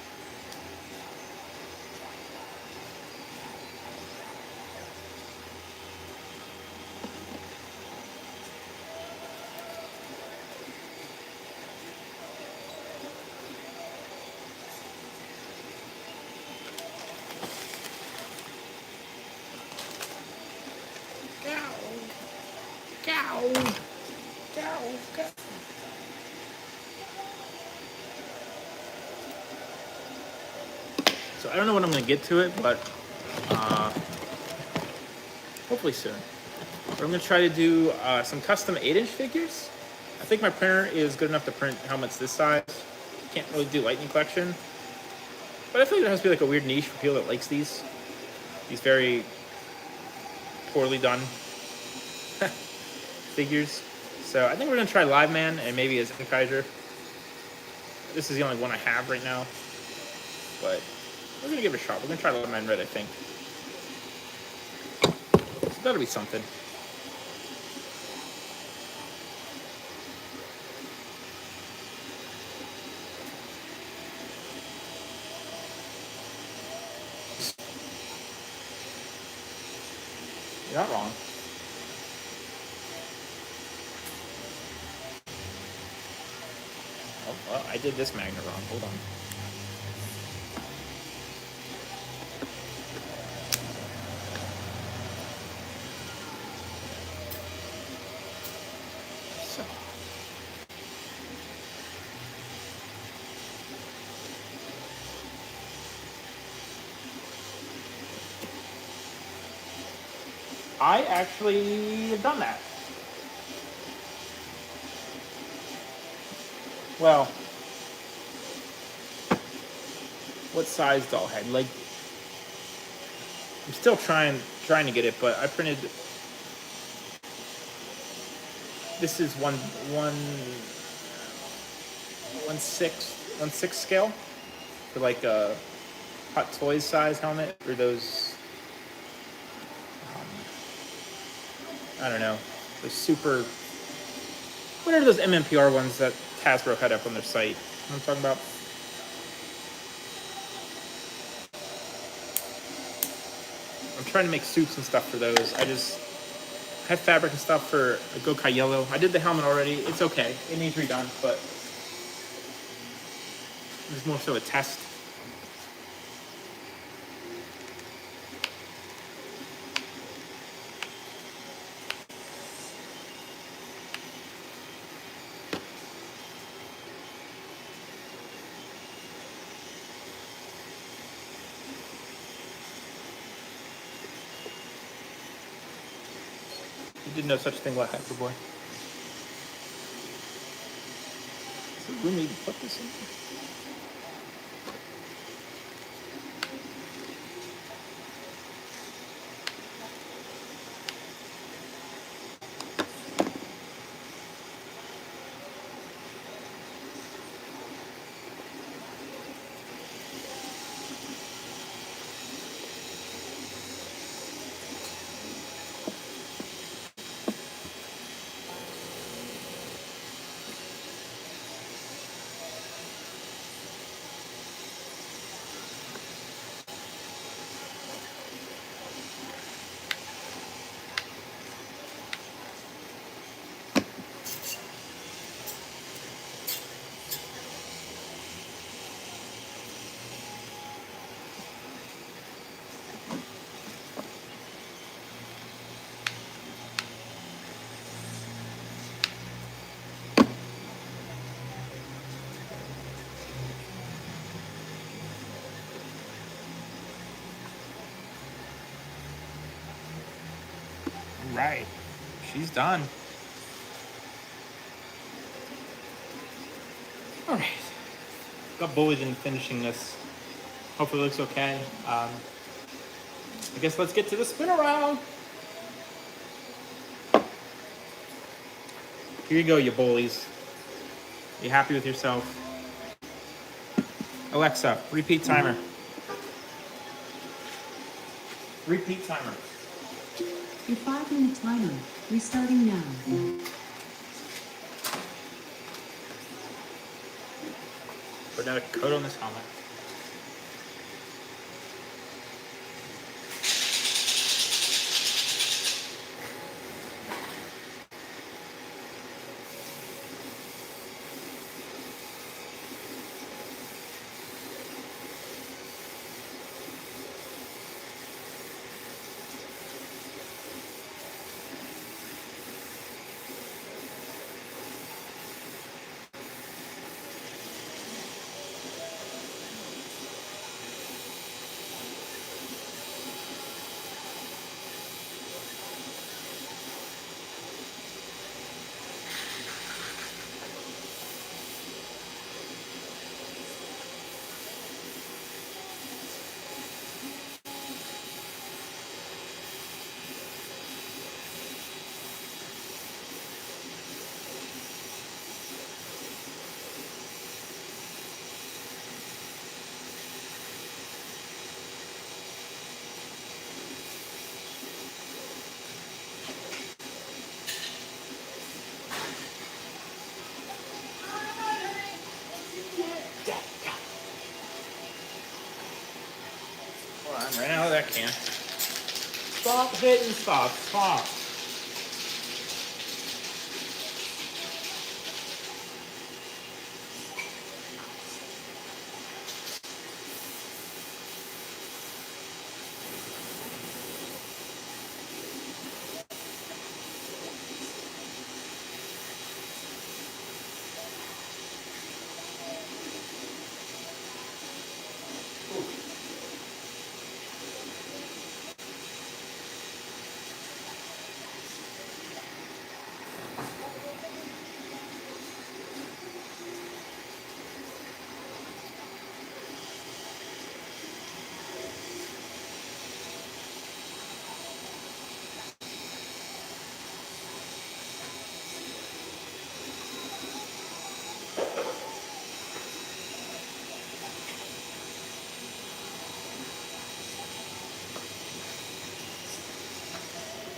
So I don't know when I'm going to get to it, but hopefully soon. But I'm going to try to do some custom 8-inch figures. I think my printer is good enough to print helmets this size. Can't really do lightning collection. But I feel like there has to be like a weird niche for people that likes these very poorly done figures. So I think we're going to try Live Man and maybe a Kaiser. This is the only one I have right now. But we're going to give it a shot. We're going to try Live Man Red, I think. So that'll be something. You're not wrong. Oh, well, I did this magnet wrong. Hold on. So. I actually have done that. Well, what size doll head? Like, I'm still trying to get it, but I printed. This is one six scale for like a Hot Toys size helmet, or those. I don't know, those super. What are those MMPR ones that Hasbro had up on their site? You know what I'm talking about? I'm trying to make suits and stuff for those. I just have fabric and stuff for a Gokai Yellow. I did the helmet already. It's okay. It needs redone, but it's more so a test. You did no such thing, what, Hyperboy? room to even put this in? Right. She's done. All right. Got bullied into finishing this. Hopefully it looks okay. I guess let's get to the spin around. Here you go, you bullies. Are you happy with yourself? Alexa, repeat timer. Repeat timer. Your 5-minute timer, restarting now. Put out a coat on this helmet. Hold on, right out of that can. Stop hitting stuff. Stop.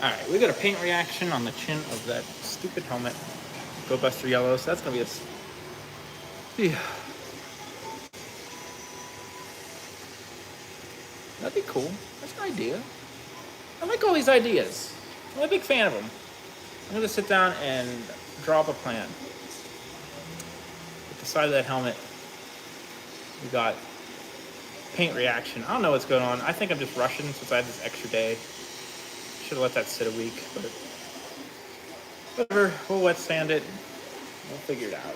Alright, we got a paint reaction on the chin of that stupid helmet. Go Buster Yellow, so that's gonna be a... Yeah. That'd be cool. That's an idea. I like all these ideas. I'm a big fan of them. I'm gonna sit down and draw up a plan. At the side of that helmet, we got paint reaction. I don't know what's going on. I think I'm just rushing since I had this extra day. Should have let that sit a week, but whatever. We'll wet sand it. We'll figure it out.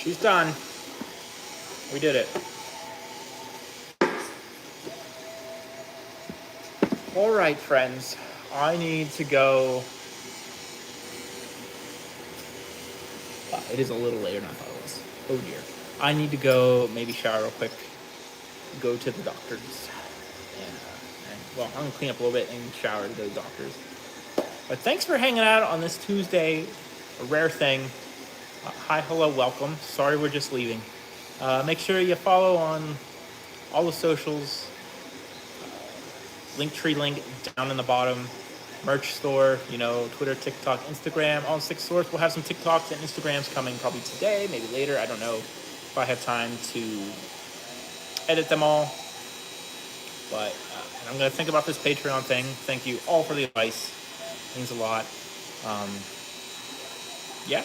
She's done. We did it. All right, friends. I need to go. Wow, it is a little later than I thought it was. Oh dear. I need to go maybe shower real quick. Go to the doctor's. Well, I'm gonna clean up a little bit and shower to go to the doctor's. But thanks for hanging out on this Tuesday. A rare thing. Hi, hello, welcome. Sorry we're just leaving. Make sure you follow on all the socials. Linktree link down in the bottom. Merch store, Twitter, TikTok, Instagram. On Stickasaurus, we'll have some TikToks and Instagrams coming probably today, maybe later. I don't know if I have time to edit them all. But and I'm going to think about this Patreon thing. Thank you all for the advice. It means a lot. Yeah.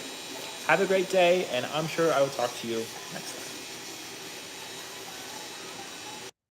Have a great day, and I'm sure I will talk to you next time.